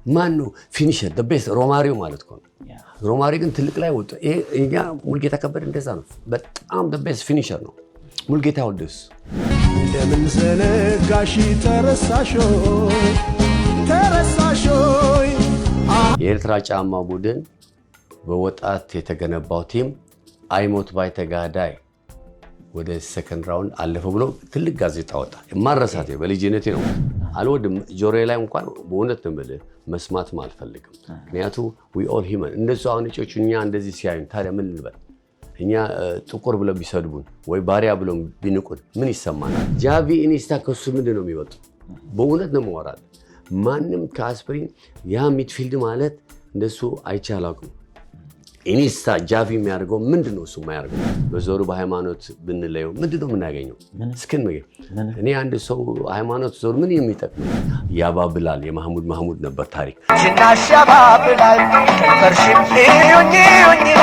ማን ነው ፊኒሸር the best ሮማሪዮ ማለት ነው ሮማሪዮ ግን ትልቅ ላይ ወጣ እኛ ሙልጌታ ከበደ እንደዛ ነው በጣም the best finisher ነው ሙልጌታ ወልደስ እንደምን ዘነጋሽ ተረሳሾ የኤርትራ ጫማ ቡድን በወጣት የተገነባው ቲም አይሞት ባይ ተጋዳይ ወደ ሰከንድ ራውንድ አለፈ ብሎ ትልቅ ጋዜጣ ወጣ ማረሳቴ በልጅነቴ ነው አልወድም ጆሮዬ ላይ እንኳን በእውነት ነው ማለት መስማት ማልፈልግም ምክንያቱ we all human እንደሱ አሁንጮቹ እኛ እንደዚህ ሲያዩን ታዲያ ምን ልበል እኛ ጥቁር ብለው ቢሰድቡን ወይ ባሪያ ብለው ቢንቁን ምን ይሰማናል ጃቪ ኢኒስታ ከሱ ምንድነው የሚወጡ በእውነት ነው መወራል ማንም ከአስፕሪን ያ ሚድፊልድ ማለት እንደሱ አይቻላኩም ኢኒስታ ጃቪ የሚያደርገው ምንድነው እሱ የማያደርገው በዞሩ በሃይማኖት ብንለየው ምንድነው የምናገኘው እስከን መገ እኔ አንድ ሰው ሃይማኖት ዞር ምን የሚጠቅም ያባብላል የማህሙድ ነበር ታሪክ ሽናሻባብላል ፈርሽም ይዩኝላ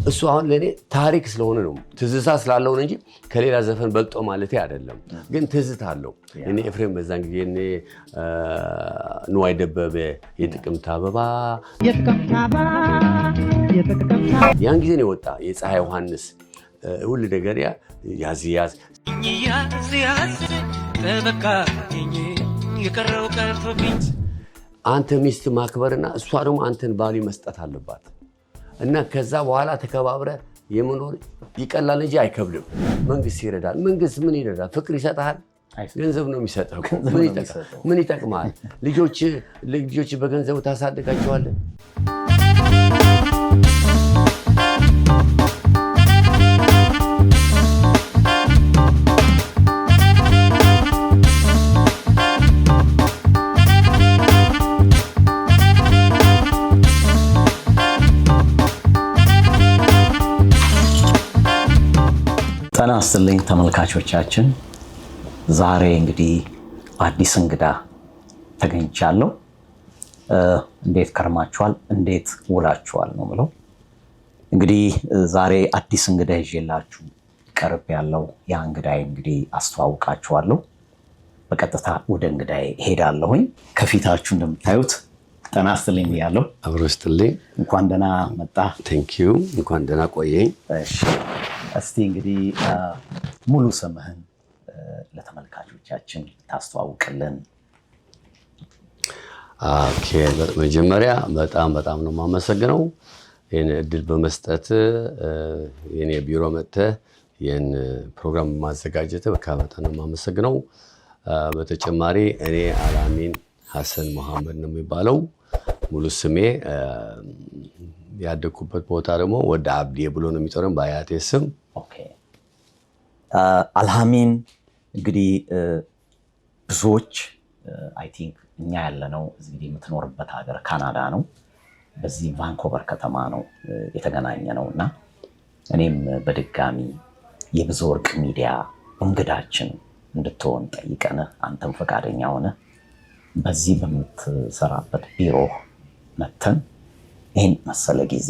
እሱ አሁን ለኔ ታሪክ ስለሆነ ነው ትዝታ ስላለው እንጂ ከሌላ ዘፈን በልጦ ማለቴ አይደለም ግን ትዝታ አለው እኔ ኤፍሬም በዛን ጊዜ እኔ ንዋይ ደበበ የጥቅምት አበባ ያን ጊዜ ነው ወጣ የፀሐይ ዮሐንስ ሁሉ ነገር ያዝ ተበቃ የቀረው ቀርቶብኝ አንተ ሚስት ማክበርና እሷ ደግሞ አንተን ባሊ መስጠት አለባት እና ከዛ በኋላ ተከባብረ የመኖር ይቀላል እንጂ አይከብድም መንግስት ይረዳል መንግስት ምን ይረዳል ፍቅር ይሰጣል ገንዘብ ነው የሚሰጠው ምን ይጠቅማል ልጆች በገንዘቡ ታሳድጋቸዋለህ ጤና ይስጥልኝ ተመልካቾቻችን ዛሬ እንግዲህ አዲስ እንግዳ ተገኝቻለሁ እንዴት ከርማችኋል እንዴት ውላችኋል ነው ብለው እንግዲህ ዛሬ አዲስ እንግዳ ይዤላችሁ ቀርብ ያለው ያ እንግዳይ እንግዲህ አስተዋውቃችኋለሁ በቀጥታ ወደ እንግዳይ ሄዳለሁኝ ከፊታችሁ እንደምታዩት ጤና ይስጥልኝ ያለው አብሮ ይስጥልኝ እንኳን ደህና መጣ ቴንክ ዩ እንኳን ደህና ቆየኝ እሺ እስቲ እንግዲህ ሙሉ ስምህን ለተመልካቾቻችን ታስተዋውቅልን ኦኬ በመጀመሪያ በጣም ነው ማመሰግነው ይሄን እድል በመስጠት የኔ ቢሮ መጥተህ ይሄን ፕሮግራም ማዘጋጀት በጣም ነው ማመሰግነው በተጨማሪ እኔ አላሚን ሐሰን መሐመድ ነው የሚባለው ሙሉ ስሜ ያደኩበት ቦታ ደግሞ ወደ አብዲ ብሎ ነው የሚጠራው በአያቴ ስም ኦኬ አልሃሚን እንግዲህ ብዙዎች አይ ቲንክ እኛ ያለነው እንግዲህ የምትኖርበት ሀገር ካናዳ ነው በዚህ ቫንኮቨር ከተማ ነው የተገናኘነውና እኔም በድጋሚ የብዙ ወርቅ ሚዲያ እንግዳችን እንድትሆን ጠይቀን አንተም ፈቃደኛ ሆነ በዚህ በምትሰራበት ቢሮ መተን ይሄን መሰለ ጊዜ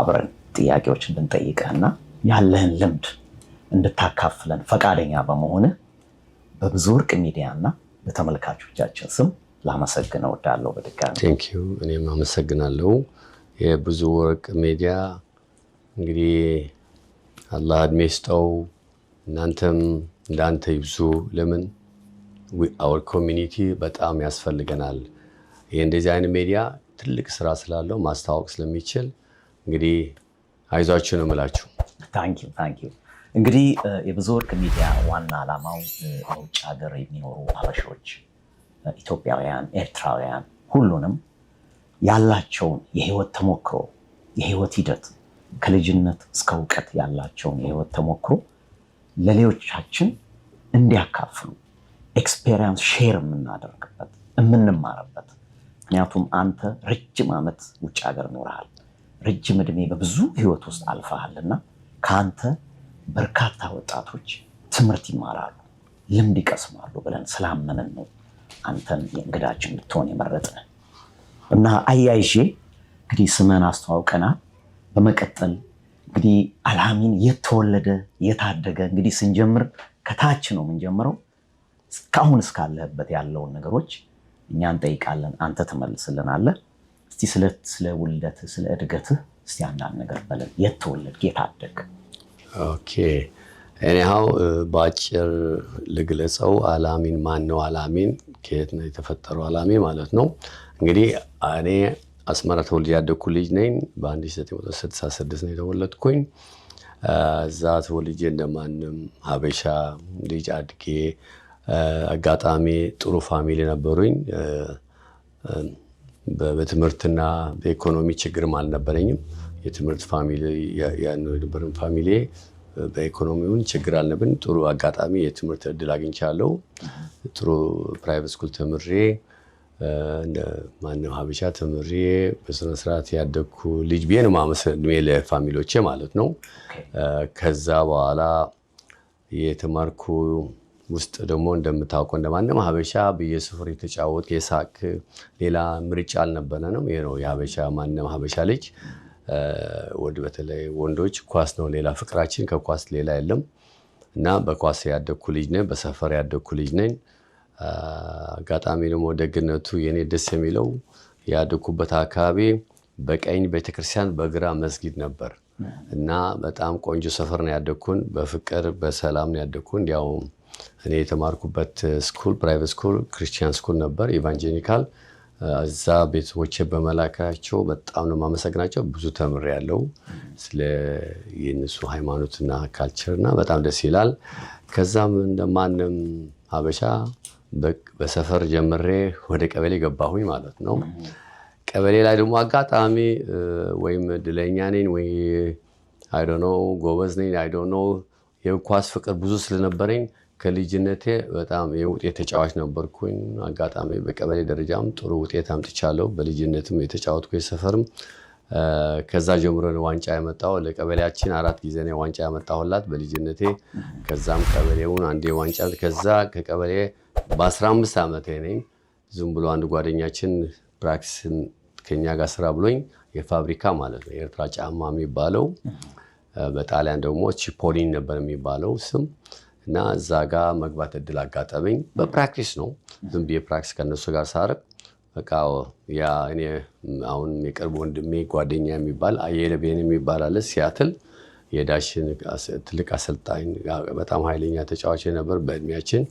አብረን ጥያቄዎች እንድንጠይቅህና ያለህን ልምድ እንድታካፍለን ፈቃደኛ በመሆን በብዙ ወርቅ ሚዲያና በተመልካቾቻችን ስም ላመሰግነው እወዳለሁ በድጋሚ ቴንክ ዩ እኔም አመሰግናለሁ የብዙ ወርቅ ሚዲያ እንግዲህ አላህ እድሜ ይስጠው እናንተም እንዳንተ ይብዙ ለምን our community በጣም ያስፈልገናል ይሄ እንደዚህ አይነት ሚዲያ ትልቅ ስራ ስላለው ማስተዋወቅ ስለሚችል እንግዲህ አይዟችሁ ነው የምላችሁ ታንክ ዩ እንግዲህ የብዙ ወርቅ ሚዲያ ዋና ዓላማው በውጭ ሀገር የሚኖሩ አበሾች ኢትዮጵያውያን ኤርትራውያን ሁሉንም ያላቸውን የህይወት ተሞክሮ የህይወት ሂደት ከልጅነት እስከ ዕውቀት ያላቸውን የህይወት ተሞክሮ ለሌሎቻችን እንዲያካፍሉ ኤክስፔሪየንስ ሼር የምናደርግበት የምንማርበት ምክንያቱም አንተ ረጅም ዓመት ውጭ ሀገር ኖርሃል ረጅም እድሜ በብዙ ህይወት ውስጥ አልፈሃልና ካንተ በርካታ ወጣቶች ትምህርት ይማራሉ ልምድ ይቀስማሉ ብለን ስላመንን ነው አንተን የእንግዳችን ልትሆን የመረጥን እና አያይዤ እንግዲህ ስምን አስተዋውቀናል በመቀጠል እንግዲህ አልሃሚን የተወለደ የታደገ እንግዲህ ስንጀምር ከታች ነው የምንጀምረው እስካሁን እስካለህበት ያለውን ነገሮች እኛን ጠይቃለን አንተ ተመልስልናለህ እስቲ ስለ ውልደትህ ስለ እድገትህ እስቲ አንዳንድ ነገር በለን የት ተወለድክ የት አደግክ ኦኬ anyhow ባጭር ልግለጸው አላሚን ማን ነው አላሚን ከየት ነው የተፈጠረው አላሚን ማለት ነው እንግዲህ እኔ አስመራ ተወልጄ ያደግኩ ልጅ ነኝ በ1966 ነው የተወለድኩኝ እዛ ተወልጄ እንደማንም ሀበሻ ልጅ አድጌ አጋጣሚ ጥሩ ፋሚሊ ነበሩኝ በትምህርትና በኢኮኖሚ ችግርም አልነበረኝም የትምህርት ፋሚሊ የነበረን ፋሚሊ በኢኮኖሚውን ችግር አልነበረን ጥሩ አጋጣሚ የትምህርት እድል አግኝቻለሁ ጥሩ ፕራይቬት ስኩል ተምሬ እንደ ማንኛውም ሀበሻ ተምሬ በስነ ስርዓት ያደግኩ ልጅ ቢሆን ማመሰግን ለፋሚሊዎቼ ማለት ነው ከዛ በኋላ የተማርኩ ውስጥ ደግሞ እንደምታውቀው እንደማንኛውም ሀበሻ በየሰፈሩ የተጫወት የሳቅ ሌላ ምርጫ አልነበረንም ይሄ ነው የሀበሻ ማንኛውም ሀበሻ ልጅ ወድ በተለይ ወንዶች ኳስ ነው ሌላ ፍቅራችን ከኳስ ሌላ የለም እና በኳስ ያደግኩ ልጅ ነኝ በሰፈር ያደግኩ ልጅ ነኝ አጋጣሚ ደግሞ ደግነቱ የኔ ደስ የሚለው ያደግኩበት አካባቢ በቀኝ ቤተክርስቲያን በግራ መስጊድ ነበር እና በጣም ቆንጆ ሰፈር ነው ያደግኩን በፍቅር በሰላም ነው ያደግኩን ያው እኔ የተማርኩበት ስኩል ፕራይቬት ስኩል ክርስቲያን ስኩል ነበር ኢቫንጀሊካል እዛ ቤተሰቦቼ በመላካቸው በጣም ነው ማመሰግናቸው ብዙ ተምሬያለሁ ስለ የነሱ ሃይማኖትና ካልቸርና በጣም ደስ ይላል ከዛም እንደማንም ሀበሻ በሰፈር ጀምሬ ወደ ቀበሌ ገባሁኝ ማለት ነው ቀበሌ ላይ ደግሞ አጋጣሚ ወይም ድለኛ ነኝ ወይ አይ ዶንት ኖ ጎበዝ ነኝ አይ ዶንት ኖ የኳስ ፍቅር ብዙ ስለነበረኝ ከልጅነቴ በጣም የውጤት ተጫዋች ነበርኩኝ አጋጣሚ በቀበሌ ደረጃም ጥሩ ውጤት አምጥቻለሁ በልጅነትም የተጫወትኩ የሰፈርም ከዛ ጀምሮ ነው ዋንጫ ያመጣው ለቀበሌያችን 4 ጊዜ ነው ዋንጫ ያመጣሁላት በልጅነቴ ከዛም ቀበሌውን አንዴ ዋንጫ ከዛ ከቀበሌ በ15 ዓመቴ ነኝ ዝም ብሎ አንድ ጓደኛችን ፕራክቲስን ከኛ ጋር ስራ ብሎኝ የፋብሪካ ማለት ነው የኤርትራ ጫማ የሚባለው በጣሊያን ደግሞ ቺፖሊን ነበር የሚባለው ስም እና እዛ ጋር መግባት እድል አጋጠመኝ በፕራክቲስ ነው ዝም ብዬ ፕራክቲስ ከነሱ ጋር ሳረግ በቃ ያ እኔ አሁን የቅርብ ወንድሜ ጓደኛ የሚባል አየለ ቤን የሚባል አለ ሲያትል የዳሽን ትልቅ አሰልጣኝ በጣም ኃይለኛ ተጫዋች ነበር በእድሜያችን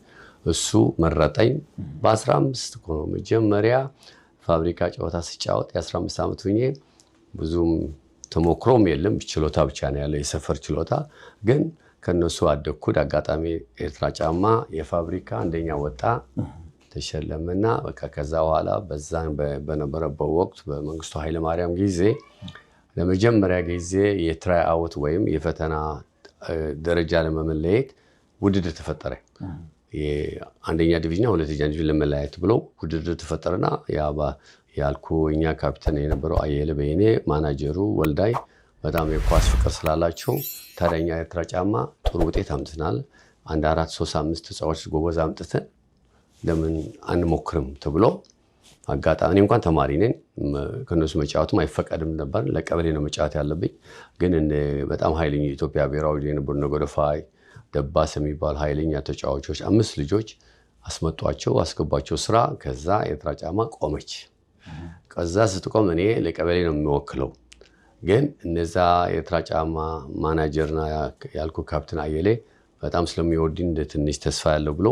እሱ መረጠኝ በ15 ነው መጀመሪያ ፋብሪካ ጨዋታ ሲጫወት የ15 ዓመት ሆኜ ብዙም ተሞክሮም የለም ችሎታ ብቻ ነው ያለው የሰፈር ችሎታ ግን ከነሱ አደኩት አጋጣሚ ኤርትራ ጫማ የፋብሪካ አንደኛ ወጣ ተሸለመና በቃ ከዛ በኋላ በዛን በነበረው ወቅት በመንግስቱ ኃይለ ማርያም ጊዜ ለመጀመሪያ ጊዜ የትራይ አውት ወይም የፈተና ደረጃ ለመመለየት ውድድር ተፈጠረ የአንደኛ ዲቪዥን ሁለተኛ ዲቪዥን ለመለያየት ብሎ ውድድር ተፈጠረና ያልኩ እኛ ካፒቴን የነበረው አየለ በየኔ ማናጀሩ ወልዳይ በጣም የኳስ ፍቅር ስላላቸው ታዲያኛ ኤርትራ ጫማ ጥሩ ውጤት አምጥተናል አንድ 4 3 5 ተጫዋቾች ጎበዝ አምጥተን ለምን አንሞክርም ተብሎ አጋጣሚ እኔ እንኳን ተማሪ ነኝ ከነሱ መጫወትም አይፈቀድም ነበር ለቀበሌ ነው መጫወት ያለብኝ ግን በጣም ኃይለኛ ኢትዮጵያ ብሔራዊ የነበሩ ነገደፋይ ደባስ የሚባል ኃይለኛ ተጫዋቾች 5 ልጆች አስመጧቸው አስገባቸው ስራ ከዛ ኤርትራ ጫማ ቆመች ከዛ ስትቆም እኔ ለቀበሌ ነው የሚወክለው ግን እነዛ ኤርትራ ጫማ ማናጀርና ያልኩ ካፕቴን አየለ በጣም ስለሚወድኝ ትንሽ ተስፋ ያለው ብሎ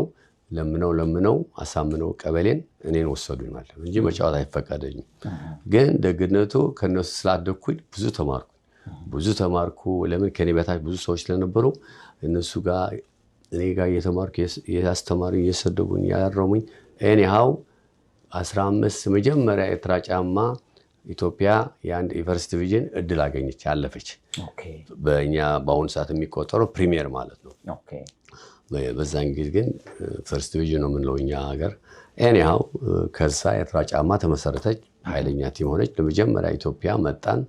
ለምነው አሳምነው ቀበሌን እኔን ወሰዱኝ ማለት እንጂ መጫወት አይፈቀደኝም ግን ደግነቱ ከነሱ ስላደኩኝ ብዙ ተማርኩ ለምን ከኔ በታች ብዙ ሰዎች ስለነበሩ እነሱ ጋር እኔ ጋር የተማርኩ ያስተማሩ እየሰደቡኝ ያረሙኝ anyhow 15 መጀመሪያ ኤርትራ ጫማ ኢትዮጵያ የአንድ ዩኒቨርሲቲ ዲቪዥን እድል አገኘች ያለፈች በእኛ በአሁኑ ሰዓት የሚቆጠረው ፕሪሚየር ማለት ነው በዛን ጊዜ ግን ፈርስት ዲቪዥን ነው የምንለው እኛ ሀገር anyhow ከዛ ኤርትራ ጫማ ተመሰረተች ኃይለኛ ቲም ሆነች ለመጀመሪያ ኢትዮጵያ መጣን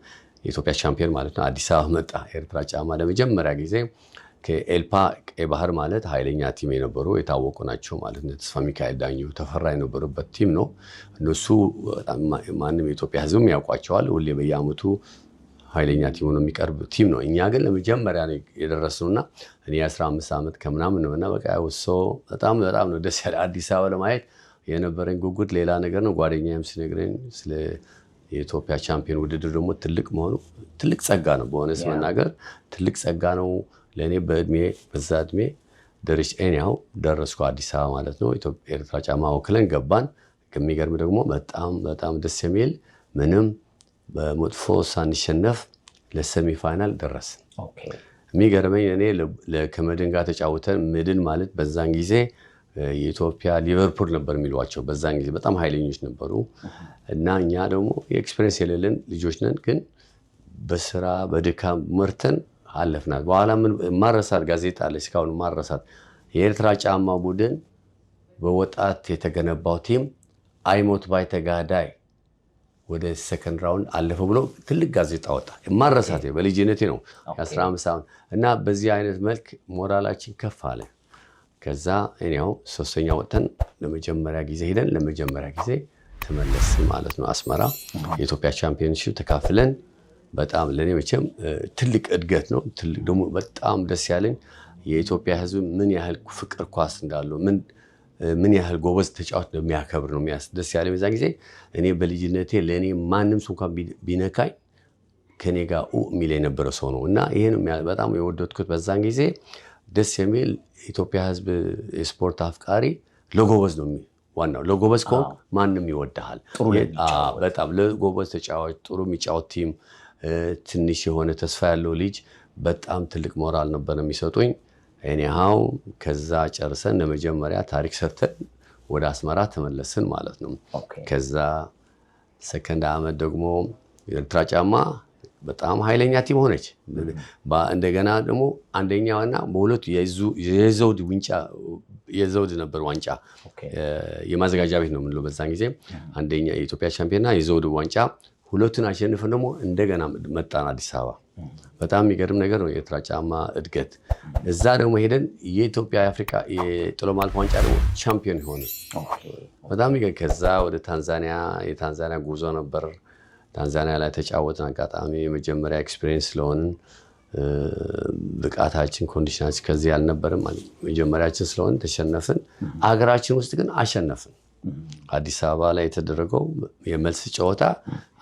የኢትዮጵያ ቻምፒዮን ማለት ነው አዲስ አበባ መጣ ኤርትራ ጫማ ለመጀመሪያ ጊዜ ከኤልፓ ባህር ማለት ኃይለኛ ቲም የነበሩ የታወቁ ናቸው ማለት ነው ተስፋ ሚካኤል ዳኘው ተፈራ የነበሩበት ቲም ነው እነሱ ማንንም የኢትዮጵያ ህዝብም ያውቋቸዋል ሁሌ በየአመቱ ኃይለኛ ቲም ነው የሚቀርብ ቲም ነው እኛ ግን ለመጀመሪያ ነው የደረስነውና እኔ 15 ዓመት ከምናምን ነውና በቃ ወሶ በጣም ነው ደስ ያለ አዲስ አበባ ለማየት የነበረኝ ጉጉት ሌላ ነገር ነው። ጓደኛዬም ሲነግረኝ ስለ የኢትዮጵያ ቻምፒዮን ውድድር ደግሞ ትልቅ መሆኑ ትልቅ ጸጋ ነው። በሆነስ መናገር ትልቅ ጸጋ ነው ለእኔ። በዛ እድሜ ደርሼ ያው ደረስኩ አዲስ አበባ ማለት ነው። ኢትዮጵያ ኤርትራ ጫማ ወክለን ገባን። ከሚገርም ደግሞ በጣም ደስ የሚል ምንም በመጥፎ ሳንሸነፍ ለሰሚ ፋይናል ደረስን። የሚገርመኝ እኔ ከመድን ጋር ተጫውተን መድን ማለት በዛን ጊዜ የኢትዮጵያ ሊቨርፑል ነበር የሚሏቸው። በዛን ጊዜ በጣም ኃይለኞች ነበሩ እና እኛ ደግሞ የኤክስፔሪንስ የሌለን ልጆች ነን፣ ግን በስራ በድካም መርተን አለፍናት። በኋላ ማረሳት ጋዜጣ አለ እስካሁን ማረሳት። የኤርትራ ጫማ ቡድን በወጣት የተገነባው ቲም አይሞት ባይ ተጋዳይ ወደ ሰከንድ ራውንድ አለፈ ብሎ ትልቅ ጋዜጣ ወጣ። ማረሳት በልጅነቴ ነው 15 ዓመት እና በዚህ አይነት መልክ ሞራላችን ከፍ አለ። ከዛ እኛው ሶስተኛ ወጥተን ለመጀመሪያ ጊዜ ሄደን ለመጀመሪያ ጊዜ ተመለስን ማለት ነው። አስመራ የኢትዮጵያ ቻምፒዮንሺፕ ተካፍለን በጣም ለኔ መቼም ትልቅ እድገት ነው። ትልቅ ደግሞ በጣም ደስ ያለኝ የኢትዮጵያ ሕዝብ ምን ያህል ፍቅር ኳስ እንዳለው ምን ያህል ጎበዝ ተጫዋች እንደሚያከብር ነው ደስ ያለኝ። በዛ ጊዜ እኔ በልጅነቴ ለኔ ማንም ሰው እንኳን ቢነካኝ ከኔ ጋር የሚል የነበረ ሰው ነው እና ይሄን በጣም የወደድኩት በዛን ጊዜ ደስ የሚል ኢትዮጵያ ሕዝብ የስፖርት አፍቃሪ ለጎበዝ ነው ዋናው። ለጎበዝ ከሆነ ማንም ይወድሃል። በጣም ለጎበዝ ተጫዋች ጥሩ የሚጫወት ቲም ትንሽ የሆነ ተስፋ ያለው ልጅ በጣም ትልቅ ሞራል ነበር የሚሰጡኝ። እኔሃው ከዛ ጨርሰን ለመጀመሪያ ታሪክ ሰርተን ወደ አስመራ ተመለስን ማለት ነው። ከዛ ሰከንድ ዓመት ደግሞ ኤርትራ ጫማ በጣም ኃይለኛ ቲም ሆነች። እንደገና ደግሞ አንደኛውና በሁለቱ የዘውድ ነበር ዋንጫ የማዘጋጃ ቤት ነው የምንለው በዛን ጊዜ። አንደኛ የኢትዮጵያ ቻምፒዮንና የዘውድ ዋንጫ ሁለቱን አሸንፈን ደግሞ እንደገና መጣን አዲስ አበባ። በጣም የሚገርም ነገር ነው የኤርትራ ጫማ እድገት። እዛ ደግሞ ሄደን የኢትዮጵያ የአፍሪካ የጥሎ ማለፍ ዋንጫ ደግሞ ቻምፒዮን ሆነ። በጣም ከዛ ወደ የታንዛኒያ ጉዞ ነበር። ታንዛኒያ ላይ ተጫወትን። አጋጣሚ የመጀመሪያ ኤክስፒሪየንስ ስለሆንን ብቃታችን ኮንዲሽናችን ከዚህ አልነበረም። መጀመሪያችን ስለሆን ተሸነፍን። አገራችን ውስጥ ግን አሸነፍን። አዲስ አበባ ላይ የተደረገው የመልስ ጨዋታ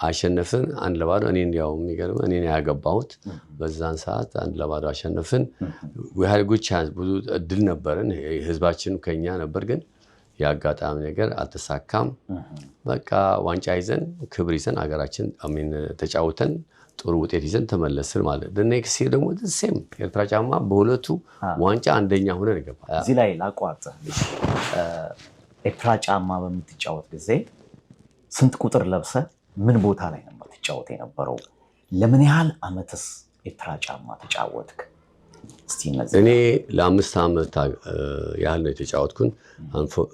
አሸነፍን 1-0። እኔ እንዲያው የሚገርም እኔ ያገባሁት በዛን ሰዓት 1-0 አሸነፍን። ብዙ እድል ነበረን፣ ህዝባችን ከኛ ነበር፣ ግን የአጋጣሚ ነገር አልተሳካም። በቃ ዋንጫ ይዘን ክብር ይዘን አገራችን ተጫውተን ጥሩ ውጤት ይዘን ተመለስን ማለት ነው። ኔክስት ይር ደግሞ ሴም ኤርትራ ጫማ በሁለቱ ዋንጫ አንደኛ ሆነን ገባ። እዚህ ላይ ላቋርጥ። ኤርትራ ጫማ በምትጫወት ጊዜ ስንት ቁጥር ለብሰ ምን ቦታ ላይ ነው የምትጫወት የነበረው? ለምን ያህል ዓመትስ ኤርትራ ጫማ ተጫወትክ? እኔ ለ5 ዓመት ያህል ነው የተጫወትኩን።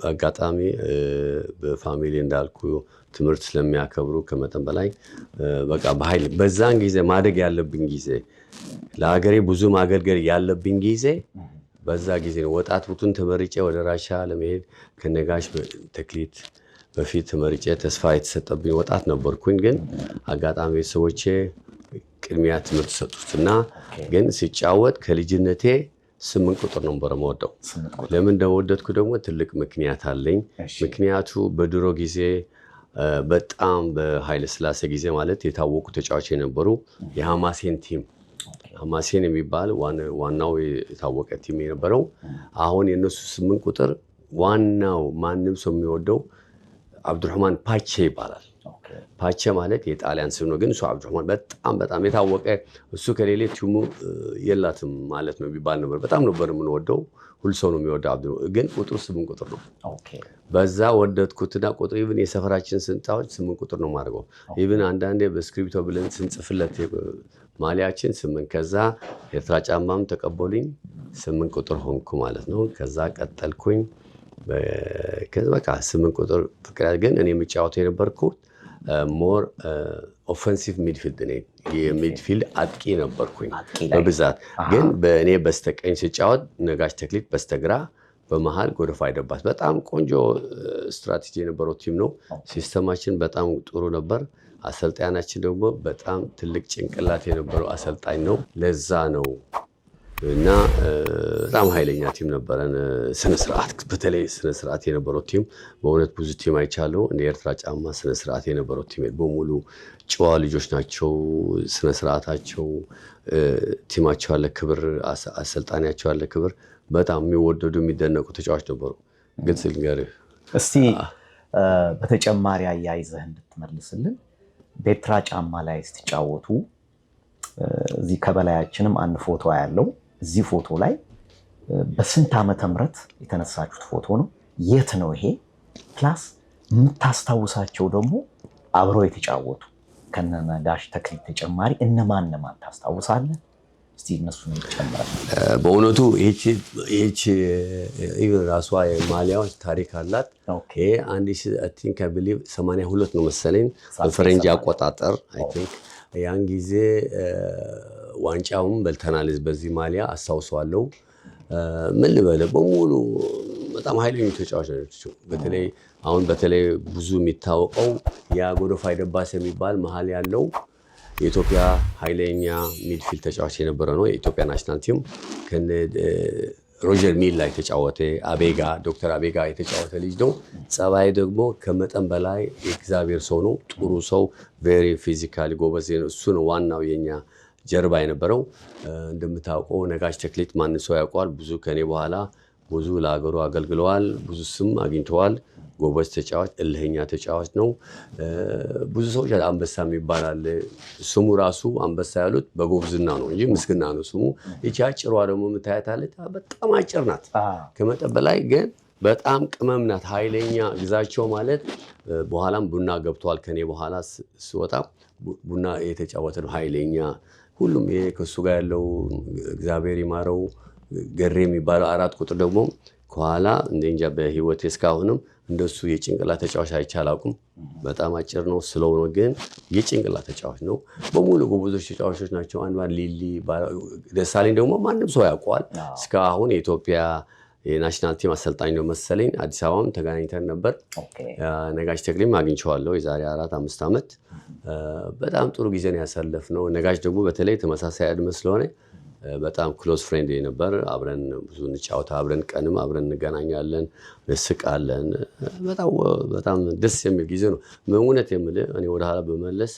አጋጣሚ በፋሚሊ እንዳልኩ ትምህርት ስለሚያከብሩ ከመጠን በላይ በቃ በኃይል በዛን ጊዜ ማደግ ያለብኝ ጊዜ ለሀገሬ ብዙ ማገልገል ያለብኝ ጊዜ በዛ ጊዜ ነው። ወጣት ቡቱን ተመርጬ ወደ ራሻ ለመሄድ ከነጋሽ ተክሊት በፊት ተመርጬ ተስፋ የተሰጠብኝ ወጣት ነበርኩኝ። ግን አጋጣሚ ቤተሰቦቼ ቅድሚያ ትምህርት ሰጡትና ግን ሲጫወት ከልጅነቴ 8 ቁጥር ነበር የምወደው። ለምን እንደወደድኩ ደግሞ ትልቅ ምክንያት አለኝ። ምክንያቱ በድሮ ጊዜ በጣም በኃይለ ሥላሴ ጊዜ ማለት የታወቁ ተጫዋች የነበሩ የሐማሴን ቲም ሐማሴን የሚባል ዋናው የታወቀ ቲም የነበረው አሁን የነሱ 8 ቁጥር ዋናው ማንም ሰው የሚወደው አብዱራህማን ፓቼ ይባላል። ፓቼ ማለት የጣሊያን ስም ነው፣ ግን እሱ አብዱራህማን በጣም የታወቀ እሱ ከሌሌ ቲሙ የላትም ማለት ነው ቢባል ነበር። በጣም ነበር የምንወደው፣ ሁሉ ሰው ነው የሚወደው። ግን ቁጥሩ 8 ቁጥር ነው። በዛ ወደድኩትና ቁጥር ኢቭን የሰፈራችን ስንጣዎች 8 ቁጥር ነው ማድረገው። ኢቭን አንዳንዴ በስክሪፕቶ ብለን ስንጽፍለት ማሊያችን 8። ከዛ ኤርትራ ጫማም ተቀበሉኝ 8 ቁጥር ሆንኩ ማለት ነው። ከዛ ቀጠልኩኝ። በቃ 8 ቁጥር ፍቅር። ግን እኔ የምጫወተው የነበርኩት ሞር ኦፌንሲቭ ሚድፊልድ ነኝ። የሚድፊልድ አጥቂ ነበርኩኝ በብዛት። ግን በእኔ በስተቀኝ ስጫወት ነጋሽ ተክሊት በስተግራ፣ በመሃል ጎደፋ አይደባት። በጣም ቆንጆ ስትራቴጂ የነበረው ቲም ነው። ሲስተማችን በጣም ጥሩ ነበር። አሰልጣኛችን ደግሞ በጣም ትልቅ ጭንቅላት የነበረው አሰልጣኝ ነው። ለዛ ነው እና በጣም ኃይለኛ ቲም ነበረን። ስነስርዓት በተለይ ስነስርዓት የነበረው ቲም በእውነት ብዙ ቲም አይቻለሁ። እንደ ኤርትራ ጫማ ስነስርዓት የነበረው ቲም በሙሉ ጨዋ ልጆች ናቸው። ስነስርዓታቸው፣ ቲማቸው ያለ ክብር፣ አሰልጣኛቸው ያለ ክብር፣ በጣም የሚወደዱ የሚደነቁ ተጫዋች ነበሩ። ግልጽ ልንገርህ እስቲ በተጨማሪ አያይዘህ እንድትመልስልን በኤርትራ ጫማ ላይ ስትጫወቱ እዚህ ከበላያችንም አንድ ፎቶ ያለው እዚህ ፎቶ ላይ በስንት ዓመተ ምህረት የተነሳችሁት ፎቶ ነው? የት ነው ይሄ? ፕላስ የምታስታውሳቸው ደግሞ አብረው የተጫወቱ ከነጋሽ ተክሊት ተጨማሪ እነማን ታስታውሳለህ? እስቲ እነሱን እንጨምራለን። በእውነቱ ይህች ራሷ ማሊያዎች ታሪክ አላት። ይሄ 82 ነው መሰለኝ በፈረንጅ አቆጣጠር። ያን ጊዜ ዋንጫውን በልተናል በዚህ ማሊያ አስታውሰዋለሁ። ምን ልበለ በሙሉ በጣም ኃይለኞች ተጫዋች ናቸው። በተለይ ብዙ የሚታወቀው ያ ጎዶፋይ ደባስ የሚባል መሀል ያለው የኢትዮጵያ ኃይለኛ ሚድፊልድ ተጫዋች የነበረ ነው። የኢትዮጵያ ናሽናል ቲም ከነ ሮጀር ሚል ላይ ተጫወተ። ዶክተር አቤጋ የተጫወተ ልጅ ነው። ጸባይ ደግሞ ከመጠን በላይ የእግዚአብሔር ሰው ነው። ጥሩ ሰው፣ ቬሪ ፊዚካሊ ጎበዝ ነው። እሱ ነው ዋናው የኛ ጀርባ የነበረው። እንደምታውቀው ነጋሽ ተክሊት ማን ሰው ያውቀዋል። ብዙ ከኔ በኋላ ብዙ ለሀገሩ አገልግለዋል። ብዙ ስም አግኝተዋል። ጎበዝ ተጫዋች፣ እልህኛ ተጫዋች ነው። ብዙ ሰዎች አንበሳ ይባላል። ስሙ ራሱ አንበሳ ያሉት በጎብዝና ነው እንጂ ምስግና ነው ስሙ። ይቺ አጭሯ ደግሞ የምታያታለች በጣም አጭር ናት ከመጠን በላይ ግን በጣም ቅመም ናት። ኃይለኛ ግዛቸው ማለት በኋላም ቡና ገብተዋል። ከኔ በኋላ ስወጣ ቡና የተጫወተ ነው። ኃይለኛ ሁሉም ይሄ ከሱ ጋር ያለው እግዚአብሔር ይማረው ገሬ የሚባለው 4 ቁጥር ደግሞ ከኋላ እንጃ በህይወቴ እስካሁንም እንደሱ የጭንቅላት ተጫዋች አይቼ አላውቅም። በጣም አጭር ነው፣ ስለው ነው፣ ግን የጭንቅላት ተጫዋች ነው። በሙሉ ጎበዞች ተጫዋቾች ናቸው። አንዷን ሊሊ ደሳለኝ ደግሞ ማንም ሰው ያውቀዋል። እስካሁን የኢትዮጵያ የናሽናል ቲም አሰልጣኝ ነው መሰለኝ። አዲስ አበባም ተገናኝተን ነበር። ነጋሽ ተክሊም አግኝቼዋለሁ የዛሬ 4-5 ዓመት። በጣም ጥሩ ጊዜን ያሳለፍነው። ነጋሽ ደግሞ በተለይ ተመሳሳይ እድሜ ስለሆነ በጣም ክሎዝ ፍሬንድ ነበር። አብረን ብዙ እንጫወታ፣ አብረን ቀንም አብረን እንገናኛለን፣ እንስቃለን። በጣም ደስ የሚል ጊዜ ነው። እውነት የምልህ እኔ ወደኋላ በመለስ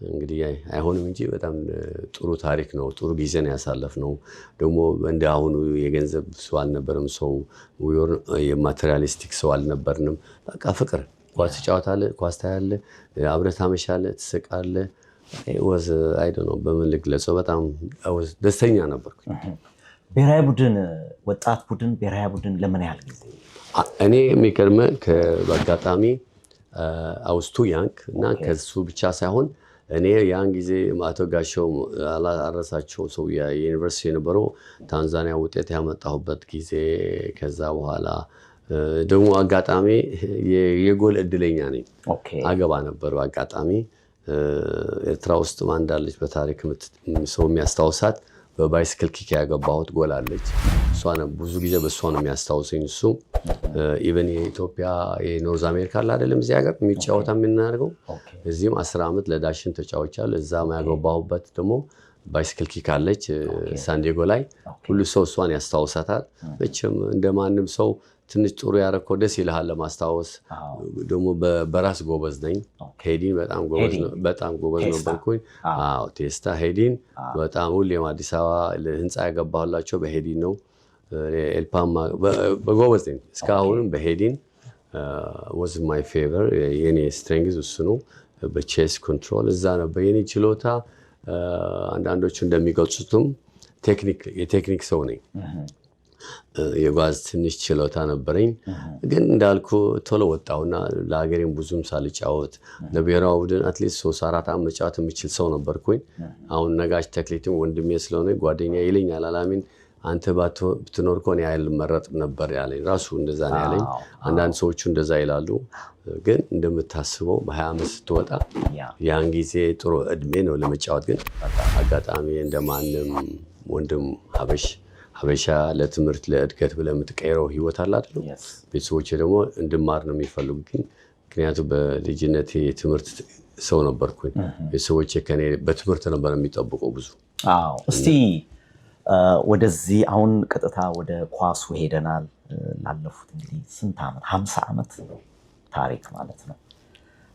እንግዲህ አይሆንም እንጂ በጣም ጥሩ ታሪክ ነው። ጥሩ ጊዜ ነው ያሳለፍነው። ደግሞ እንደ አሁኑ የገንዘብ ሰው አልነበረም። ሰው የማቴሪያሊስቲክ ሰው አልነበርንም። በቃ ፍቅር፣ ኳስ ትጫወታለህ፣ ኳስ ታያለህ፣ አብረህ ታመሻለህ፣ ትስቃለህ። በምን ልግለጸው? በጣም ደስተኛ ነበርኩ። ብሔራዊ ቡድን፣ ወጣት ቡድን፣ ብሔራዊ ቡድን ለምን ያህል ጊዜ? እኔ የሚገርምህ በአጋጣሚ አውስቱ ያንክ እና ከሱ ብቻ ሳይሆን እኔ ያን ጊዜ አቶ ጋሻው አላረሳቸው ሰው የዩኒቨርሲቲ የነበረው ታንዛኒያ ውጤት ያመጣሁበት ጊዜ። ከዛ በኋላ ደግሞ አጋጣሚ የጎል እድለኛ ነኝ። አገባ ነበር በአጋጣሚ። ኤርትራ ውስጥ ማንዳለች በታሪክ ሰው የሚያስታውሳት በባይስክል ኪክ ያገባሁት ጎል አለች። ብዙ ጊዜ በእሷ ነው የሚያስታውሰኝ። እሱ ኢቨን የኢትዮጵያ የኖርዝ አሜሪካ አለ አይደለም እዚህ ሀገር የሚጫወታ የምናደርገው እዚህም 10 ዓመት ለዳሽን ተጫውቻለሁ። እዛም ያገባሁበት ደግሞ ባይስክል ኪክ አለች ሳንዲያጎ ላይ። ሁሉ ሰው እሷን ያስታውሳታል። መቼም እንደማንም ሰው ትንሽ ጥሩ ያረከው ደስ ይልሃል ለማስታወስ። ደግሞ በራስ ጎበዝ ነኝ። ሄዲን በጣም ጎበዝ ነበርኩኝ። ቴስታ ሄዲን በጣም ሁሌም አዲስ አበባ ህንፃ ያገባሁላቸው በሄዲን ነው። ኤልፓማ በጎበዝ ነኝ እስካሁንም በሄዲን was my favor። የኔ ስትሬንግዝ እሱ ነው። በቼስ ኮንትሮል እዛ ነበር የኔ ችሎታ። አንዳንዶቹ እንደሚገልጹትም የቴክኒክ ሰው ነኝ። የጓዝ ትንሽ ችሎታ ነበረኝ። ግን እንዳልኩ ቶሎ ወጣሁና ለሀገሬም ብዙም ሳልጫወት ለብሔራዊ ቡድን አትሊስት 3-4 ዓመት መጫወት የምችል ሰው ነበርኩኝ። አሁን ነጋሽ ተክሊትም ወንድሜ ስለሆነ ጓደኛ ይለኛል፣ አላሚን አንተ ብትኖር እኮ እኔ አልመረጥም ነበር ያለኝ። ራሱ እንደዛ ነው ያለኝ። አንዳንድ ሰዎቹ እንደዛ ይላሉ። ግን እንደምታስበው በ20 ዓመት ስትወጣ ያን ጊዜ ጥሩ እድሜ ነው ለመጫወት። ግን አጋጣሚ እንደማንም ወንድም ሀበሻ ለትምህርት ለእድገት ብለህ የምትቀይረው ህይወት አለ አይደል? ቤተሰቦቼ ደግሞ እንድማር ነው የሚፈልጉኝ። ምክንያቱም በልጅነቴ የትምህርት ሰው ነበርኩኝ። ቤተሰቦቼ ከኔ በትምህርት ነበር የሚጠብቀው ብዙ። እስቲ ወደዚህ አሁን ቀጥታ ወደ ኳሱ ሄደናል። ላለፉት እንግዲህ ስንት ዓመት 50 ዓመት ታሪክ ማለት ነው።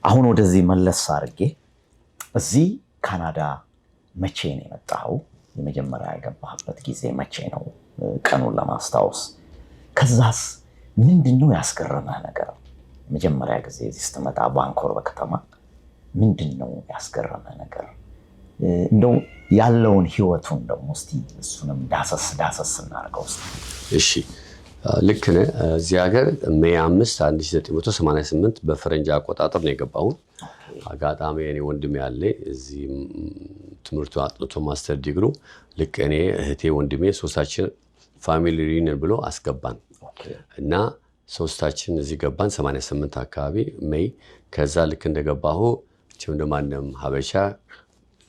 አሁን ወደዚህ መለስ አድርጌ እዚህ ካናዳ መቼ ነው የመጣኸው? የመጀመሪያ የገባህበት ጊዜ መቼ ነው? ቀኑን ለማስታወስ። ከዛስ ምንድነው ያስገረመህ ነገር? መጀመሪያ ጊዜ እዚህ ስትመጣ ባንኮር በከተማ ምንድነው ያስገረመህ ነገር? እንደው ያለውን ህይወቱን ደግሞ እስቲ እሱንም ዳሰስ እናድርገው እስቲ። እሺ ልክ ነህ። እዚህ ሀገር ሜይ 5 1988 በፈረንጅ አቆጣጠር ነው የገባሁት። አጋጣሚ እኔ ወንድሜ ያለ እዚህ ትምህርቱ አጥንቶ ማስተር ዲግሪ ልክ እኔ እህቴ ወንድሜ ሶስታችን ፋሚሊ ሪዩኒየን ብሎ አስገባን እና ሶስታችን እዚህ ገባን 88 አካባቢ ሜይ። ከዛ ልክ እንደገባሁ እንደማንም ሀበሻ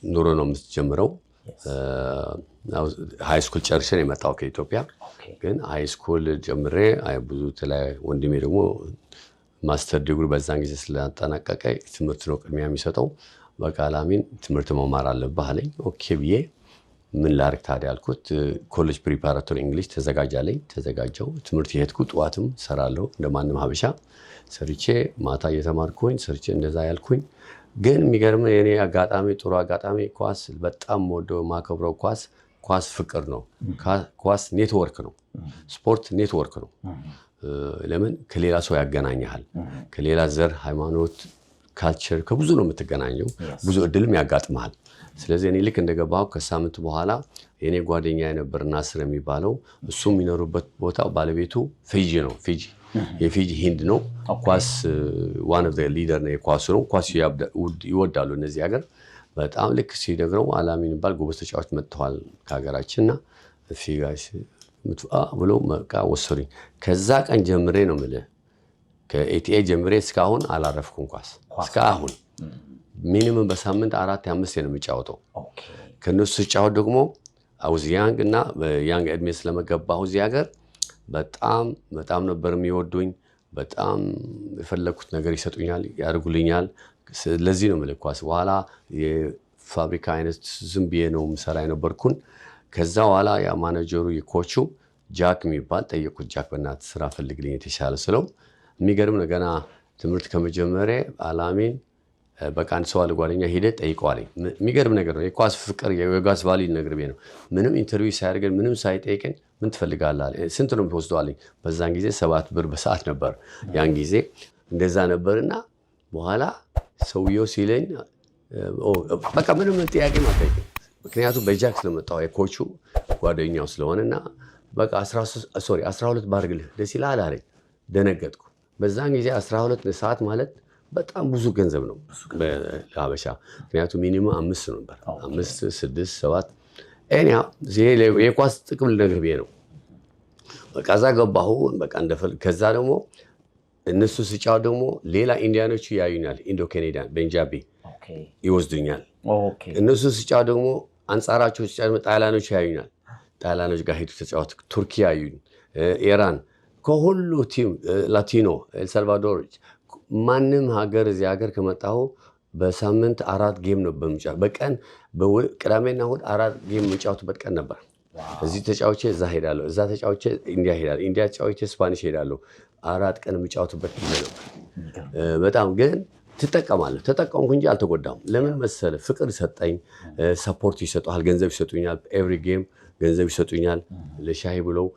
ኑሮ ነው የምትጀምረው። ሃይ ስኩል ጨርሰን የመጣው ከኢትዮጵያ ግን ሃይ ስኩል ጀምሬ ብዙ ተላይ ወንድሜ ደግሞ ማስተር ዲግሪ በዛን ጊዜ ስላጠናቀቀ ትምህርት ነው ቅድሚያ የሚሰጠው። በቃ አላሚን ትምህርት መማር አለብህ አለኝ። ኦኬ ብዬ ምን ላድርግ ታዲያ አልኩት። ኮሌጅ ፕሪፓራቶሪ እንግሊሽ ተዘጋጃለኝ። ተዘጋጀው ትምህርት የሄድኩ ጠዋትም ሰራለሁ እንደማንም ሀበሻ ሰርቼ ማታ እየተማርኩኝ ሰርቼ እንደዛ ያልኩኝ። ግን የሚገርም የኔ አጋጣሚ ጥሩ አጋጣሚ ኳስ በጣም ወደው ማከብረው ኳስ ፍቅር ነው። ኳስ ኔትወርክ ነው። ስፖርት ኔትወርክ ነው። ለምን ከሌላ ሰው ያገናኛል። ከሌላ ዘር፣ ሃይማኖት፣ ካልቸር ከብዙ ነው የምትገናኘው። ብዙ እድልም ያጋጥማል። ስለዚህ እኔ ልክ እንደገባሁ ከሳምንት በኋላ የኔ ጓደኛ የነበር ናስር የሚባለው እሱ የሚኖሩበት ቦታ ባለቤቱ ፊጂ ነው። የፊጂ ሂንድ ነው። ኳስ ዋን ኦፍ ዘ ሊደር ነው። የኳሱ ነው። ኳስ ይወዳሉ እነዚህ ሀገር በጣም። ልክ ሲነግረው አላሚን ባል ጎበዝ ተጫዋች መጥተዋል ከሀገራችንና ፊጋሽ ብሎ መቃ ወሰዱኝ። ከዛ ቀን ጀምሬ ነው የምልህ ከኤቲኤ ጀምሬ እስካሁን አላረፍኩም ኳስ እስካሁን። ሚኒመም በሳምንት 4-5 ነው የሚጫወተው። ከነሱ ሲጫወት ደግሞ አውዝ ያንግ እና ያንግ እድሜ ስለመገባሁ እዚህ ሀገር በጣም ነበር የሚወዱኝ። በጣም የፈለኩት ነገር ይሰጡኛል፣ ያደርጉልኛል። ለዚህ ነው የምልህ ኳስ በኋላ የፋብሪካ አይነት ዝም ብዬ ነው የምሰራ የነበርኩን። ከዛ በኋላ ያ ማኔጀሩ የኮቹ ጃክ የሚባል ጠየቁት። ጃክ በእናትህ ስራ ፈልግልኝ የተሻለ ስለው የሚገርም ነው። ገና ትምህርት ከመጀመሪያ አላሚን በቃ አንድ ሰው አለ ጓደኛ ሄደ ጠይቀዋለኝ። የሚገርም ነገር ነው። የኳስ ፍቅር የጋስ ቫሊ ነገር ቤ ነው። ምንም ኢንተርቪው ሳያደርገን ምንም ሳይጠይቀን ምን ትፈልጋለህ? ስንት ነው የምትወስደዋለኝ? በዛን ጊዜ 7 ብር በሰዓት ነበር ያን ጊዜ እንደዛ ነበርና በኋላ ሰውየው ሲለኝ በቃ ምንም ጥያቄ ማጠይቀኝ ምክንያቱም በጃክ ስለመጣው የኮቹ ጓደኛው ስለሆነና በቃ 12 ባርግልህ ደስ ይላል አለኝ። ደነገጥኩ። በዛን ጊዜ 12 ሰዓት ማለት በጣም ብዙ ገንዘብ ነው ለሀበሻ። ምክንያቱም ሚኒመም 5 ነበር 5 6 7 እኔ የኳስ ጥቅም ልነግርህ ብዬ ነው። በቃ እዛ ገባሁ። በቃ እንደፈልግ ከዛ ደግሞ እነሱ ሲጫወት ደግሞ ሌላ ኢንዲያኖቹ ያዩኛል። ኢንዶ ኬኔዲያን ቤንጃቢ ይወስዱኛል። እነሱ ሲጫወት ደግሞ አንጻራቸው ሲጫወት ጣሊያኖች ያዩኛል። ጣሊያኖች ጋር ሄዱ ተጫወት። ቱርኪ ያዩኝ፣ ኢራን፣ ከሁሉ ቲም ላቲኖ፣ ኤልሳልቫዶር ማንም ሀገር እዚህ ሀገር ከመጣሁ በሳምንት 4 ጌም ነው በምጫወት በቀን ቅዳሜና እሑድ 4 ጌም የምጫወትበት ቀን ነበር። እዚህ ተጫውቼ እዛ ሄዳለሁ፣ እዛ ተጫውቼ ኢንዲያ ሄዳለሁ፣ ኢንዲያ ተጫውቼ ስፓኒሽ ሄዳለሁ። 4 ቀን የምጫወትበት ጊዜ ነበር። በጣም ግን ትጠቀማለህ። ተጠቀምኩ እንጂ አልተጎዳም። ለምን መሰለህ? ፍቅር ሰጠኝ። ሰፖርት ይሰጡሃል፣ ገንዘብ ይሰጡኛል። ኤቭሪ ጌም ገንዘብ ይሰጡኛል ለሻይ ብለው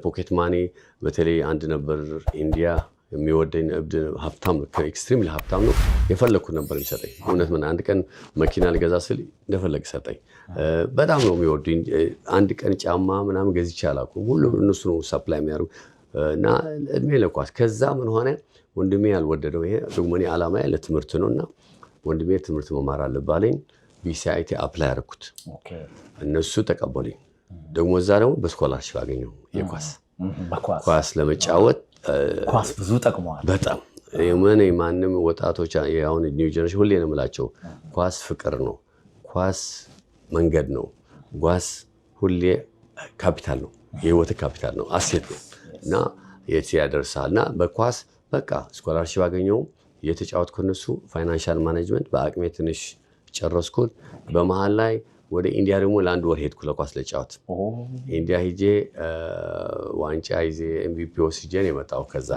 ፖኬት ማኒ። በተለይ አንድ ነበር ኢንዲያ የሚወደኝ እብድ ሀብታም ኤክስትሪም ሀብታም ነው። የፈለግኩት ነበር የሚሰጠኝ። እውነት ምን አንድ ቀን መኪና ልገዛ ስል እንደፈለግ ሰጠኝ። በጣም ነው የሚወዱኝ። አንድ ቀን ጫማ ምናምን ገዝቼ አላውቅም። ሁሉም እነሱ ነው ሰፕላይ የሚያደርጉ እና እድሜ ለኳስ። ከዛ ምን ሆነ ወንድሜ ያልወደደው ይሄ ደግሞ እኔ ዓላማዬ ለትምህርት ነው እና ወንድሜ ትምህርት መማር አለባለኝ። ቢሲአይቲ አፕላይ ያደረኩት እነሱ ተቀበሉኝ። ደግሞ እዛ ደግሞ በስኮላርሽፕ አገኘሁ ኳስ ለመጫወት። ኳስ ብዙ ጠቅመዋል በጣም ማንም ወጣቶች አሁን ኒው ጀነሬሽን ሁሌ ነው የምላቸው ኳስ ፍቅር ነው። ኳስ መንገድ ነው። ኳስ ሁሌ ካፒታል ነው። የህይወት ካፒታል ነው። አሴት ነው እና የት ያደርሳል እና በኳስ በቃ ስኮላርሺፕ አገኘው። የተጫወትኩ እነሱ ፋይናንሻል ማኔጅመንት በአቅሜ ትንሽ ጨረስኩት። በመሃል ላይ ወደ ኢንዲያ ደግሞ ለአንድ ወር ሄድኩ ለኳስ ለጫወት። ኢንዲያ ሄጄ ዋንጫ ይዤ MVP ወስጄ ነው የመጣው። ከዛ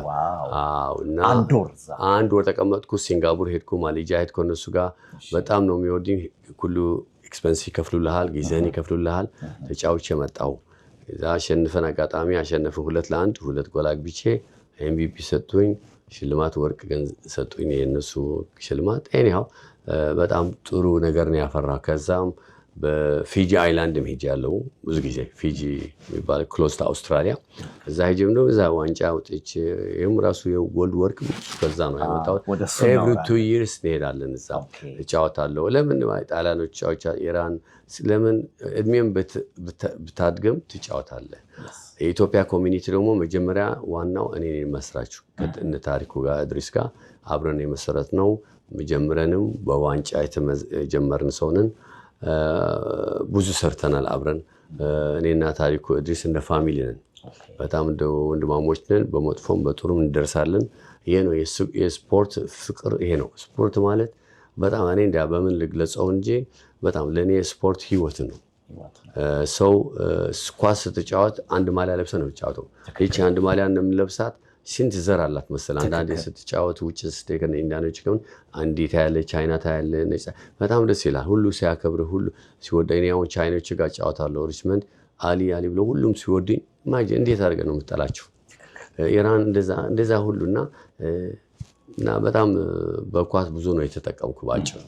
እና አንድ ወር ተቀመጥኩ። ሲንጋፖር ሄድኩ፣ ማሌዥያ ሄድኩ። እነሱ ጋር በጣም ነው የሚወዱኝ። ሁሉ ኤክስፔንስ ይከፍሉልሃል፣ ጊዜህን ይከፍሉልሃል። ተጫውቼ መጣሁ። እዛ አሸንፈን አጋጣሚ አሸነፍን 2-1 2 ጎል አግብቼ MVP ሰጡኝ። ሽልማት ወርቅ ሰጡኝ፣ የነሱ ሽልማት። ኤኒሃው በጣም ጥሩ ነገር ነው ያፈራው። ከዛም በፊጂ አይላንድም ሄጃለሁ ብዙ ጊዜ። ፊጂ የሚባል ክሎዝ ቱ አውስትራሊያ፣ እዛ ሄጄም ነው እዛ ዋንጫ አውጥቼ ይሄም ራሱ የጎልድ ወርቅ ከዛ ነው ያመጣሁት። ኤቭሪ 2 years እንሄዳለን እዛ እጫወታለሁ። ለምን ጣሊያኖች ጫወቻ ኢራን ለምን እድሜም ብታድግም ትጫወታለህ። የኢትዮጵያ ኮሚኒቲ ደግሞ መጀመሪያ ዋናው እኔ መስራችሁ ከእነ ታሪኩ ጋር እድሪስ ጋር አብረን የመሰረት ነው። መጀመረንም በዋንጫ የጀመርን ሰውንን ብዙ ሰርተናል አብረን። እኔና ታሪኩ እድሪስ እንደ ፋሚሊ ነን፣ በጣም እንደ ወንድማሞች ነን። በመጥፎም በጥሩም እንደርሳለን። ይሄ ነው የስፖርት ፍቅር። ይሄ ነው ስፖርት ማለት በጣም እኔ እንዳ በምን ልግለጸው እንጂ በጣም ለእኔ ስፖርት ህይወት ነው። ሰው ኳስ ስትጫወት አንድ ማሊያ ለብሰህ ነው የምትጫወተው። ይቺ አንድ ማሊያ እንደምንለብሳት ስንት ዘር አላት መሰለህ። አንዳንዴ ስትጫወት ውጭ ስትሄድ ኢንዲያኖች ግን አንዲት ያለ ቻይና ታያለ፣ በጣም ደስ ይላል። ሁሉ ሲያከብር ሁሉ ሲወደኝ። እኔ አሁን ቻይኖች ጋር እጫወታለሁ ሪችመንድ አሊ ብሎ ሁሉም ሲወድኝ እንዴት አድርገህ ነው የምጠላቸው? ኢራን እንደዛ ሁሉና በጣም በኳስ ብዙ ነው የተጠቀምኩ ባጭሩ።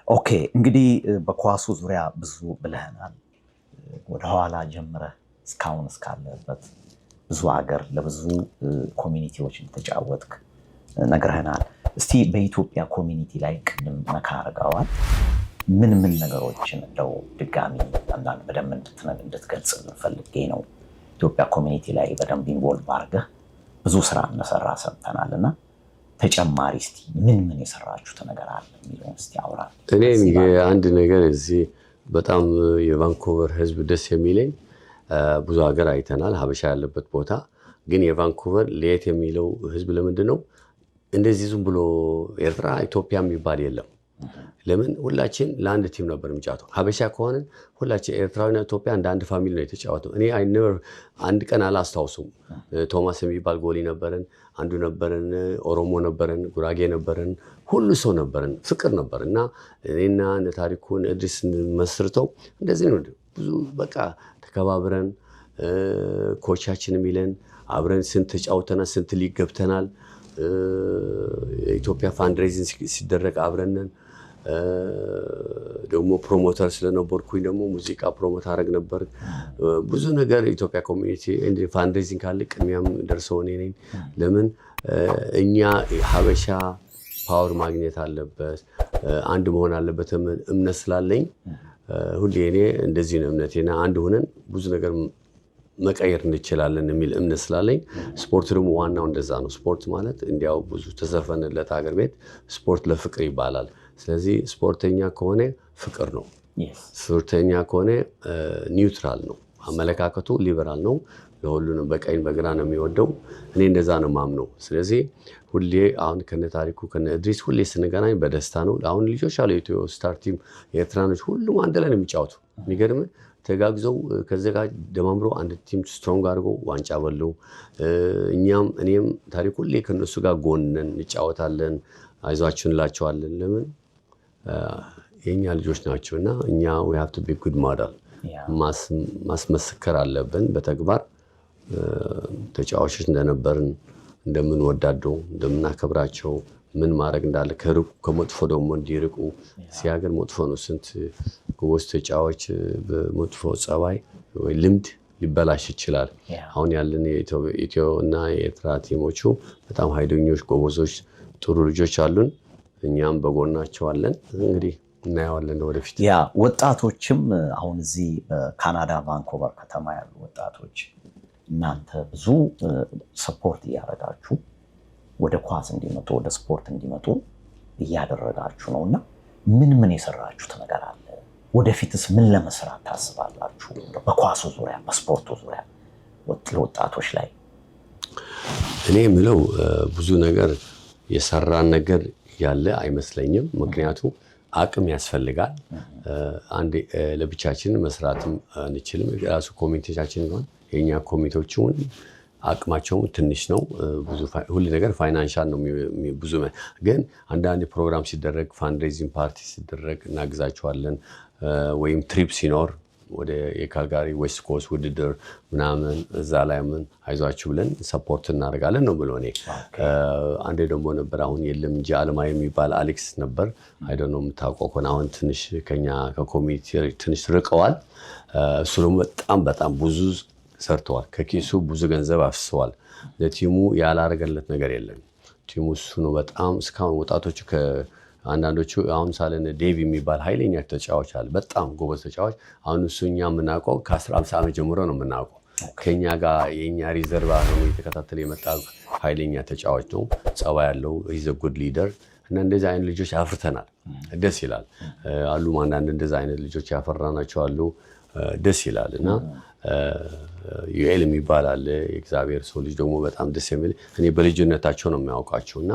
ኦኬ እንግዲህ በኳሱ ዙሪያ ብዙ ብለህናል። ወደኋላ ጀምረህ እስካሁን እስካለበት ብዙ ሀገር ለብዙ ኮሚኒቲዎች ተጫወትክ ነግረህናል። እስቲ በኢትዮጵያ ኮሚኒቲ ላይ ቅድም ነካ አድርገዋል። ምን ነገሮችን እንደው ድጋሚ አንዳንድ በደንብ እንድትገልጽ ፈልጌ ነው። ኢትዮጵያ ኮሚኒቲ ላይ በደንብ ኢንቮልቭ አድርገህ ብዙ ስራ እንደሰራ ሰምተናልና ተጨማሪ እስቲ ምን የሰራችሁት ነገር አለ የሚለውን እስቲ አውራ። እኔ አንድ ነገር እዚህ በጣም የቫንኮቨር ህዝብ ደስ የሚለኝ ብዙ ሀገር አይተናል፣ ሀበሻ ያለበት ቦታ ግን የቫንኮቨር ለየት የሚለው ህዝብ ለምንድን ነው? እንደዚህ ዝም ብሎ ኤርትራ ኢትዮጵያ የሚባል የለም። ለምን ሁላችን ለአንድ ቲም ነበር የሚጫወተው። ሀበሻ ከሆንን ሁላችን ኤርትራዊና ኢትዮጵያ እንደ አንድ ፋሚሊ ነው የተጫወተው። እኔ አንድ ቀን አላስታውሱም። ቶማስ የሚባል ጎሊ ነበረን፣ አንዱ ነበረን፣ ኦሮሞ ነበረን፣ ጉራጌ ነበረን፣ ሁሉ ሰው ነበረን፣ ፍቅር ነበር። እና እኔና ታሪኩን እድሪስ መስርተው እንደዚህ ነው ብዙ በቃ ተከባብረን ኮቻችን የሚለን አብረን ስንት ተጫውተናል፣ ስንት ሊግ ገብተናል። ኢትዮጵያ ፋንድሬዚንግ ሲደረግ አብረንን። ደግሞ ፕሮሞተር ስለነበርኩኝ ደግሞ ሙዚቃ ፕሮሞት አደረግ ነበር። ብዙ ነገር ኢትዮጵያ ኮሚኒቲ ፋንድሬዚንግ ካለ ቅድሚያም ደርሰው እኔ ነኝ። ለምን እኛ ሀበሻ ፓወር ማግኘት አለበት፣ አንድ መሆን አለበት እምነት ስላለኝ ሁሌ እኔ እንደዚህ ነው እምነቴና አንድ ሆነን ብዙ ነገር መቀየር እንችላለን የሚል እምነት ስላለኝ ስፖርት ደግሞ ዋናው እንደዛ ነው። ስፖርት ማለት እንዲያው ብዙ ተዘፈንለት ሀገር ቤት ስፖርት ለፍቅር ይባላል። ስለዚህ ስፖርተኛ ከሆነ ፍቅር ነው፣ ስፖርተኛ ከሆነ ኒውትራል ነው፣ አመለካከቱ ሊበራል ነው፣ ለሁሉንም በቀኝ በግራ ነው የሚወደው። እኔ እንደዛ ነው ማምነው። ስለዚህ ሁሌ አሁን ከነ ታሪኩ ከነ እድሪስ ሁሌ ስንገናኝ በደስታ ነው። አሁን ልጆች አሉ ኢትዮ ስታር ቲም የኤርትራኖች ሁሉም አንድ ላይ ነው የሚጫወቱ። የሚገርም ተጋግዘው ከዚህ ጋር ደማምሮ አንድ ቲም ስትሮንግ አድርገው ዋንጫ በለው። እኔም ታሪኩ ሁሌ ከነሱ ጋር ጎነን እንጫወታለን፣ አይዟችሁን እንላቸዋለን። ለምን የኛ ልጆች ናቸውና እኛ we have to be good model ማስመስከር አለብን በተግባር ተጫዋቾች እንደነበርን፣ እንደምንወዳቸው፣ እንደምናከብራቸው፣ ምን ማድረግ እንዳለ ከመጥፎ ደግሞ እንዲርቁ። ሲያገር መጥፎ ነው። ስንት ጎበዝ ተጫዋች በመጥፎ ጸባይ ወይ ልምድ ሊበላሽ ይችላል። አሁን ያለን የኢትዮ እና የኤርትራ ቲሞቹ በጣም ኃይለኞች ጎበዞች ጥሩ ልጆች አሉን። እኛም በጎናቸው አለን። እንግዲህ እናየዋለን ወደፊት። ያ ወጣቶችም አሁን እዚህ በካናዳ ቫንኮቨር ከተማ ያሉ ወጣቶች እናንተ ብዙ ሰፖርት እያደረጋችሁ ወደ ኳስ እንዲመጡ ወደ ስፖርት እንዲመጡ እያደረጋችሁ ነው እና ምን የሰራችሁት ነገር አለ? ወደፊትስ ምን ለመስራት ታስባላችሁ? በኳሱ ዙሪያ በስፖርቱ ዙሪያ ለወጣቶች ላይ እኔ የምለው ብዙ ነገር የሰራን ነገር ያለ አይመስለኝም። ምክንያቱም አቅም ያስፈልጋል። አንዴ ለብቻችን መስራትም አንችልም። ራሱ ኮሚቴዎቻችን እንኳን የኛ ኮሚቴዎችን አቅማቸው ትንሽ ነው። ብዙ ሁሉ ነገር ፋይናንሻል ነው። ብዙ ግን አንዳንድ ፕሮግራም ሲደረግ ፋንድሬዚንግ ፓርቲ ሲደረግ እናግዛቸዋለን። ወይም ትሪፕ ሲኖር ወደ የካልጋሪ ዌስት ኮስት ውድድር ምናምን እዛ ላይ ምን አይዟችሁ ብለን ሰፖርት እናደርጋለን ነው ብሎ እኔ አንዴ ደግሞ ነበር አሁን የለም እንጂ አለማዊ የሚባል አሌክስ ነበር። አይ ዶንት ኖ የምታውቀው ከሆነ አሁን ትንሽ ከኛ ከኮሚኒቲ ትንሽ ርቀዋል። እሱ ደግሞ በጣም ብዙ ሰርተዋል። ከኪሱ ብዙ ገንዘብ አፍስሰዋል። ለቲሙ ያላረገለት ነገር የለም። ቲሙ እሱ ነው በጣም እስካሁን ወጣቶቹ አንዳንዶቹ አሁን ሳለን ዴቭ የሚባል ኃይለኛ ተጫዋች አለ። በጣም ጎበዝ ተጫዋች። አሁን እሱ እኛ የምናውቀው ከ15 ዓመት ጀምሮ ነው የምናውቀው። ከኛ ጋር የኛ ሪዘርቭ ነው የተከታተለ የመጣ ኃይለኛ ተጫዋች ነው። ጸባይ ያለው ኢዝ ጉድ ሊደር እና እንደዚህ አይነት ልጆች አፍርተናል። ደስ ይላል አሉ። አንዳንድ እንደዚህ አይነት ልጆች ያፈራናቸው አሉ። ደስ ይላል እና ዩኤል የሚባል አለ የእግዚአብሔር ሰው ልጅ ደግሞ በጣም ደስ የሚል እኔ በልጅነታቸው ነው የሚያውቃቸው እና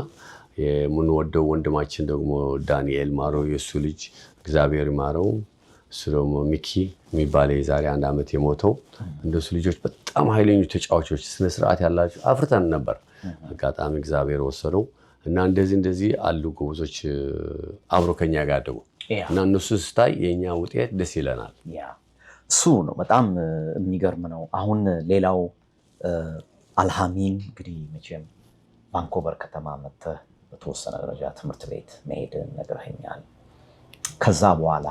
የምንወደው ወንድማችን ደግሞ ዳንኤል ማረው የሱ ልጅ እግዚአብሔር ይማረው። እሱ ደግሞ ሚኪ የሚባል የዛሬ 1 ዓመት የሞተው እንደሱ ልጆች በጣም ኃይለኞች ተጫዋቾች ስነ ስርዓት ያላቸው አፍርተን ነበር። አጋጣሚ እግዚአብሔር ወሰደው እና እንደዚህ አሉ ጎበዞች አብሮ ከኛ ጋር ደግሞ እና እነሱ ስታይ የኛ ውጤት ደስ ይለናል። እሱ ነው በጣም የሚገርም ነው። አሁን ሌላው አልሃሚን እንግዲህ መቼም ቫንኮቨር ከተማ መጥተህ በተወሰነ ደረጃ ትምህርት ቤት መሄድን ነግረኸኛል። ከዛ በኋላ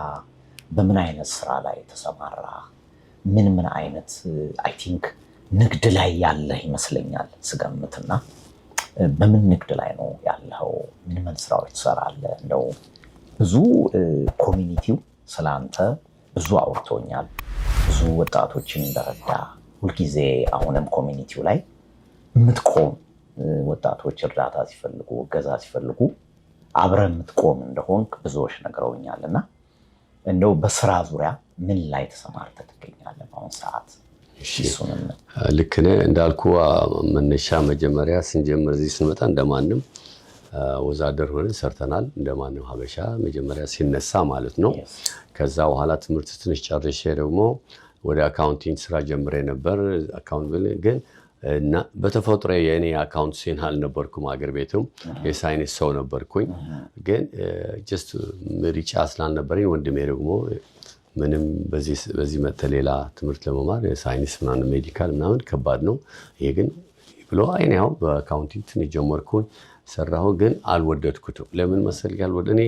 በምን አይነት ስራ ላይ ተሰማራ? ምን አይነት አይ ቲንክ ንግድ ላይ ያለህ ይመስለኛል ስገምትና፣ በምን ንግድ ላይ ነው ያለው? ምን ስራዎች ትሰራለህ? እንደው ብዙ ኮሚኒቲው ስላንተ ብዙ አውርቶኛል። ብዙ ወጣቶችን እንደረዳ ሁልጊዜ አሁንም ኮሚኒቲው ላይ የምትቆም ወጣቶች እርዳታ ሲፈልጉ እገዛ ሲፈልጉ አብረህ የምትቆም እንደሆንክ ብዙዎች ነግረውኛል። እና እንደው በስራ ዙሪያ ምን ላይ ተሰማርተህ ትገኛለህ በአሁን ሰዓት? ልክ ነህ እንዳልኩ መነሻ መጀመሪያ ስንጀምር እዚህ ስንመጣ እንደማንም ወዛደር ሆነን ሰርተናል። እንደማንም ሀበሻ መጀመሪያ ሲነሳ ማለት ነው። ከዛ በኋላ ትምህርት ትንሽ ጨርሼ ደግሞ ወደ አካውንቲንግ ስራ ጀምሬ ነበር። አካውንት ግን እና በተፈጥሮ የኔ አካውንት ሲን አልነበርኩም። አገር ቤትም የሳይንስ ሰው ነበርኩኝ። ግን ጀስት ምርጫ ስላልነበረኝ ወንድሜ ደግሞ ምንም በዚህ መጥተ ሌላ ትምህርት ለመማር የሳይንስ ምናምን ሜዲካል ምናምን ከባድ ነው ይሄ ግን ብሎ አይኔው በአካውንቲንግ ትንሽ ጀመርኩኝ ሰራሁ። ግን አልወደድኩትም። ለምን መሰል እኔ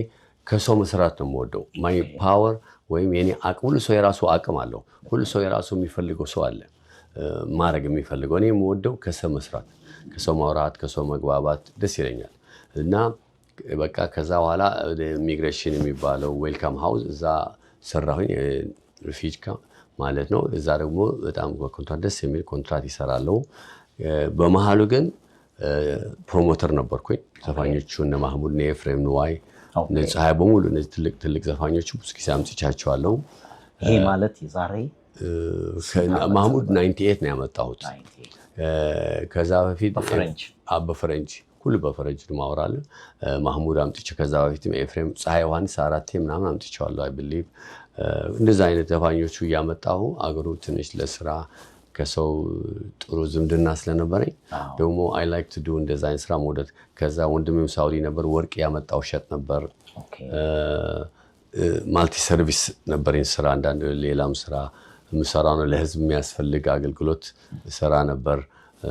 ከሰው መስራት ነው የምወደው። ማይ ፓወር ወይም የኔ አቅም ሁሉ ሰው የራሱ አቅም አለው። ሁሉ ሰው የራሱ የሚፈልገው ሰው አለ ማድረግ የሚፈልገው። እኔ የምወደው ከሰው መስራት፣ ከሰው ማውራት፣ ከሰው መግባባት ደስ ይለኛል። እና በቃ ከዛ በኋላ ኢሚግሬሽን የሚባለው ዌልካም ሃውስ እዛ ሰራሁኝ። ሪፊጅ ማለት ነው። እዛ ደግሞ በጣም ኮንትራት ደስ የሚል ኮንትራት ይሰራለው። በመሃሉ ግን ፕሮሞተር ነበርኩኝ። ዘፋኞቹ እነ ማህሙድ እነ ኤፍሬም ንዋይ እነ ፀሐይ በሙሉ እነዚህ ትልቅ ዘፋኞቹ ብዙ ጊዜ አምጥቻቸዋለሁ። ይሄ ማለት የዛሬ ማህሙድ 98 ነው ያመጣሁት። ከዛ በፊት በፈረንጅ ሁሉ በፈረንጅ ማወራለሁ። ማህሙድ አምጥቼ ከዛ በፊት ኤፍሬም ፀሐይ ዮሐንስ 4 ምናምን አምጥቼዋለሁ። አይ ቢሊቭ እንደዛ አይነት ዘፋኞቹ እያመጣሁ አገሩ ትንሽ ለስራ ከሰው ጥሩ ዝምድና ስለነበረኝ ደግሞ አይ ላይክ ቱ ዱ እንደዛ አይነት ስራ መውደድ። ከዛ ወንድሜም ሳውዲ ነበር፣ ወርቅ ያመጣው ሸጥ ነበር። ማልቲ ሰርቪስ ነበረኝ ስራ፣ አንዳንድ ሌላም ስራ የምሰራ ነው። ለህዝብ የሚያስፈልግ አገልግሎት ስራ ነበር።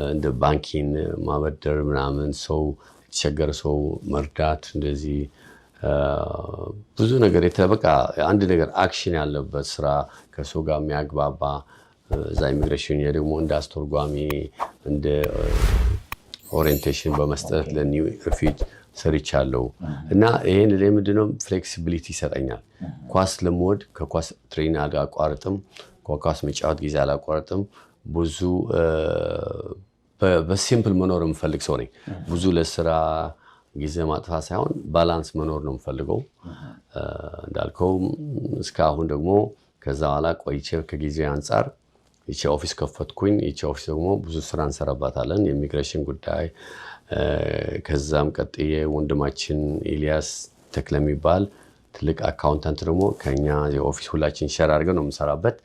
እንደ ባንኪን ማበደር ምናምን፣ ሰው የተቸገረ ሰው መርዳት፣ እንደዚህ ብዙ ነገር በቃ አንድ ነገር አክሽን ያለበት ስራ ከሰው ጋር የሚያግባባ እዛ ኢሚግሬሽን ደግሞ እንደ አስተርጓሚ እንደ ኦሪየንቴሽን በመስጠት ለኒው ሪፊጅ ሰርቻለሁ። እና ይሄን ለምንድነው ፍሌክሲቢሊቲ ይሰጠኛል። ኳስ ለመወድ ከኳስ ትሬኒንግ አላቋርጥም፣ ከኳስ መጫወት ጊዜ አላቋርጥም። ብዙ በሲምፕል መኖር የምፈልግ ሰው ነኝ። ብዙ ለስራ ጊዜ ማጥፋት ሳይሆን ባላንስ መኖር ነው የምፈልገው። እንዳልከው እስካሁን ደግሞ ከዛ በኋላ ቆይቼ ከጊዜ አንጻር ይቺ ኦፊስ ከፈትኩኝ። ይቺ ኦፊስ ደግሞ ብዙ ስራ እንሰራባታለን፣ የኢሚግሬሽን ጉዳይ። ከዛም ቀጥዬ ወንድማችን ኤልያስ ተክለ የሚባል ትልቅ አካውንታንት ደግሞ ከኛ የኦፊስ ሁላችን ሸር አድርገን ነው የምንሰራበት።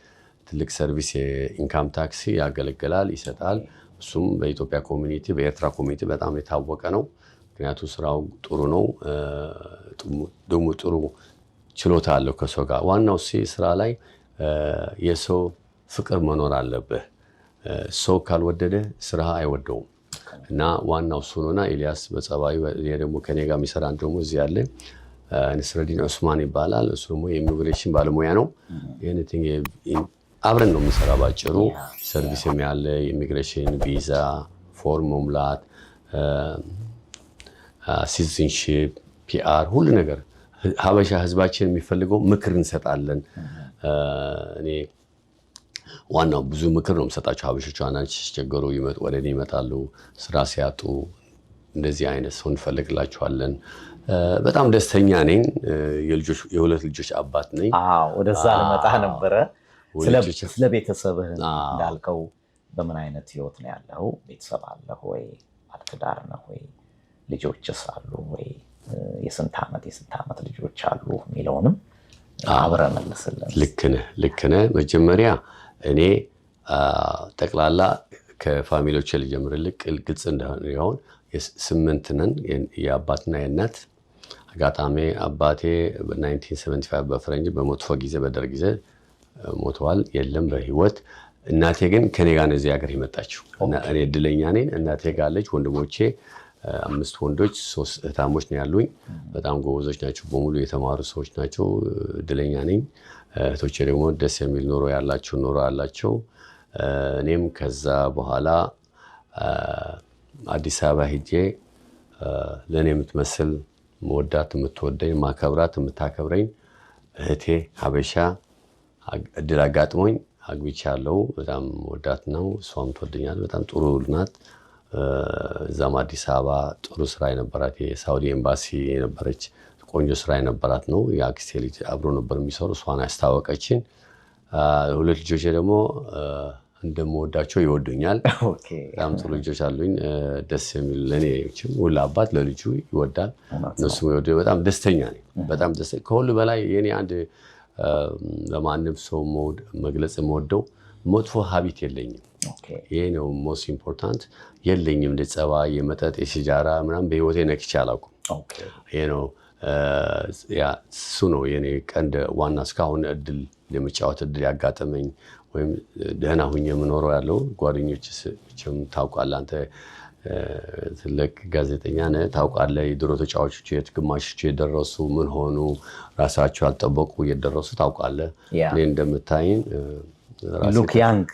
ትልቅ ሰርቪስ የኢንካም ታክስ ያገለግላል ይሰጣል። እሱም በኢትዮጵያ ኮሚኒቲ በኤርትራ ኮሚኒቲ በጣም የታወቀ ነው። ምክንያቱም ስራው ጥሩ ነው፣ ደግሞ ጥሩ ችሎታ አለው ከሰው ጋር። ዋናው ስራ ላይ የሰው ፍቅር መኖር አለብህ። ሰው ካልወደደ ስራ አይወደውም እና ዋናው እሱ ነውና ኤልያስ በጸባዩ ደግሞ ከኔ ጋር የሚሰራ አንድ ደግሞ እዚህ ያለ ንስረዲን ዑስማን ይባላል። እሱ ደግሞ የኢሚግሬሽን ባለሙያ ነው። አብረን ነው የምንሰራ ባጭሩ። ሰርቪስ ያለ የኢሚግሬሽን ቪዛ ፎርም መሙላት፣ ሲቲዝንሺፕ፣ ፒአር ሁሉ ነገር ሀበሻ ህዝባችን የሚፈልገው ምክር እንሰጣለን። እኔ ዋናው ብዙ ምክር ነው የምሰጣቸው። ሀበሾች አንዳንድ ሲቸገሩ ወደ እኔ ይመጣሉ። ስራ ሲያጡ እንደዚህ አይነት ሰው እንፈልግላቸዋለን። በጣም ደስተኛ ነኝ። የሁለት ልጆች አባት ነኝ። ወደዛ ልመጣ ነበረ። ስለ ቤተሰብህ እንዳልከው በምን አይነት ህይወት ነው ያለው? ቤተሰብ አለህ ወይ? ባለትዳር ነህ ወይ? ልጆችስ አሉ ወይ? የስንት ዓመት ልጆች አሉ የሚለውንም አብረህ መልስልን። ልክ ነህ። መጀመሪያ እኔ ጠቅላላ ከፋሚሊዎች ልጀምርልህ ግልጽ እንደሆነ 8 ነን፣ የአባትና የእናት። አጋጣሚ አባቴ በ1975 በፈረንጅ በመጥፎ ጊዜ በደርግ ጊዜ ሞተዋል፣ የለም በህይወት። እናቴ ግን ከኔ ጋር እዚህ ሀገር የመጣችው። እኔ እድለኛ ነኝ። እናቴ ጋር አለች። ወንድሞቼ 5 ወንዶች 3 እህታሞች ነው ያሉኝ። በጣም ጎበዞች ናቸው፣ በሙሉ የተማሩ ሰዎች ናቸው። እድለኛ ነኝ። እህቶቼ ደግሞ ደስ የሚል ኑሮ አላቸው። እኔም ከዛ በኋላ አዲስ አበባ ሄጄ ለእኔ የምትመስል መወዳት፣ የምትወደኝ፣ ማከብራት፣ የምታከብረኝ እህቴ ሀበሻ እድል አጋጥሞኝ አግብቻለሁ። በጣም ወዳት ነው፣ እሷም ትወደኛለች። በጣም ጥሩ ናት። እዛም አዲስ አበባ ጥሩ ስራ የነበራት የሳውዲ ኤምባሲ የነበረች ቆንጆ ስራ የነበራት ነው። የአክስቴ ልጅ አብሮ ነበር የሚሰሩ፣ እሷን ያስታወቀችን። 2 ልጆች ደግሞ እንደምወዳቸው ይወዱኛል። በጣም ጥሩ ልጆች አሉኝ። ደስ የሚሉ ለእኔ ሁሉ አባት ለልጁ ይወዳል፣ እነሱም ይወዱ። በጣም ደስተኛ ነኝ። በጣም ደስተኛ ከሁሉ በላይ የኔ አንድ ለማንም ሰው መግለጽ የምወደው መጥፎ ሀቢት የለኝም። ይሄ ነው ሞስት ኢምፖርታንት። የለኝም እንደ ጸባይ፣ የመጠጥ፣ የሲጃራ ምናምን በህይወቴ ነክቼ አላውቅም። ይሄ ነው እሱ ነው የኔ ቀንድ ዋና። እስካሁን እድል የመጫወት እድል ያጋጠመኝ ወይም ደህና ሁኜ የምኖረው ያለው ጓደኞች ታውቃለህ አንተ ትልቅ ጋዜጠኛ ነህ፣ ታውቃለህ የድሮ ተጫዋቾች ግማሾቹ የደረሱ ምን ሆኑ፣ ራሳቸው ያልጠበቁ የደረሱ ታውቃለህ። እኔ እንደምታይን ሉክ ያንግ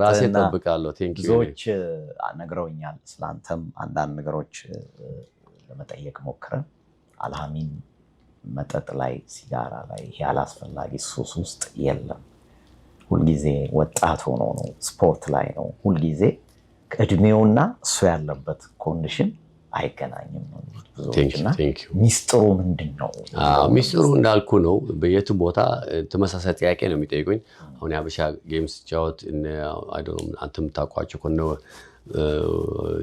ራሴ እጠብቃለሁ። ብዙዎች ነግረውኛል ስለአንተም አንዳንድ ነገሮች ለመጠየቅ ሞክረን። አልሃሚን መጠጥ ላይ፣ ሲጋራ ላይ፣ ይሄ አላስፈላጊ ሱስ ውስጥ የለም። ሁልጊዜ ወጣት ሆኖ ነው፣ ስፖርት ላይ ነው ሁልጊዜ። ከእድሜውና እሱ ያለበት ኮንዲሽን አይገናኝም ነው ብዙዎችና ሚስጥሩ ምንድን ነው? ሚስጥሩ እንዳልኩ ነው። በየትም ቦታ ተመሳሳይ ጥያቄ ነው የሚጠይቁኝ። አሁን የሀበሻ ጌምስ ሲጫወት አንተ የምታውቋቸው ከሆነ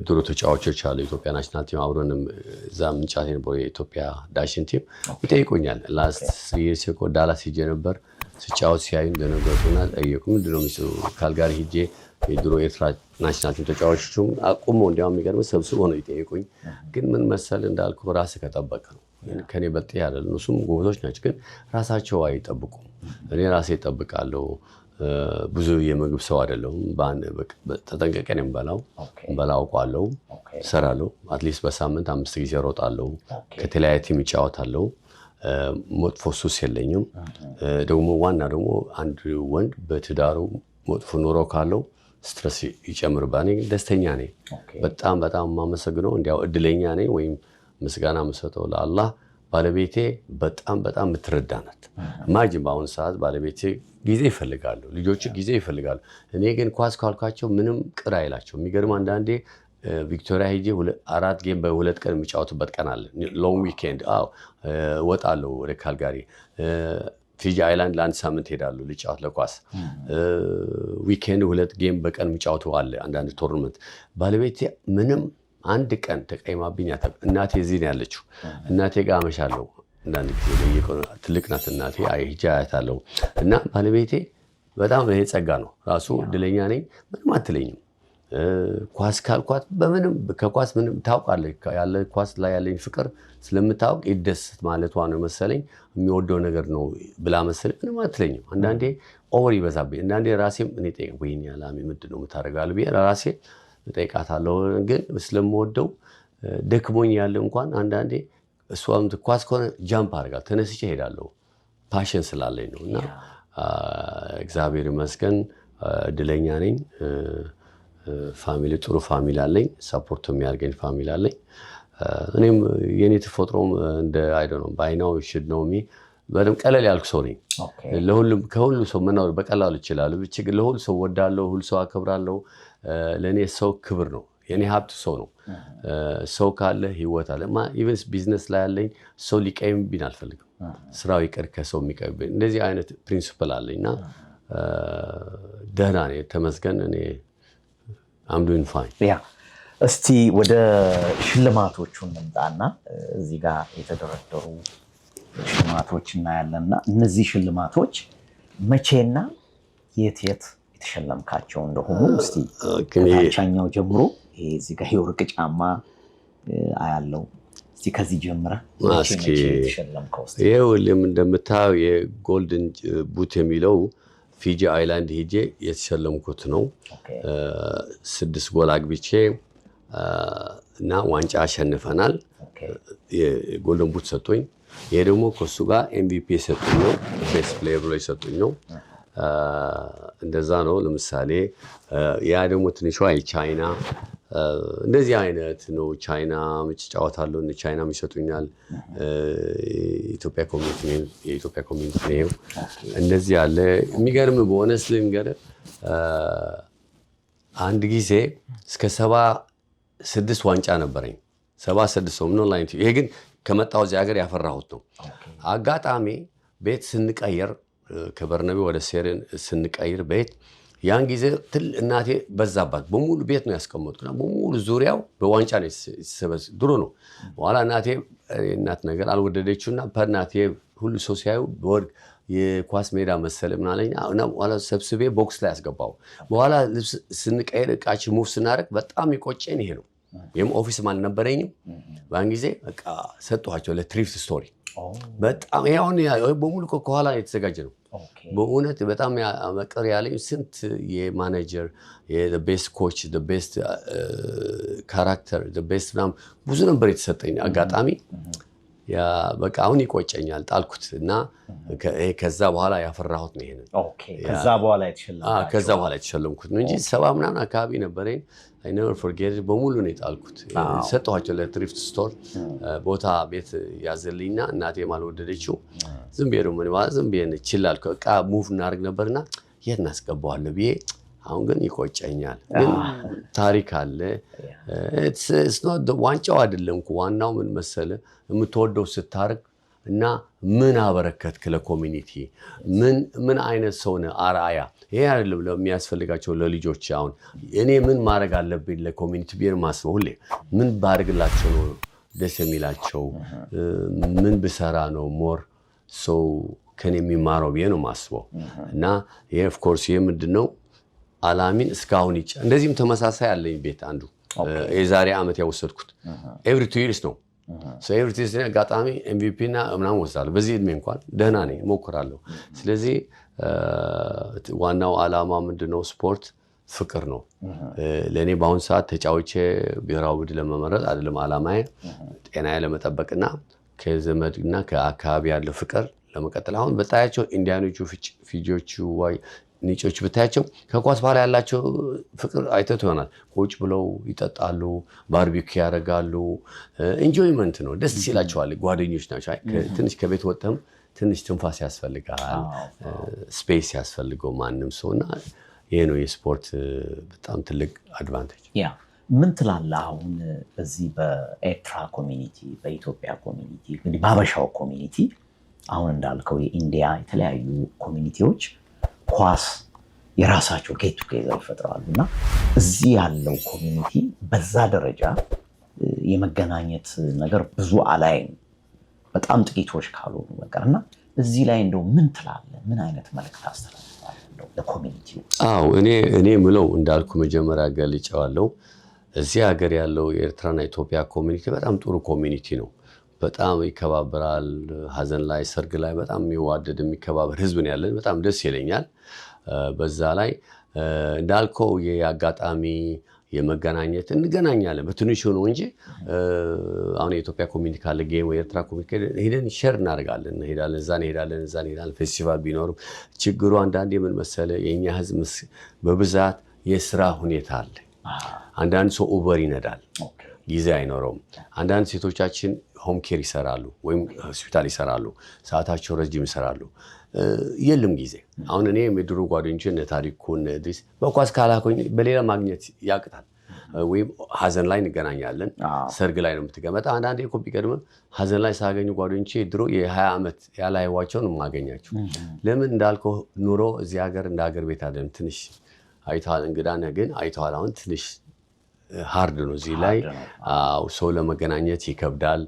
ድሮ ተጫዋቾች አሉ። ኢትዮጵያ ናሽናል ቲም አብሮንም እዛ ምንጫት የነበሩ የኢትዮጵያ ዳሽን ቲም ይጠይቁኛል። ላስት 3 years እኮ ዳላስ ሄጄ ነበር። ስጫወት ሲያዩኝ ደነገጡና ጠየቁ። ምንድነው ሚስጥሩ? ካልጋሪ ሄጄ የድሮ ኤርትራ ናሽናል ቲም ተጫዋቾቹም አቁሞ እንዲያውም የሚገርም ሰብስቦ ነው ይጠይቁኝ። ግን ምን መሰል እንዳልኩ ራስህ ከጠበቀ ነው። ከኔ በልጥ ያለ እነሱም ጎበዞች ናቸው፣ ግን ራሳቸው አይጠብቁም። እኔ ራሴ እጠብቃለሁ። ብዙ የምግብ ሰው አይደለሁም። ተጠንቀቄ ነው የምበላው፣ አውቃለሁ፣ እሰራለሁ። አትሊስት በሳምንት 5 ጊዜ እሮጣለሁ፣ ከተለያየ ቲም እጫወታለሁ። መጥፎ ሱስ የለኝም። ደግሞ ዋና ደግሞ አንድ ወንድ በትዳሩ መጥፎ ኑሮ ካለው ስትረስ ይጨምርባል። እኔ ደስተኛ ነኝ። በጣም የማመሰግነው እንዲያው እድለኛ ነኝ ወይም ምስጋና የምሰጠው ለአላህ። ባለቤቴ በጣም የምትረዳ ናት። ማጅን በአሁኑ ሰዓት ባለቤቴ ጊዜ ይፈልጋሉ፣ ልጆች ጊዜ ይፈልጋሉ። እኔ ግን ኳስ ካልኳቸው ምንም ቅር አይላቸው። የሚገርም አንዳንዴ ቪክቶሪያ ሄጄ 4 ጌም በ2 ቀን የሚጫወቱበት ቀን አለ። ሎንግ ዊኬንድ ወጣለሁ ወደ ካልጋሪ። ፊጂ አይላንድ ለ1 ሳምንት ሄዳሉ ልጫወት ለኳስ። ዊኬንድ 2 ጌም በቀን የሚጫወቱ አለ አንዳንድ ቶርናመንት። ባለቤቴ ምንም አንድ ቀን ተቀይማብኝ አታውቅም። እናቴ እዚህ ነው ያለችው። እናቴ ጋር አመሻለሁ። አንዳንድ ጊዜ በየቀኑ ትልቅ ናት እናቴ ሂጄ አያታለሁ እና ባለቤቴ በጣም ይሄ ጸጋ ነው ራሱ እድለኛ ነኝ ምንም አትለኝም ኳስ ካልኳት በምንም ከኳስ ምንም ታውቃለች ያለ ኳስ ላይ ያለኝ ፍቅር ስለምታውቅ ይደሰት ማለቷ ነው መሰለኝ የሚወደው ነገር ነው ብላ መሰለኝ ምንም አትለኝም አንዳንዴ ኦቨር ይበዛብኝ አንዳንዴ ራሴም እኔ ጠይቅ ወይኔ አላሚ ምንድነው የምታደርጋለህ ብዬ ራሴ እጠይቃታለሁ ግን ስለምወደው ደክሞኝ ያለ እንኳን አንዳንዴ እሷም ኳስ ከሆነ ጃምፕ አድርጋለሁ ተነስቼ እሄዳለሁ ፓሽን ስላለኝ ነው እና እግዚአብሔር ይመስገን እድለኛ ነኝ ፋሚሊ ጥሩ ፋሚሊ አለኝ ሰፖርት የሚያርገኝ ፋሚሊ አለኝ እኔም የኔ ተፈጥሮም እንደ አይ ዶንት ኖ ባይ ናው should know me በደም ቀለል ያልኩ ሰው ነኝ ለሁሉም ከሁሉ ሰው መናወር በቀላሉ ይችላል ብቻ ለሁሉ ሰው ወዳለው ሁሉ ሰው አከብራለሁ ለኔ ሰው ክብር ነው የኔ ሀብት ሰው ነው ሰው ካለ ህይወት አለ ኢቭንስ ቢዝነስ ላይ ያለኝ ሰው ሊቀይም ቢን አልፈልግም ስራው ይቀር ከሰው የሚቀይም እንደዚህ አይነት ፕሪንሲፕል አለኝና ደህና ነኝ ተመስገን እኔ I'm doing fine እስቲ ወደ ሽልማቶቹ እንምጣና እዚህ ጋር የተደረደሩ ሽልማቶች እናያለንና እነዚህ ሽልማቶች መቼና የት የተሸለምካቸው እንደሆኑ እስቲ ከታችኛው ጀምሮ እዚህ ጋር የወርቅ ጫማ አያለው እስቲ ከዚህ ጀምራ መቼ የተሸለምከው እስቲ ይሄውልም እንደምታው የጎልደን ቡት የሚለው ፊጂ አይላንድ ሄጄ የተሸለምኩት ነው 6 ጎል አግብቼ እና ዋንጫ አሸንፈናል የጎልደን ቡት ሰጥቶኝ ይሄ ደግሞ ከሱ ጋር ኤምቪፒ ሰጥቶኝ ነው ቤስት ፕሌየር ብሎ ሰጥቶኝ ነው እንደዛ ነው ለምሳሌ ያ ደግሞ ትንሿ የቻይና እንደዚህ አይነት ነው ቻይና ምጫወታለሁ እና ቻይና ይሰጡኛል የኢትዮጵያ ኮሚኒቲ ነው እንደዚህ ያለ የሚገርም ቦነስ ልንገር አንድ ጊዜ እስከ 76 ዋንጫ ነበረኝ 76 ነው ላይን ይሄ ግን ከመጣው እዚህ ሀገር ያፈራሁት ነው አጋጣሚ ቤት ስንቀየር ከበርናቤ ወደ ሴሬን ስንቀይር ቤት ያን ጊዜ እናቴ በዛባት በሙሉ ቤት ነው ያስቀመጥኩና በሙሉ ዙሪያው በዋንጫ ነው ሲሰበስ ድሮ ነው በኋላ እናት ነገር አልወደደችውና በእናቴ ሁሉ ሰው ሲያዩ ወርቅ የኳስ ሜዳ መሰለ ምናለኝ እና በኋላ ሰብስቤ ቦክስ ላይ ያስገባው በኋላ ስንቀይር እቃችን ሙቭ ስናደርግ በጣም ይቆጨኝ ይሄ ነው የም ኦፊስ ማለት ነበረኝም ባን ጊዜ በቃ ሰጥቷቸው ለትሪፍት ስቶሪ በጣም ያውን በሙሉ ከኋላ የተዘጋጀ ነው በእውነት በጣም መቀር ያለኝ ስንት የማኔጀር የቤስት ኮች ቤስት ካራክተር ቤስት ናም ብዙ ነበር የተሰጠኝ አጋጣሚ ያ በቃ አሁን ይቆጨኛል ጣልኩት እና ከዛ በኋላ ያፈራሁት ነው ይሄን ከዛ በኋላ የተሸለምኩት ነው እንጂ 70 ምናምን አካባቢ ነበረኝ I never forget it በሙሉ ነው ጣልኩት ሰጥቷቸው ለትሪፍት ስቶር ቦታ ቤት ያዘልኝና እናቴ ማልወደደችው ዝም ብዬ ነው ዝም ብዬ ይችላል በቃ ሙቭ እናርግ ነበርና የት እናስገባዋለሁ ብዬ አሁን ግን ይቆጨኛል ግን ታሪክ አለ it's not the ዋንጫው አይደለም ዋናው ምን መሰለ የምትወደው ስታርግ እና ምን አበረከትክ ለኮሚኒቲ ምን አይነት ሰው ነው አርአያ ይሄ አይደለም ለሚያስፈልጋቸው ለልጆች አሁን እኔ ምን ማድረግ አለብኝ ለኮሚኒቲ ቢር ማስበው ሁሌ ምን ባርግላቸው ነው ደስ የሚላቸው ምን ብሰራ ነው ሞር ሰው ከኔ የሚማረው ብዬ ነው ማስበው እና ይሄ ኦፍ ኮርስ ምንድነው አላሚን እስካሁን እንደዚህም ተመሳሳይ አለኝ ቤት አንዱ የዛሬ አመት ያወሰድኩት every 2 years ነው ኤቭሪቲስ አጋጣሚ ኤምቪፒ እና ምናምን ወስዳለሁ በዚህ እድሜ እንኳን ደህና ነኝ ሞክራለሁ ስለዚህ ዋናው አላማ ምንድነው ስፖርት ፍቅር ነው ለኔ በአሁን ሰዓት ተጫውቼ ብሔራዊ ቡድን ለመመረጥ አይደለም አላማዬ ጤናዬ ለመጠበቅና ከዘመድና ከአካባቢ ያለው ፍቅር ለመቀጠል አሁን በታያቸው ኢንዲያኖቹ ፊጂዎቹ ኒጮች ብታያቸው ከኳስ በኋላ ያላቸው ፍቅር አይተት ይሆናል ቁጭ ብለው ይጠጣሉ ባርቢኪው ያደርጋሉ ኢንጆይመንት ነው ደስ ይላቸዋል ጓደኞች ናቸው ትንሽ ከቤት ወጥተም ትንሽ ትንፋስ ያስፈልጋል ስፔስ ያስፈልገው ማንንም ሰውና ይሄ ነው የስፖርት በጣም ትልቅ አድቫንቴጅ ምን ትላለህ አሁን እዚህ በኤርትራ ኮሚኒቲ በኢትዮጵያ ኮሚኒቲ እንግዲህ ባበሻው ኮሚኒቲ አሁን እንዳልከው የኢንዲያ የተለያዩ ኮሚኒቲዎች ኳስ የራሳቸው ጌት ቱጌዘር ይፈጥራሉና እዚህ ያለው ኮሚኒቲ በዛ ደረጃ የመገናኘት ነገር ብዙ አላይም በጣም ጥቂቶች ካልሆኑ በቀር እና እዚህ ላይ እንደው ምን ትላለህ? ምን አይነት መልዕክት አስተላልፋለህ እንደው ለኮሚኒቲው? አዎ እኔ ምለው እንዳልኩ መጀመሪያ ገልጬዋለሁ። እዚህ ሀገር ያለው የኤርትራና ኢትዮጵያ ኮሚኒቲ በጣም ጥሩ ኮሚኒቲ ነው። በጣም ይከባበራል። ሀዘን ላይ ሰርግ ላይ በጣም የሚዋደድ የሚከባበር ህዝብ ነው ያለን። በጣም ደስ ይለኛል። በዛ ላይ እንዳልከው የአጋጣሚ የመገናኘት እንገናኛለን በትንሹ ነው እንጂ አሁን የኢትዮጵያ ኮሚኒቲ ካለ ጌም የኤርትራ ኮሚኒቲ ሄደን ሼር እናደርጋለን። እንሄዳለን፣ እዛ እንሄዳለን። ፌስቲቫል ቢኖርም ችግሩ አንዳንዴ ምን መሰለ የእኛ ህዝብ በብዛት የስራ ሁኔታ አለ። አንዳንድ ሰው ኡበር ይነዳል፣ ጊዜ አይኖረውም። አንዳንድ ሴቶቻችን ሆም ኬር ይሰራሉ ወይም ሆስፒታል ይሰራሉ፣ ሰዓታቸው ረጅም ይሰራሉ፣ የለም ጊዜ። አሁን እኔ የድሮ ጓደኞቼ እነ ታሪኩን ድሪስ በኳስ ካላኮኝ በሌላ ማግኘት ያቅታል። ወይም ሀዘን ላይ እንገናኛለን፣ ሰርግ ላይ ነው የምትገመጣ። አንዳንዴ እኮ ቢቀድምም ሀዘን ላይ ሳገኙ ጓደኞቼ ድሮ የ20 ዓመት ያላየኋቸውን የማገኛቸው። ለምን እንዳልከው ኑሮ እዚህ ሀገር እንደ ሀገር ቤት አይደለም። ትንሽ አይተዋል፣ እንግዳ ነህ ግን አይተዋል። አሁን ትንሽ ሃርድ ነው እዚህ ላይ ሰው ለመገናኘት ይከብዳል።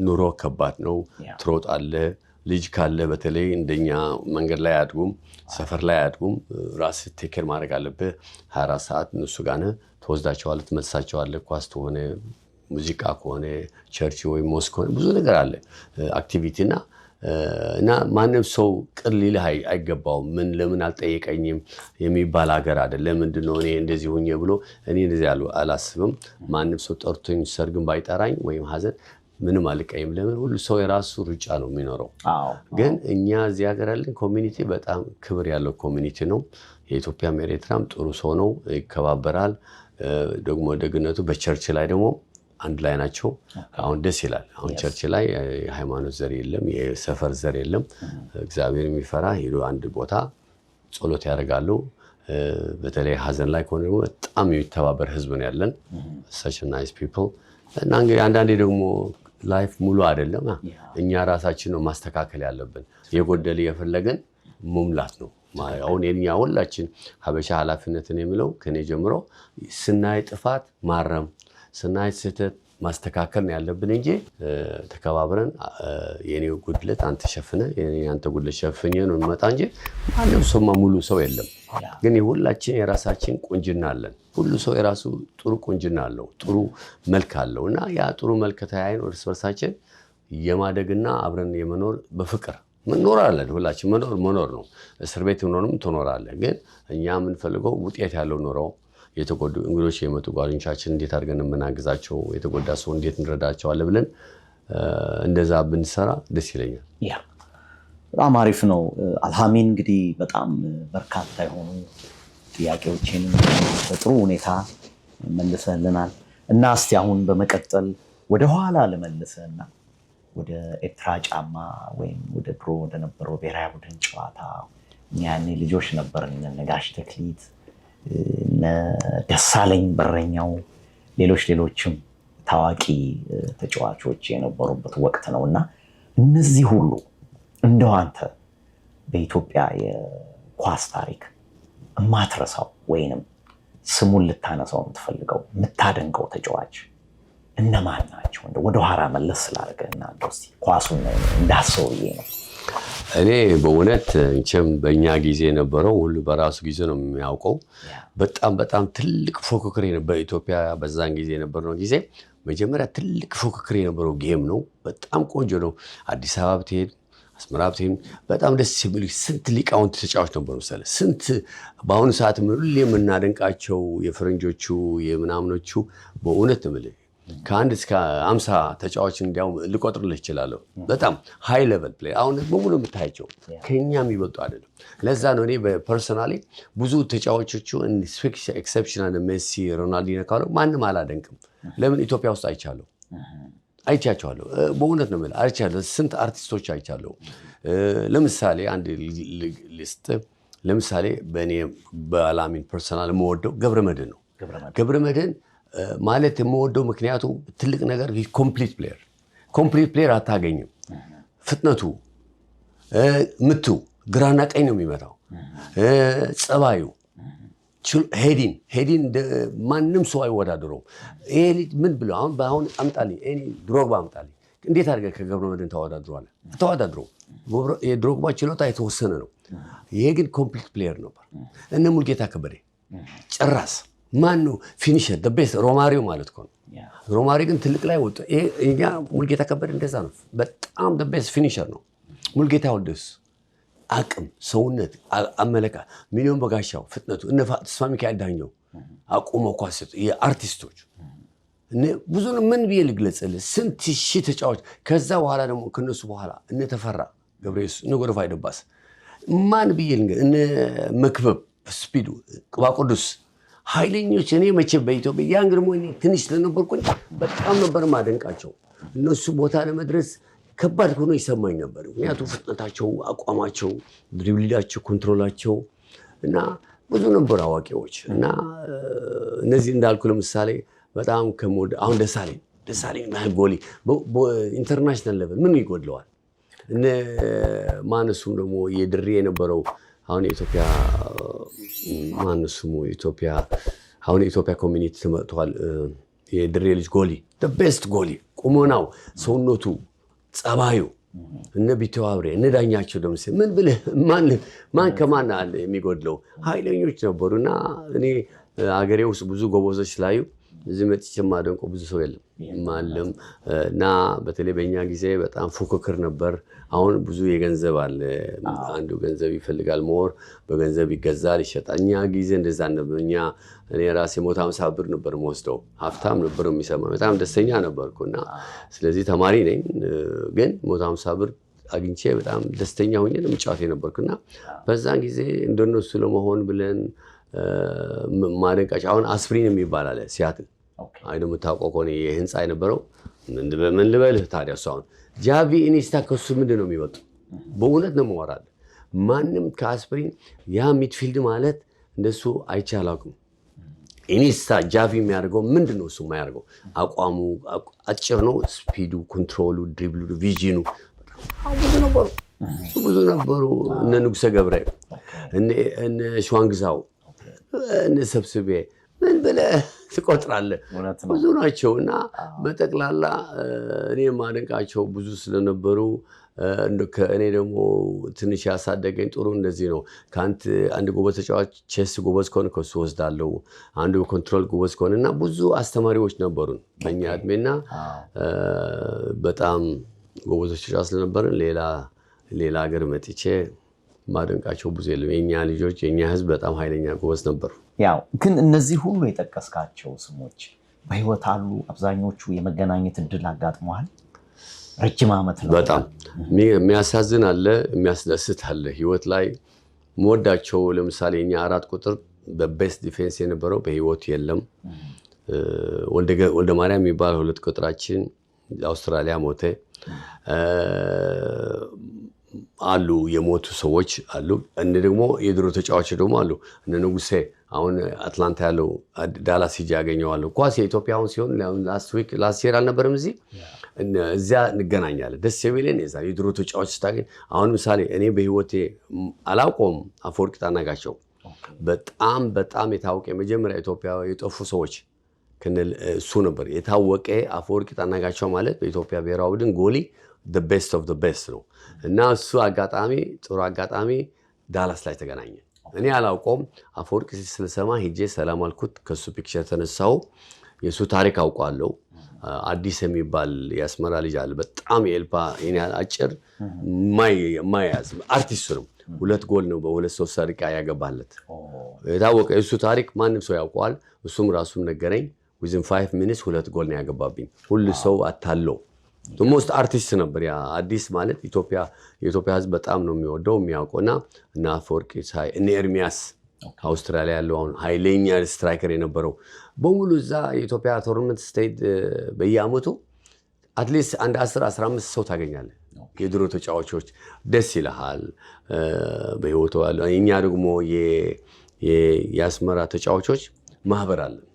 ኑሮ ከባድ ነው። ትሮጣለህ። ልጅ ካለ በተለይ እንደኛ መንገድ ላይ አያድጉም፣ ሰፈር ላይ አያድጉም። ራስህ ቴክር ማድረግ አለብህ። 24 ሰዓት እነሱ ጋር ነህ። ትወስዳቸዋለህ፣ ትመልሳቸዋለህ። ኳስ ከሆነ ሙዚቃ ከሆነ ቸርች ወይም ሞስክ ከሆነ ብዙ ነገር አለ አክቲቪቲ እና ማንም ሰው ቅር ሊልህ አይገባውም። ምን ለምን አልጠየቀኝም የሚባል ሀገር አይደለም። ለምንድን ነው እኔ እንደዚህ ሁኜ ብሎ እኔ እንደዚህ አላስብም። ማንም ሰው ጠርቶኝ ሰርግን ባይጠራኝ ወይም ሀዘን ምንም አልቀይም። ለምን ሁሉ ሰው የራሱ ሩጫ ነው የሚኖረው። ግን እኛ እዚህ ሀገር ያለን ኮሚኒቲ በጣም ክብር ያለው ኮሚኒቲ ነው። የኢትዮጵያም ኤርትራም ጥሩ ሰው ነው፣ ይከባበራል። ደግሞ ደግነቱ በቸርች ላይ ደግሞ አንድ ላይ ናቸው። አሁን ደስ ይላል። አሁን ቸርች ላይ የሃይማኖት ዘር የለም፣ የሰፈር ዘር የለም። እግዚአብሔር የሚፈራ ሄዶ አንድ ቦታ ጸሎት ያደርጋሉ። በተለይ ሀዘን ላይ ከሆነ ደግሞ በጣም የሚተባበር ህዝብ ነው ያለን። such a nice people እና እንግዲህ አንዳንዴ ደግሞ ላይፍ ሙሉ አይደለም። እኛ ራሳችን ነው ማስተካከል ያለብን። የጎደለ የፈለገን መሙላት ነው። አሁን የኛ ሁላችን ሀበሻ ኃላፊነትን የሚለው ከኔ ጀምሮ ስናይ ጥፋት ማረም፣ ስናይ ስህተት ማስተካከል ነው ያለብን እንጂ ተከባብረን የኔ ጉድለት አንተ ሸፍነ የአንተ ጉድለት ሸፍኘ ነው የሚመጣ እንጂ ማንም ሰው ሙሉ ሰው የለም። ግን የሁላችን የራሳችን ቁንጅና አለን። ሁሉ ሰው የራሱ ጥሩ ቁንጅና አለው፣ ጥሩ መልክ አለው እና ያ ጥሩ መልክ ተያይን እርስ በርሳችን የማደግና አብረን የመኖር በፍቅር እንኖራለን። ሁላችን መኖር ነው። እስር ቤት ሆኖንም ትኖራለህ። ግን እኛ የምንፈልገው ውጤት ያለው ኑሮ፣ የተጎዱ እንግዶች የመጡ ጓደኞቻችን እንዴት አድርገን የምናግዛቸው፣ የተጎዳ ሰው እንዴት እንረዳቸዋለን ብለን እንደዛ ብንሰራ ደስ ይለኛል። ያ በጣም አሪፍ ነው። አልሃሚን እንግዲህ በጣም በርካታ የሆኑ ጥያቄዎችን በጥሩ ሁኔታ መልሰልናል እና እስቲ አሁን በመቀጠል ወደ ኋላ ልመልስህና ወደ ኤርትራ ጫማ ወይም ወደ ድሮ ወደነበረው ብሔራዊ ቡድን ጨዋታ ያኔ ልጆች ነበርን፣ እነ ጋሽ ተክሊት፣ እነ ደሳለኝ በረኛው፣ ሌሎችም ታዋቂ ተጫዋቾች የነበሩበት ወቅት ነው እና እነዚህ ሁሉ እንደው አንተ በኢትዮጵያ የኳስ ታሪክ የማትረሳው ወይንም ስሙን ልታነሳው የምትፈልገው የምታደንቀው ተጫዋች እነማን ናቸው? እንደው ወደ ኋላ መለስ ስላደረገና እስቲ ኳሱን እንዳሰውዬ ነው። እኔ በእውነት እንቸም በእኛ ጊዜ የነበረው ሁሉ በራሱ ጊዜ ነው የሚያውቀው። በጣም ትልቅ ፉክክር በኢትዮጵያ በዛን ጊዜ የነበረው ጊዜ መጀመሪያ ትልቅ ፉክክር የነበረው ጌም ነው። በጣም ቆንጆ ነው። አዲስ አበባ ብትሄድ፣ አስመራ ብትሄድ በጣም ደስ የሚሉ ስንት ሊቃውንት ተጫዋች ነበሩ መሰለህ። ስንት በአሁኑ ሰዓት ሁሌ የምናደንቃቸው የፈረንጆቹ የምናምኖቹ በእውነት ምልህ ከ1 እስከ 50 ተጫዋች እንዲያውም ልቆጥርልህ እችላለሁ። በጣም ሃይ ሌቨል ፕሌይ አሁን በሙሉ የምታያቸው ከኛ የሚበልጡ አይደለም። ለዛ ነው እኔ በፐርሰናሊ ብዙ ተጫዋቾቹ ኤክሰፕሽናል ሜሲ፣ ሮናልዲኖ ካለው ማንም አላደንቅም። ለምን ኢትዮጵያ ውስጥ አይቻቸዋለሁ። በእውነት ነው የምልህ አይቻለሁ። ስንት አርቲስቶች አይቻለሁ። ለምሳሌ አንድ ሊስት ለምሳሌ በእኔ በአልሃሚን ፐርሰናል የምወደው ገብረመድህን ነው። ገብረመድህን ማለት የምወደው ምክንያቱ ትልቅ ነገር ኮምፕሊት ፕሌየር አታገኝም። ፍጥነቱ፣ ምቱ፣ ግራና ቀኝ ነው የሚመታው። ጸባዩ፣ ሄዲን ማንም ሰው አይወዳደረውም። ይሄ ልጅ ምን ብለው አሁን አምጣልኝ፣ ድሮግባ አምጣልኝ፣ እንዴት አድርገህ ከገብረመድህን ተወዳድሮ የድሮግባ ችሎታ የተወሰነ ነው። ይሄ ግን ኮምፕሊት ፕሌየር ነበር። እነ ሙልጌታ ከበደ ጭራስ ማን ነው ፊኒሸር ቤስት ሮማሪዮ ማለት ነው። ሮማሪዮ ግን ትልቅ ላይ ወጣ። እኛ ሙልጌታ ከበደ እንደዛ ነው። በጣም ቤስት ፊኒሸር ነው። ሙልጌታ ወልደስ አቅም፣ ሰውነት፣ አመለካ ሚሊዮን በጋሻው ፍጥነቱ እነ ተስፋ ሚካኤል ዳኘው አቁመው ኳስ የአርቲስቶች ብዙ ምን ብዬ ልግለጽልህ? ስንት ሺህ ተጫዋች ከዛ በኋላ ደግሞ ከነሱ በኋላ እነ ተፈራ ገብረየሱስ እነ ጎረፋ ይደባስ ማን ብዬ እነ መክበብ ስፒዱ ቅባ ቅዱስ ኃይለኞች። እኔ መቼ በኢትዮጵያ ያን ግርሞ እኔ ትንሽ ስለነበርኩኝ በጣም ነበር ማደንቃቸው። እነሱ ቦታ ለመድረስ ከባድ ሆኖ ይሰማኝ ነበር። ምክንያቱም ፍጥነታቸው፣ አቋማቸው፣ ድሪብሊዳቸው፣ ኮንትሮላቸው እና ብዙ ነበሩ አዋቂዎች እና እነዚህ እንዳልኩ ለምሳሌ በጣም ከሞድ አሁን ደሳለኝ ጎሊ ኢንተርናሽናል ሌቨል ምን ይጎድለዋል? እነ ማነሱም ደግሞ የድሬ የነበረው አሁን የኢትዮጵያ ማነሱም ኢትዮጵያ አሁን የኢትዮጵያ ኮሚኒቲ ተመጥቷል። የድሬ ልጅ ጎሊ ቤስት ጎሊ ቁመናው፣ ሰውነቱ፣ ጸባዩ እነ ቢተዋብሬ እነ ዳኛቸው ደምሴ ምን ብለህ ማን ከማን አለ የሚጎድለው? ኃይለኞች ነበሩና እኔ አገሬ ውስጥ ብዙ ጎበዞች ስላዩ እዚህ መጥቼ የማደንቀው ብዙ ሰው የለም ማለም እና በተለይ በእኛ ጊዜ በጣም ፉክክር ነበር። አሁን ብዙ የገንዘብ አለ። አንዱ ገንዘብ ይፈልጋል፣ ሞር በገንዘብ ይገዛል፣ ይሸጣል። እኛ ጊዜ እንደዛ ነበር። እኔ ራሴ 150 ብር ነበር የምወስደው። ሀብታም ነበር የሚሰማ። በጣም ደስተኛ ነበርኩና ስለዚህ ተማሪ ነኝ፣ ግን 150 ብር አግኝቼ በጣም ደስተኛ ሆኜ ለምጫወት ነበርኩና በዛን ጊዜ እንደነሱ ለመሆን ብለን ማደንቃቸው አሁን አስፕሪን የሚባል አለ ሲያትል አይደል? የምታውቀው ከሆነ የህንፃ የነበረው ምን ልበልህ ታዲያ እሱ አሁን ጃቪ ኢኒስታ ከሱ ምንድን ነው የሚወጡ? በእውነት ነው የማወራልህ። ማንም ከአስፕሪን ያ ሚድፊልድ ማለት እንደሱ አይቼ አላውቅም። ኢኒስታ ጃቪ የሚያደርገው ምንድን ነው? እሱ የማያደርገው አቋሙ አጭር ነው። ስፒዱ፣ ኮንትሮሉ፣ ድሪብሉ፣ ቪዥኑ ብዙ ነበሩ። እነ ንጉሰ ገብረ እነ ሸዋንግዛው እነ ሰብስቤ ምን ብለህ ትቆጥራለህ? ብዙ ናቸው እና በጠቅላላ እኔ የማደንቃቸው ብዙ ስለነበሩ እኔ ደግሞ ትንሽ ያሳደገኝ ጥሩ እንደዚህ ነው። አንድ ጎበዝ ተጫዋች ቼስ ጎበዝ ከሆነ ከሱ ወስዳለሁ፣ አንዱ ኮንትሮል ጎበዝ ከሆነ እና ብዙ አስተማሪዎች ነበሩን በእኛ እድሜና በጣም ጎበዞች ተጫዋች ስለነበርን ሌላ ሀገር መጥቼ ማደንቃቸው ብዙ የለም። የኛ ልጆች የኛ ህዝብ በጣም ኃይለኛ ጎበዝ ነበሩ። ያው ግን እነዚህ ሁሉ የጠቀስካቸው ስሞች በህይወት አሉ? አብዛኞቹ የመገናኘት እድል አጋጥመዋል? ረጅም ዓመት ነው። በጣም የሚያሳዝን አለ፣ የሚያስደስት አለ። ህይወት ላይ መወዳቸው ለምሳሌ እኛ 4 ቁጥር በቤስት ዲፌንስ የነበረው በህይወት የለም። ወልደ ማርያም የሚባል 2 ቁጥራችን አውስትራሊያ ሞተ። አሉ የሞቱ ሰዎች አሉ። እነ ደግሞ የድሮ ተጫዋቾች ደግሞ አሉ። እነ ንጉሴ አሁን አትላንታ ያለው ዳላስ ሂጅ ያገኘዋለሁ። ኳስ የኢትዮጵያ አሁን ሲሆን ላስት ይር አልነበረም እዚያ እንገናኛለን። ደስ የሚለን የዛ የድሮ ተጫዋች ስታገኝ አሁን ምሳሌ እኔ በህይወቴ አላውቀውም አፈወርቅ ጣናጋቸው በጣም የታወቀ የመጀመሪያ ኢትዮጵያ የጠፉ ሰዎች እሱ ነበር የታወቀ። አፈወርቅ ጣናጋቸው ማለት በኢትዮጵያ ብሔራዊ ቡድን ጎሊ the best of the best ነው እና እሱ ጥሩ አጋጣሚ ዳላስ ላይ ተገናኘ። እኔ አላውቀውም። አፈወርቅ ስለሰማ ሄጄ ሰላም አልኩት። ከሱ ፒክቸር ተነሳው። የሱ ታሪክ አውቃለሁ። አዲስ የሚባል የአስመራ ልጅ አለ። በጣም የኤልፓ አጭር ማያዝ አርቲስት ነው። 2 ጎል ነው በ2-3 ሰርቃ ያገባለት የታወቀ። የሱ ታሪክ ማንም ሰው ያውቀዋል። እሱም ራሱም ነገረኝ። within 5 minutes 2 ጎል ነው ያገባብኝ። ሁሉ ሰው አታለው ሞስት አርቲስት ነበር። ያ አዲስ ማለት የኢትዮጵያ ህዝብ በጣም ነው የሚወደው የሚያውቀውና እና አፈወርቅ እነ ኤርሚያስ አውስትራሊያ ያለው አሁን ኃይለኛ ስትራይከር የነበረው በሙሉ እዛ የኢትዮጵያ ቶርናመንት ስቴት በየአመቱ አትሊስት አንድ 10-15 ሰው ታገኛለህ። የድሮ ተጫዋቾች ደስ ይልሃል በህይወቱ ያለው። እኛ ደግሞ የአስመራ ተጫዋቾች ማህበር አለን።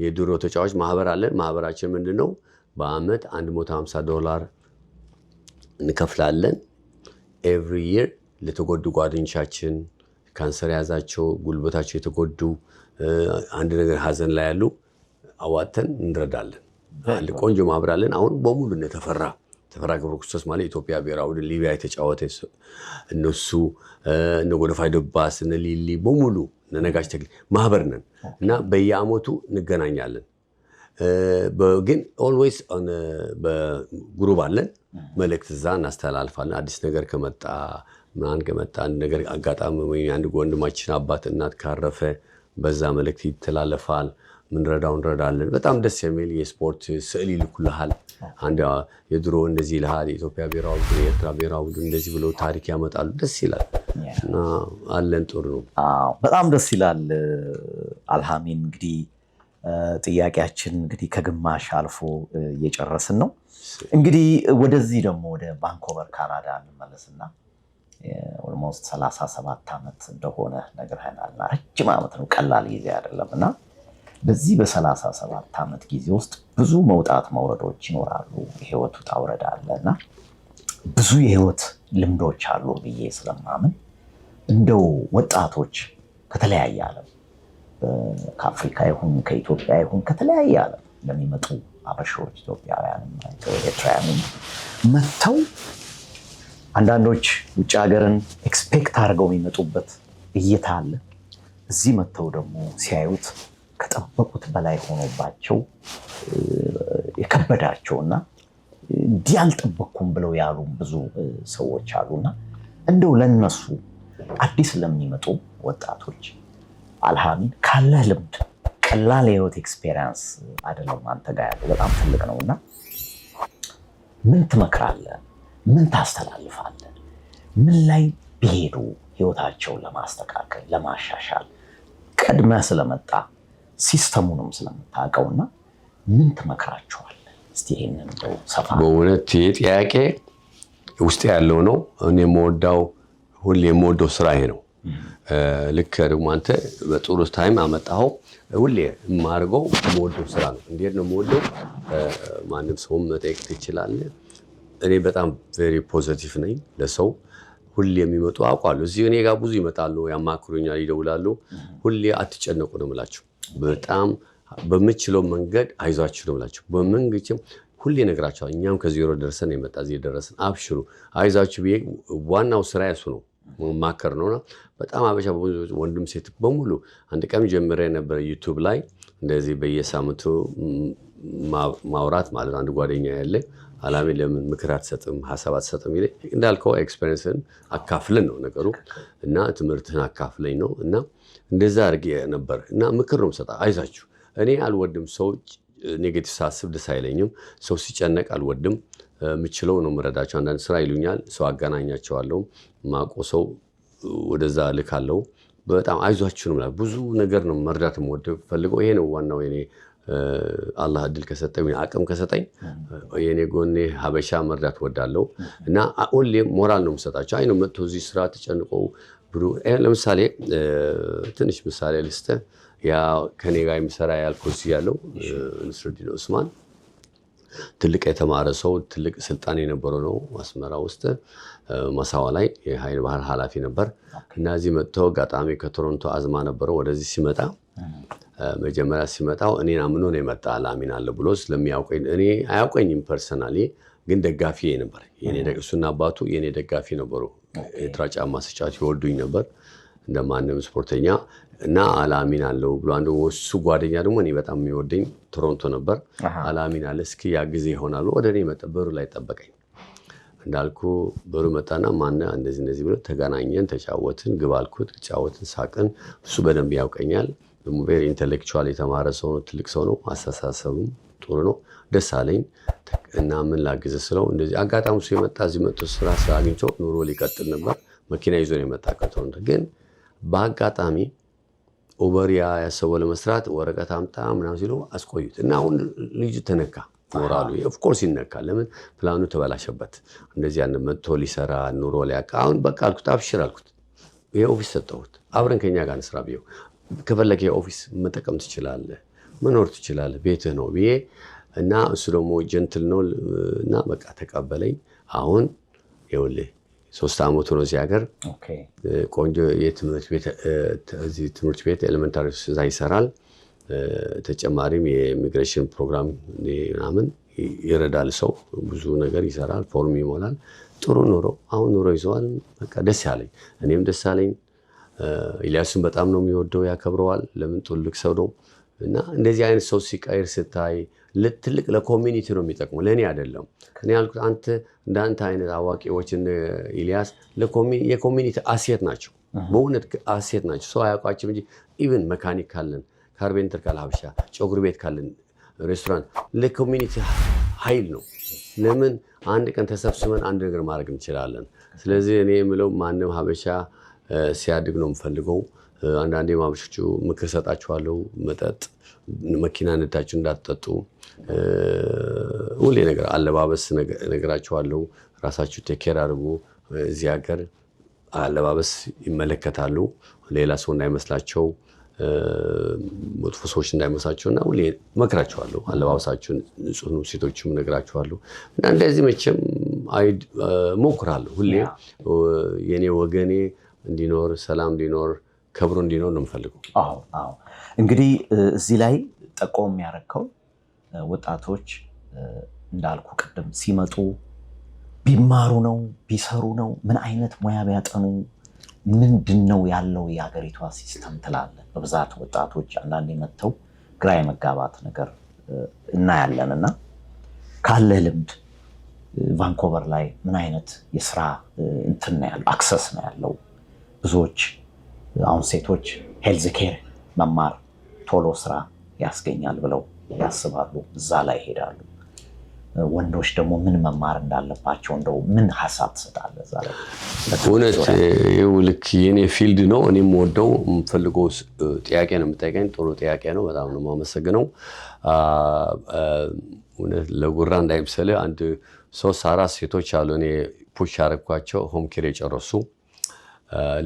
የድሮ ተጫዋች ማህበር አለን። ማህበራችን ምንድነው? በአመት $150 እንከፍላለን ኤቭሪ ይር ለተጎዱ ጓደኞቻችን፣ ካንሰር ያዛቸው፣ ጉልበታቸው የተጎዱ፣ አንድ ነገር ሀዘን ላይ ያሉ አዋጥተን እንረዳለን። አንድ ቆንጆ ማህበር አለን። አሁን በሙሉ ተፈራ ተፈራ ገብረ ክርስቶስ ማለት ኢትዮጵያ ብሔራዊ ቡድን ሊቢያ የተጫወተ እነሱ እነ ጎደፋይ ደባስ እነ ሊሊ በሙሉ እነ ነጋሽ ተክሌ ማህበር ነን እና በየአመቱ እንገናኛለን። ግን ኦልዌይስ በግሩፕ አለን መልእክት እዛ እናስተላልፋለን። አዲስ ነገር ከመጣ ምናምን ከመጣ አንድ ነገር አጋጣሚ ወይ አንድ ወንድማችን አባት እናት ካረፈ በዛ መልእክት ይተላለፋል። ምንረዳው እንረዳለን። በጣም ደስ የሚል የስፖርት ስዕል ይልኩልሃል። አንድ የድሮ እንደዚህ ይልሃል የኢትዮጵያ ብሔራዊ ቡድን የኤርትራ ብሔራዊ ቡድን እንደዚህ ብለው ታሪክ ያመጣሉ። ደስ ይላል እና አለን ጥሩ ነው። በጣም ደስ ይላል። አልሃሚን እንግዲህ ጥያቄያችን እንግዲህ ከግማሽ አልፎ እየጨረስን ነው። እንግዲህ ወደዚህ ደግሞ ወደ ቫንኮቨር ካናዳ እንመለስና ኦልሞስት 37 ዓመት እንደሆነ ነግረኸናልና ረጅም ዓመት ነው፣ ቀላል ጊዜ አይደለም እና በዚህ በ37 ዓመት ጊዜ ውስጥ ብዙ መውጣት መውረዶች ይኖራሉ። የህይወት ውጣ ውረድ አለና ብዙ የህይወት ልምዶች አሉ ብዬ ስለማምን እንደው ወጣቶች ከተለያየ ዓለም ከአፍሪካ ይሁን ከኢትዮጵያ ይሁን ከተለያየ ዓለም ለሚመጡ አበሾች ኢትዮጵያውያንም ኤርትራውያንም መጥተው አንዳንዶች ውጭ ሀገርን ኤክስፔክት አድርገው የሚመጡበት እይታ አለ። እዚህ መጥተው ደግሞ ሲያዩት ከጠበቁት በላይ ሆኖባቸው የከበዳቸውና እንዲህ አልጠበቅኩም ብለው ያሉ ብዙ ሰዎች አሉና እንደው ለነሱ አዲስ ለሚመጡ ወጣቶች አልሃሚን ካለ ልምድ ቀላል የህይወት ኤክስፔሪየንስ አይደለም አንተ ጋር ያለው በጣም ትልቅ ነውና ምን ትመክራለህ? ምን ታስተላልፋለህ? ምን ላይ ቢሄዱ ህይወታቸውን ለማስተካከል ለማሻሻል ቀድመህ ስለመጣ ሲስተሙንም ስለምታውቀውና ምን ትመክራቸዋለህ? እስቲ ይሄንን እንደው ሰፋ በእውነት ጥያቄ ውስጥ ያለው ነው። እኔ የምወዳው ሁሌ የምወደው ስራ ይሄ ነው። ልክ ደግሞ አንተ በጥሩ ታይም አመጣኸው። ሁሌ የማደርገው የምወደው ስራ ነው። እንዴት ነው የምወደው? ማንም ሰውም መጠየቅ ትችላለህ። እኔ በጣም ቬሪ ፖዚቲቭ ነኝ ለሰው። ሁሌ የሚመጡ አውቃለሁ። እዚህ እኔ ጋር ብዙ ይመጣሉ፣ ያማክሩኛል፣ ይደውላሉ። ሁሌ አትጨነቁ ነው የምላቸው። በጣም በምችለው መንገድ አይዟችሁ ነው የምላቸው። በመንግጭም ሁሌ እነግራቸዋለሁ። እኛም ከዜሮ ደርሰን የመጣ እዚህ ደረስን፣ አብሽሩ፣ አይዟችሁ ብዬ ዋናው ስራ ያሱ ነው ማከር ነውና በጣም አበሻ ወንድም ሴት በሙሉ አንድ ቀን ጀምሬ ነበር ዩቲዩብ ላይ እንደዚህ በየሳምንቱ ማውራት ማለት አንድ ጓደኛ ያለ አላሜ ለምን ምክር አትሰጥም ሐሳብ አትሰጥም ይለኝ። እንዳልከው ኤክስፔሪየንስን አካፍለን ነው ነገሩ እና ትምህርትህን አካፍለኝ ነው እና እንደዛ አድርጌ ነበር እና ምክር ነው የምሰጠው። አይዟችሁ። እኔ አልወድም ሰው ኔጌቲቭ ሳስብ ደስ አይለኝም። ሰው ሲጨነቅ አልወድም። የምችለው ነው የምረዳቸው። አንዳንድ ስራ ይሉኛል፣ ሰው አገናኛቸዋለሁ። ማቆ ሰው ወደዛ ልካለው። በጣም አይዟችሁ ነው። ብዙ ነገር ነው መርዳት የምወደው ፈልገው። ይሄ ነው ዋናው የኔ አላህ እድል ከሰጠኝ አቅም ከሰጠኝ የኔ ጎኔ ሀበሻ መርዳት ወዳለው እና ሁሌ ሞራል ነው የምሰጣቸው። አይ ነው መጥቶ እዚህ ስራ ተጨንቀው ብሩ ለምሳሌ ትንሽ ምሳሌ ልስጥህ። ያ ከኔ ጋር የሚሰራ ያልኩት ያለው ንስሩዲን ኡስማን ትልቅ የተማረ ሰው ትልቅ ስልጣን የነበረው ነው። አስመራ ውስጥ ማሳዋ ላይ የኃይል ባህር ኃላፊ ነበር እና እዚህ መጥቶ አጋጣሚ ከቶሮንቶ አዝማ ነበረው። ወደዚህ ሲመጣ መጀመሪያ ሲመጣው እኔን አምኖ ነው የመጣ። አላሚን አለ ብሎ ስለሚያውቀኝ እኔ አያውቀኝም ፐርሰናሊ፣ ግን ደጋፊ ነበር። እሱና አባቱ የኔ ደጋፊ ነበሩ። ኤርትራ ጫማ ስጫት ይወዱኝ ነበር እንደማንም ስፖርተኛ እና አላሚን አለው ብሎ አንዱ እሱ ጓደኛ ደግሞ እኔ በጣም የሚወደኝ ቶሮንቶ ነበር። አላሚን አለ እስኪ ያ ጊዜ ይሆናሉ። ወደ እኔ መጣ። በሩ ላይ ጠበቀኝ። እንዳልኩ በሩ መጣና ማነ እንደዚህ ብሎ ተገናኘን፣ ተጫወትን፣ ግባ አልኩት፣ ተጫወትን፣ ሳቅን። እሱ በደንብ ያውቀኛል። ደግሞ ቬሪ ኢንተሌክቹዋል የተማረ ሰው ነው። ትልቅ ሰው ነው። አስተሳሰቡም ጥሩ ነው። ደስ አለኝ እና ምን ላግዝ ስለው እንደዚህ አጋጣሚ እሱ የመጣ እዚህ መጥቶ ስራ አግኝቶ ኑሮ ሊቀጥል ነበር። መኪና ይዞ ነው የመጣ ከቶሮንቶ። ግን በአጋጣሚ ኦቨሪያ ያሰበው ለመስራት ወረቀት አምጣ ምናምን ሲሉ አስቆዩት እና አሁን ልጁ ተነካ። ሞራሉ ኦፍኮርስ ይነካል። ለምን ፕላኑ ተበላሸበት። እንደዚህ ያን መጥቶ ሊሰራ ኑሮ ሊያቃ አሁን በቃ አልኩት፣ አብሽር አልኩት። ይሄ ኦፊስ ሰጠሁት። አብረን ከኛ ጋር እንስራ ብዬው ከፈለገ ኦፊስ መጠቀም ትችላለህ፣ መኖር ትችላለህ፣ ቤትህ ነው ብዬ እና እሱ ደግሞ ጀንትል ነው እና በቃ ተቀበለኝ። አሁን ይኸውልህ 3 ዓመቱ ነው እዚህ ሀገር። ቆንጆ ትምህርት ቤት ኤሌመንታሪ እዛ ይሰራል። ተጨማሪም የኢሚግሬሽን ፕሮግራም ምናምን ይረዳል። ሰው ብዙ ነገር ይሰራል፣ ፎርም ይሞላል። ጥሩ ኑሮ አሁን ኑሮ ይዘዋል። በቃ ደስ ያለኝ እኔም ደስ አለኝ። ኢልያስን በጣም ነው የሚወደው፣ ያከብረዋል። ለምን ትልቅ ሰው ነው እና እንደዚህ አይነት ሰው ሲቀይር ስታይ ትልቅ ለኮሚኒቲ ነው የሚጠቅመው፣ ለእኔ አይደለም። እኔ ያልኩት አንተ እንዳንተ አይነት አዋቂዎች ኢልያስ የኮሚኒቲ አሴት ናቸው፣ በእውነት አሴት ናቸው። ሰው አያውቋቸውም እንጂ ኢቨን መካኒክ ካለን፣ ካርፔንተር ካለ፣ ሀበሻ ጨጉር ቤት ካለን፣ ሬስቶራንት ለኮሚኒቲ ኃይል ነው። ለምን አንድ ቀን ተሰብስበን አንድ ነገር ማድረግ እንችላለን። ስለዚህ እኔ የምለው ማንም ሀበሻ ሲያድግ ነው የምፈልገው። አንዳንዴ ሀበሾቹ ምክር ሰጣችኋለሁ፣ መጠጥ መኪና ነዳችሁ እንዳትጠጡ፣ ሁሌ ነገር አለባበስ ነገራችኋለሁ፣ ራሳችሁ ቴኬር አድርጉ። እዚህ ሀገር አለባበስ ይመለከታሉ፣ ሌላ ሰው እንዳይመስላቸው፣ መጥፎ ሰዎች እንዳይመስላቸው እና ሁሌ መክራችኋለሁ። አለባበሳችሁን ንጹህ ነው፣ ሴቶችም ነግራችኋለሁ እና እንደዚህ መቼም ሞክራለሁ። ሁሌ የኔ ወገኔ እንዲኖር፣ ሰላም እንዲኖር፣ ከብሮ እንዲኖር ነው የምፈልገው። እንግዲህ እዚህ ላይ ጠቆም የሚያደርገው ወጣቶች እንዳልኩ ቅድም ሲመጡ ቢማሩ ነው ቢሰሩ ነው ምን አይነት ሙያ ቢያጠኑ ምንድን ነው ያለው የሀገሪቷ ሲስተም ትላለህ? በብዛት ወጣቶች አንዳንዴ መጥተው ግራ የመጋባት ነገር እናያለን እና ካለ ልምድ ቫንኮቨር ላይ ምን አይነት የስራ እንትን ነው ያለው አክሰስ ነው ያለው? ብዙዎች አሁን ሴቶች ሄልዝ ኬር መማር ቶሎ ስራ ያስገኛል ብለው ያስባሉ፣ እዛ ላይ ይሄዳሉ። ወንዶች ደግሞ ምን መማር እንዳለባቸው እንደው ምን ሀሳብ ትሰጣለህ እዛ ላይ? እውነት ይኸው ልክ የኔ ፊልድ ነው። እኔም ወደው የምፈልገው ጥያቄ ነው የምጠይቀኝ። ጥሩ ጥያቄ ነው። በጣም ነው የማመሰግነው። እውነት ለጉራ እንዳይመስልህ አንድ 3-4 ሴቶች አሉ እኔ ፑሽ ያደረኳቸው ሆም ኬር የጨረሱ።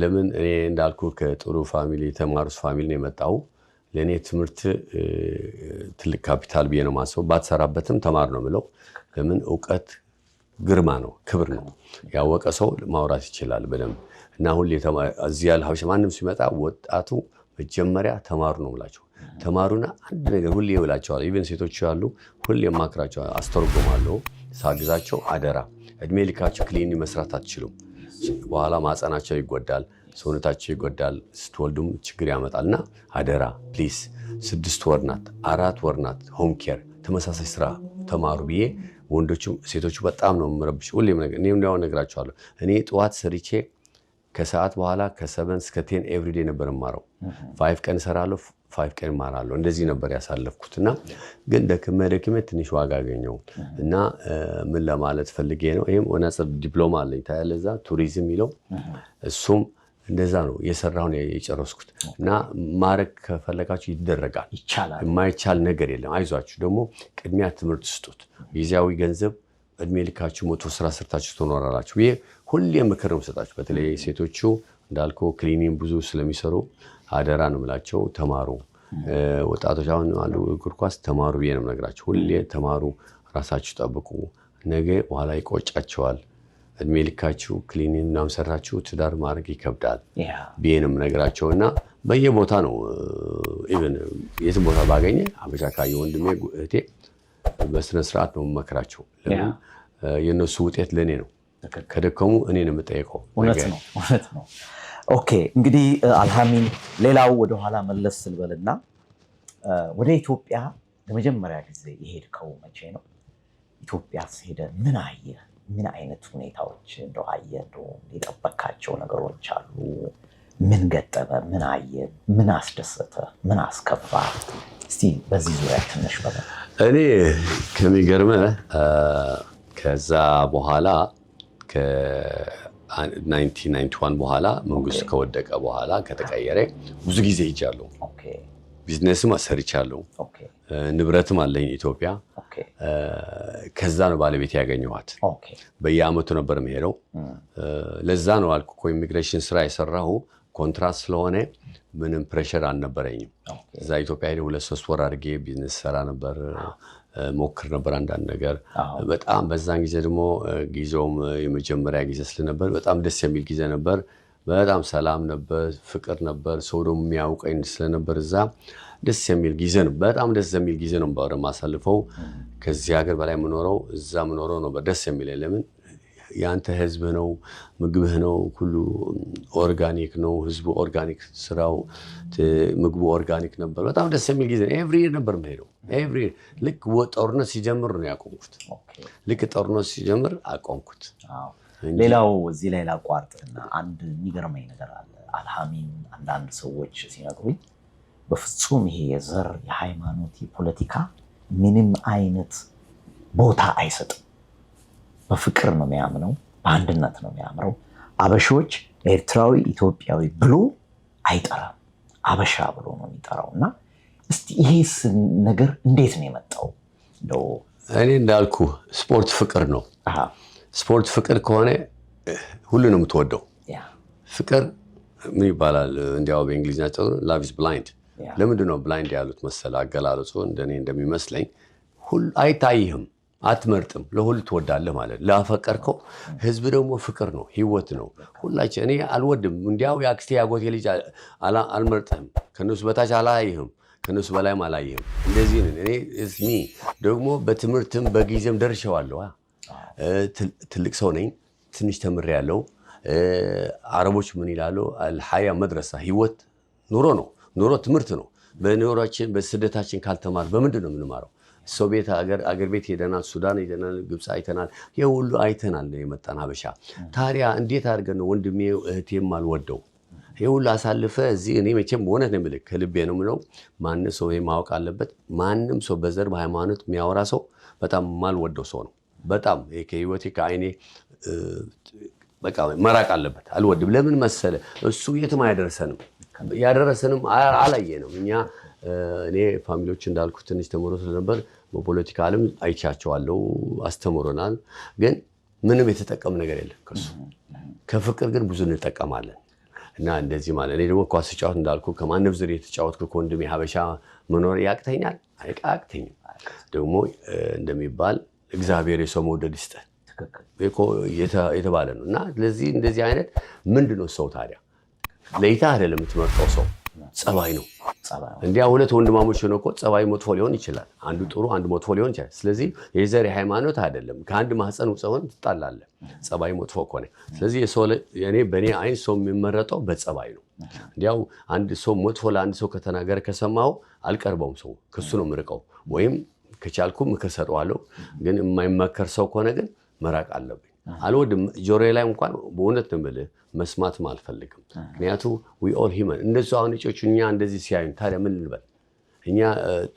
ለምን እኔ እንዳልኩ ከጥሩ ፋሚሊ የተማሩት ፋሚሊ ነው የመጣው። ለእኔ ትምህርት ትልቅ ካፒታል ብዬ ነው የማስበው። ባትሰራበትም ተማር ነው የምለው። ለምን እውቀት ግርማ ነው፣ ክብር ነው። ያወቀ ሰው ማውራት ይችላል በደንብ እና ሁሌ እዚህ ያለ ሀበሻ ማንም ሲመጣ ወጣቱ መጀመሪያ ተማሩ ነው የምላቸው። ተማሩና አንድ ነገር ሁሌ ይብላቸዋል። ኢቨን ሴቶች ያሉ ሁሌ ማክራቸው፣ አስተርጎማለሁ፣ ሳግዛቸው። አደራ እድሜ ልካቸው ክሊኒ መስራት አትችሉም። በኋላ ማህፀናቸው ይጎዳል፣ ሰውነታቸው ይጎዳል፣ ስትወልዱም ችግር ያመጣልና አደራ ፕሊስ 6 ወር ናት 4 ወር ናት ሆም ኬር ተመሳሳይ ስራ ተማሩ ብዬ ወንዶችም ሴቶቹ በጣም ነው የምረብሽ። ሁሌም ነገር እኔም እንዳው ነግራቸዋለሁ። እኔ ጠዋት ሰርቼ ከሰዓት በኋላ ከ7 እስከ 10 ኤቭሪዴ ነበር የማረው። 5 ቀን እሰራለሁ፣ 5 ቀን እማራለሁ። እንደዚህ ነበር ያሳለፍኩትና ግን ደክሜ ትንሽ ዋጋ አገኘው እና ምን ለማለት ፈልጌ ነው። ይሄም ወናጽ ዲፕሎማ አለኝ ታያለህ፣ እዛ ቱሪዝም ይለው እሱም እንደዛ ነው የሰራውን የጨረስኩት እና ማረግ ከፈለጋችሁ ይደረጋል። የማይቻል ነገር የለም። አይዟችሁ። ደግሞ ቅድሚያ ትምህርት ስጡት። ጊዜያዊ ገንዘብ እድሜ ልካችሁ ሞቶ ስራ ሰርታችሁ ትኖራላችሁ። ይሄ ሁሌ ምክር ነው ሰጣችሁ። በተለይ ሴቶቹ እንዳልኩ ክሊኒክ ብዙ ስለሚሰሩ አደራ ነው የምላቸው፣ ተማሩ። ወጣቶች አሁን አሉ እግር ኳስ ተማሩ ብዬ ነው የምነግራቸው። ሁሌ ተማሩ፣ ራሳችሁ ጠብቁ። ነገ በኋላ ይቆጫቸዋል። እድሜ ልካችሁ ክሊኒክ ምናምን ሰራችሁ ትዳር ማድረግ ይከብዳል ብዬ ነው የምነግራቸው እና በየቦታ ነው ኢቨን የትም ቦታ ባገኘ ሀበሻ ካየ ወንድሜ እህቴ በስነስርዓት ነው የምመክራቸው። ለምን የእነሱ ውጤት ለእኔ ነው። ከደከሙ እኔ ነው የምጠይቀው። እውነት ነው። ኦኬ እንግዲህ አልሃሚን ሌላው ወደኋላ መለስ ስልበልና ወደ ኢትዮጵያ ለመጀመሪያ ጊዜ የሄድከው መቼ ነው? ኢትዮጵያ ሄደ ምን አየህ? ምን አይነት ሁኔታዎች እንደው አየህ? እንደው የጠበካቸው ነገሮች አሉ? ምን ገጠመ? ምን አየህ? ምን አስደሰተ? ምን አስከፋ? እስቲ በዚህ ዙሪያ ትንሽ በለ። እኔ ከሚገርምህ ከዛ በኋላ ከ1991 በኋላ መንግስት ከወደቀ በኋላ ከተቀየረ ብዙ ጊዜ ሄጃለሁ። ቢዝነስም ሰርቻለሁ። ንብረትም አለኝ ኢትዮጵያ። ከዛ ነው ባለቤት ያገኘኋት። በየአመቱ ነበር የምሄደው። ለዛ ነው አልኩ እኮ ኢሚግሬሽን ስራ የሰራሁ ኮንትራት ስለሆነ ምንም ፕሬሸር አልነበረኝም። እዛ ኢትዮጵያ ሄደ 2-3 ወር አድርጌ ቢዝነስ ሰራ ነበር፣ ሞክር ነበር አንዳንድ ነገር። በጣም በዛን ጊዜ ደግሞ ጊዜውም የመጀመሪያ ጊዜ ስለነበር በጣም ደስ የሚል ጊዜ ነበር። በጣም ሰላም ነበር፣ ፍቅር ነበር። ሰው ደግሞ የሚያውቀኝ ስለነበር እዛ ደስ የሚል ጊዜ ነው። በጣም ደስ የሚል ጊዜ ነው ማሳልፈው። ከዚህ ሀገር በላይ የምኖረው እዛ የምኖረው ነው ደስ የሚለኝ። ለምን ያንተ ህዝብ ነው፣ ምግብህ ነው፣ ሁሉ ኦርጋኒክ ነው። ህዝቡ ኦርጋኒክ፣ ስራው ምግቡ ኦርጋኒክ ነበር። በጣም ደስ የሚል ጊዜ ኤቭሪ ይር ነበር የምሄደው። ኤቭሪ ይር ልክ ጦርነት ሲጀምር ነው ያቆምኩት። ልክ ጦርነት ሲጀምር አቆምኩት። ሌላው እዚህ ላይ ላቋርጥና አንድ የሚገርመኝ ነገር አለ። አልሐሚን አንዳንድ ሰዎች ሲነግሩኝ በፍጹም ይሄ የዘር የሃይማኖት የፖለቲካ ምንም አይነት ቦታ አይሰጥም። በፍቅር ነው የሚያምነው፣ በአንድነት ነው የሚያምረው። አበሾች ኤርትራዊ ኢትዮጵያዊ ብሎ አይጠራም፣ አበሻ ብሎ ነው የሚጠራው። እና እስቲ ይሄስ ነገር እንዴት ነው የመጣው? እኔ እንዳልኩ ስፖርት ፍቅር ነው። ስፖርት ፍቅር ከሆነ ሁሉ ነው የምትወደው። ፍቅር ምን ይባላል እንዲያው በእንግሊዝኛ ላቭ ኢዝ ብላይንድ። ለምንድን ነው ብላይንድ ያሉት መሰለ አገላለጹ? እንደኔ እንደሚመስለኝ አይታይህም፣ አትመርጥም፣ ለሁሉ ትወዳለህ ማለት። ላፈቀርከው ህዝብ ደግሞ ፍቅር ነው፣ ህይወት ነው። ሁላችን እኔ አልወድም እንዲያው የአክስቴ ያጎቴ ልጅ አልመርጥህም፣ ከነሱ በታች አላይህም፣ ከነሱ በላይም አላይህም። እንደዚህ ነን። እኔ እስሚ ደግሞ በትምህርትም በጊዜም ደርሼዋለሁ። ትልቅ ሰው ነኝ፣ ትንሽ ተምሬያለሁ። አረቦች ምን ይላሉ? አልሐያ መድረሳ፣ ህይወት ኑሮ ነው። ኑሮ ትምህርት ነው። በኑሯችን በስደታችን ካልተማር በምንድን ነው የምንማረው? ሶቪየት አገር ቤት ሄደናል፣ ሱዳን ሄደናል፣ ግብፅ አይተናል። ይህ ሁሉ አይተናል የመጣን ሀበሻ። ታዲያ እንዴት አድርገን ነው ወንድሜ እህቴም አልወደው? ይህ ሁሉ አሳልፈ እዚህ እኔ መቼም በእውነት ነው የምልህ፣ ከልቤ ነው የምለው። ማንም ሰው ማወቅ አለበት። ማንም ሰው በዘር በሃይማኖት የሚያወራ ሰው በጣም ማልወደው ሰው ነው። በጣም ከህይወቴ ከአይኔ በቃ መራቅ አለበት። አልወድም። ለምን መሰለ? እሱ የትም ያደረሰንም አላየንም። እኔ ፋሚሊዎች እንዳልኩ ትንሽ ተምሮ ስለነበር በፖለቲካ ዓለም አይቻቸዋለሁ፣ አስተምሮናል። ግን ምንም የተጠቀም ነገር የለም ከሱ። ከፍቅር ግን ብዙ እንጠቀማለን። እና እንደዚህ ማለት እኔ ደግሞ ኳስ ስጫወት እንዳልኩ ከማንም ዝር የተጫወትኩ ከወንድሜ ሀበሻ መኖር ያቅተኛል? አያቅተኝም። ደግሞ እንደሚባል እግዚአብሔር የሰው መውደድ ይስጠን የተባለ ነው። እና ስለዚህ እንደዚህ አይነት ምንድነው ሰው ታዲያ ለይታ አይደለም የምትመርጠው፣ ሰው ጸባይ ነው። እንዲያ ሁለት ወንድማሞች ሆነው እኮ ጸባይ መጥፎ ሊሆን ይችላል፣ አንዱ ጥሩ አንዱ መጥፎ ሊሆን ይችላል። ስለዚህ የዘር ሃይማኖት አይደለም። ከአንድ ማህፀን ውፀውን ትጣላለህ ጸባይ መጥፎ ከሆነ። ስለዚህ በእኔ አይን ሰው የሚመረጠው በጸባይ ነው። እንዲያው አንድ ሰው መጥፎ ለአንድ ሰው ከተናገረ ከሰማው አልቀርበውም፣ ሰው ከሱ ነው የምርቀው። ወይም ከቻልኩ ምክር ሰጠዋለሁ። ግን የማይመከር ሰው ከሆነ ግን መራቅ አለብኝ። አልወድም። ጆሮዬ ላይ እንኳን በእውነት ነው የምልህ መስማትም አልፈልግም። ምክንያቱ ዊ ኦል ሂውመን። እንደሱ አሁን እጮቹ እኛ እንደዚህ ሲያዩን ታዲያ ምን ልንበል? እኛ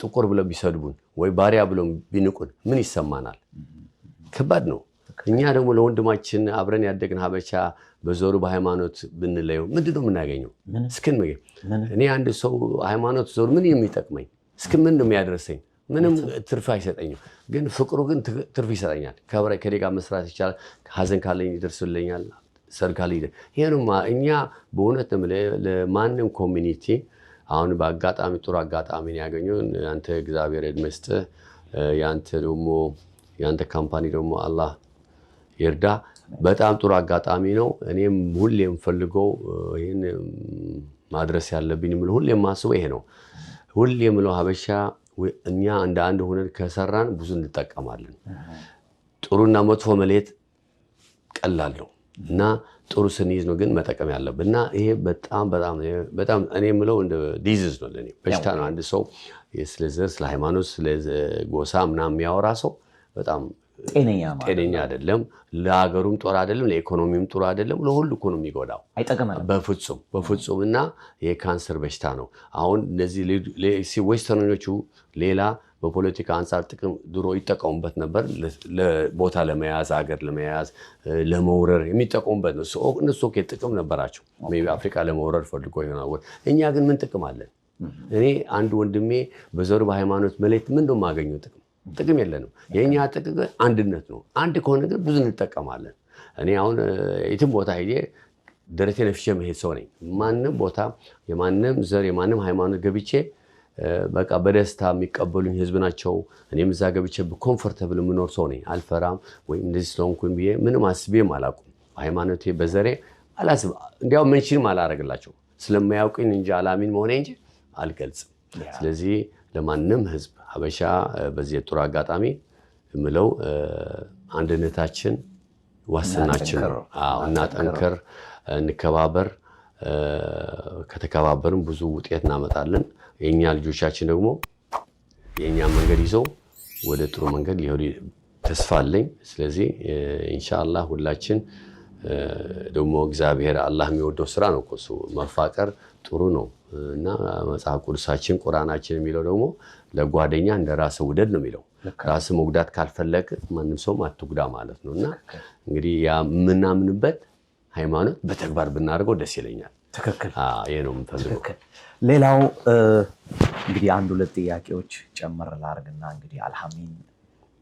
ጥቁር ብለው ቢሰድቡን ወይ ባሪያ ብለው ቢንቁን ምን ይሰማናል? ከባድ ነው። እኛ ደግሞ ለወንድማችን አብረን ያደግን ሀበሻ በዞሩ በሃይማኖት ብንለየው ምንድን ነው የምናገኘው? እስክን እኔ አንድ ሰው ሃይማኖት ዞሩ ምን የሚጠቅመኝ? እስክ ምን ነው የሚያደርሰኝ? ምንም ትርፍ አይሰጠኝም። ግን ፍቅሩ ግን ትርፍ ይሰጠኛል። ከኔ ጋር መስራት ይቻላል። ሀዘን ካለኝ ይደርስልኛል፣ ሰርግ ካለኝ ይሄንማ እኛ በእውነት ለማንም ኮሚኒቲ አሁን በአጋጣሚ ጥሩ አጋጣሚ ያገኘውን አንተ እግዚአብሔር ዕድሜ ይስጥህ። ያንተ ካምፓኒ ደግሞ አላህ ይርዳ። በጣም ጥሩ አጋጣሚ ነው። እኔም ሁሌም ፈልገው ይሄን ማድረስ ያለብኝ ሁሌም ማስበው ይሄ ነው። ሁሌም የምለው ሀበሻ እኛ እንደ አንድ ሆነን ከሰራን ብዙ እንጠቀማለን። ጥሩና መጥፎ መለየት ቀላል ነው እና ጥሩ ስንይዝ ነው ግን መጠቀም ያለብን። እና ይሄ በጣም እኔ የምለው እንደ ዲዚዝ ነው፣ ለኔ በሽታ ነው። አንድ ሰው ስለ ዘር፣ ስለ ሃይማኖት፣ ስለ ጎሳ ምናምን የሚያወራ ሰው በጣም ጤነኛ አይደለም። ለሀገሩም ጥሩ አይደለም፣ ለኢኮኖሚም ጥሩ አይደለም። ለሁሉ እኮ ነው የሚጎዳው። በፍጹም። እና የካንሰር በሽታ ነው። አሁን እነዚህ ዌስተርኖቹ ሌላ በፖለቲካ አንጻር ጥቅም ድሮ ይጠቀሙበት ነበር። ቦታ ለመያዝ፣ ሀገር ለመያዝ፣ ለመውረር የሚጠቀሙበት ነው። እነሱ ጥቅም ነበራቸው። አፍሪካ ለመውረር ፈልጎ ይሆናል። እኛ ግን ምን ጥቅም አለን? እኔ አንድ ወንድሜ በዘሩ በሃይማኖት መለየት ምን ነው የማገኘው ጥቅም የለንም። የእኛ ጥቅም አንድነት ነው። አንድ ከሆነ ግን ብዙ እንጠቀማለን። እኔ አሁን የትም ቦታ ሄጄ ደረቴ ነፍሼ መሄድ ሰው ነኝ። ማንም ቦታ የማንም ዘር የማንም ሃይማኖት ገብቼ በቃ በደስታ የሚቀበሉኝ ህዝብ ናቸው። እኔም እዛ ገብቼ በኮምፎርተብል የምኖር ሰው ነኝ። አልፈራም። ወይም እንደዚህ ስለሆንኩኝ ብዬ ምንም አስቤም አላውቅም። ሃይማኖቴ በዘሬ አላስብ። እንዲያው መንሽንም አላረግላቸው ስለማያውቁኝ እንጂ አላሚን መሆኔ እንጂ አልገልጽም። ስለዚህ ለማንም ህዝብ ሀበሻ በዚህ ጥሩ አጋጣሚ ምለው አንድነታችን ዋስናችን ነው። እና ጠንከር እንከባበር። ከተከባበርን ብዙ ውጤት እናመጣለን። የኛ ልጆቻችን ደግሞ የኛ መንገድ ይዘው ወደ ጥሩ መንገድ ሊሄዱ ተስፋ አለኝ። ስለዚህ ኢንሻአላህ ሁላችን ደግሞ እግዚአብሔር አላህ የሚወደው ስራ ነው እሱ መፋቀር ጥሩ ነው እና መጽሐፍ ቅዱሳችን ቁርአናችን የሚለው ደግሞ ለጓደኛ እንደራስ ውደድ ነው የሚለው። ራስ መጉዳት ካልፈለክ ማንም ሰው አትጉዳ ማለት ነውና እንግዲህ ያ ምናምንበት ሃይማኖት በተግባር ብናደርገው ደስ ይለኛል። ትክክል። ይሄ ነው የምፈልገው። ሌላው እንግዲህ አንድ ሁለት ጥያቄዎች ጨምር ላድርግና እንግዲህ አልሐሚን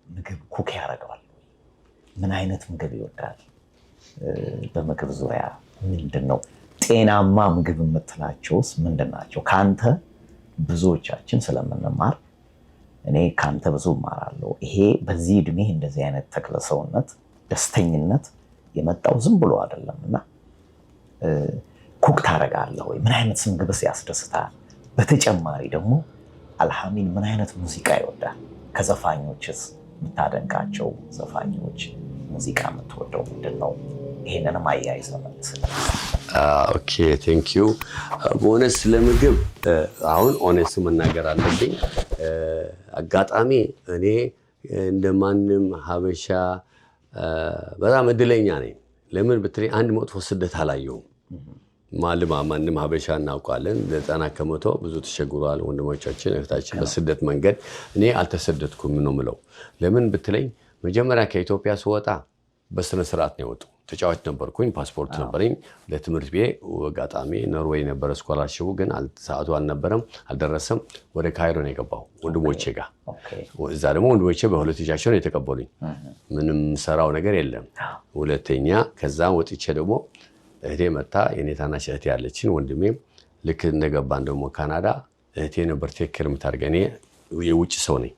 ምግብ ኩክ ያደርገዋል። ምን አይነት ምግብ ይወዳል? በምግብ ዙሪያ ምንድነው ጤናማ ምግብ የምትላቸውስ ምንድናቸው? ካንተ ብዙዎቻችን ስለምንማር እኔ ካንተ ብዙ እማራለሁ። ይሄ በዚህ እድሜ እንደዚህ አይነት ተክለ ሰውነት ደስተኝነት የመጣው ዝም ብሎ አይደለምና ኩክ ታደርጋለህ ወይ? ምን አይነት ምግብስ ያስደስታል? በተጨማሪ ደግሞ አልሐሚን ምን አይነት ሙዚቃ ይወዳል? ከዘፋኞችስ የምታደንቃቸው ዘፋኞች ሙዚቃ የምትወደው ምንድነው? ይሄንንም አያይዘህ መልስልኝ። ኦኬ ቴንክ ዩ። በእውነት ስለምግብ አሁን ኦኔስት መናገር አለብኝ። አጋጣሚ እኔ እንደማንም ሀበሻ በጣም እድለኛ ነኝ። ለምን ብትለኝ አንድ መጥፎ ስደት አላየሁም። ማንም ሀበሻ እናውቃለን 90% ብዙ ተቸግሯል ወንድሞቻችን እህታችን በስደት መንገድ። እኔ አልተሰደድኩም ነው የምለው። ለምን ብትለኝ መጀመሪያ ከኢትዮጵያ ስወጣ በስነ ስርዓት ነው የወጡ። ተጫዋች ነበርኩኝ፣ ፓስፖርት ነበረኝ። ለትምህርት ቤት አጋጣሚ ኖርዌይ ነበረ ስኮላርሺፑ፣ ግን ሰዓቱ አልነበረም አልደረሰም። ወደ ካይሮ ነው የገባው ወንድሞቼ ጋር። እዛ ደግሞ ወንድሞቼ በሁለት ልጆቻቸው ነው የተቀበሉኝ። ምንም ሰራው ነገር የለም። ሁለተኛ ከዛ ወጥቼ ደግሞ እህቴ መጣ። የኔ ታናሽ እህቴ ያለችን ወንድሜም ልክ እንደገባን ደግሞ ካናዳ እህቴ ነበር ቴክር የምታደርገኝ። እኔ የውጭ ሰው ነኝ።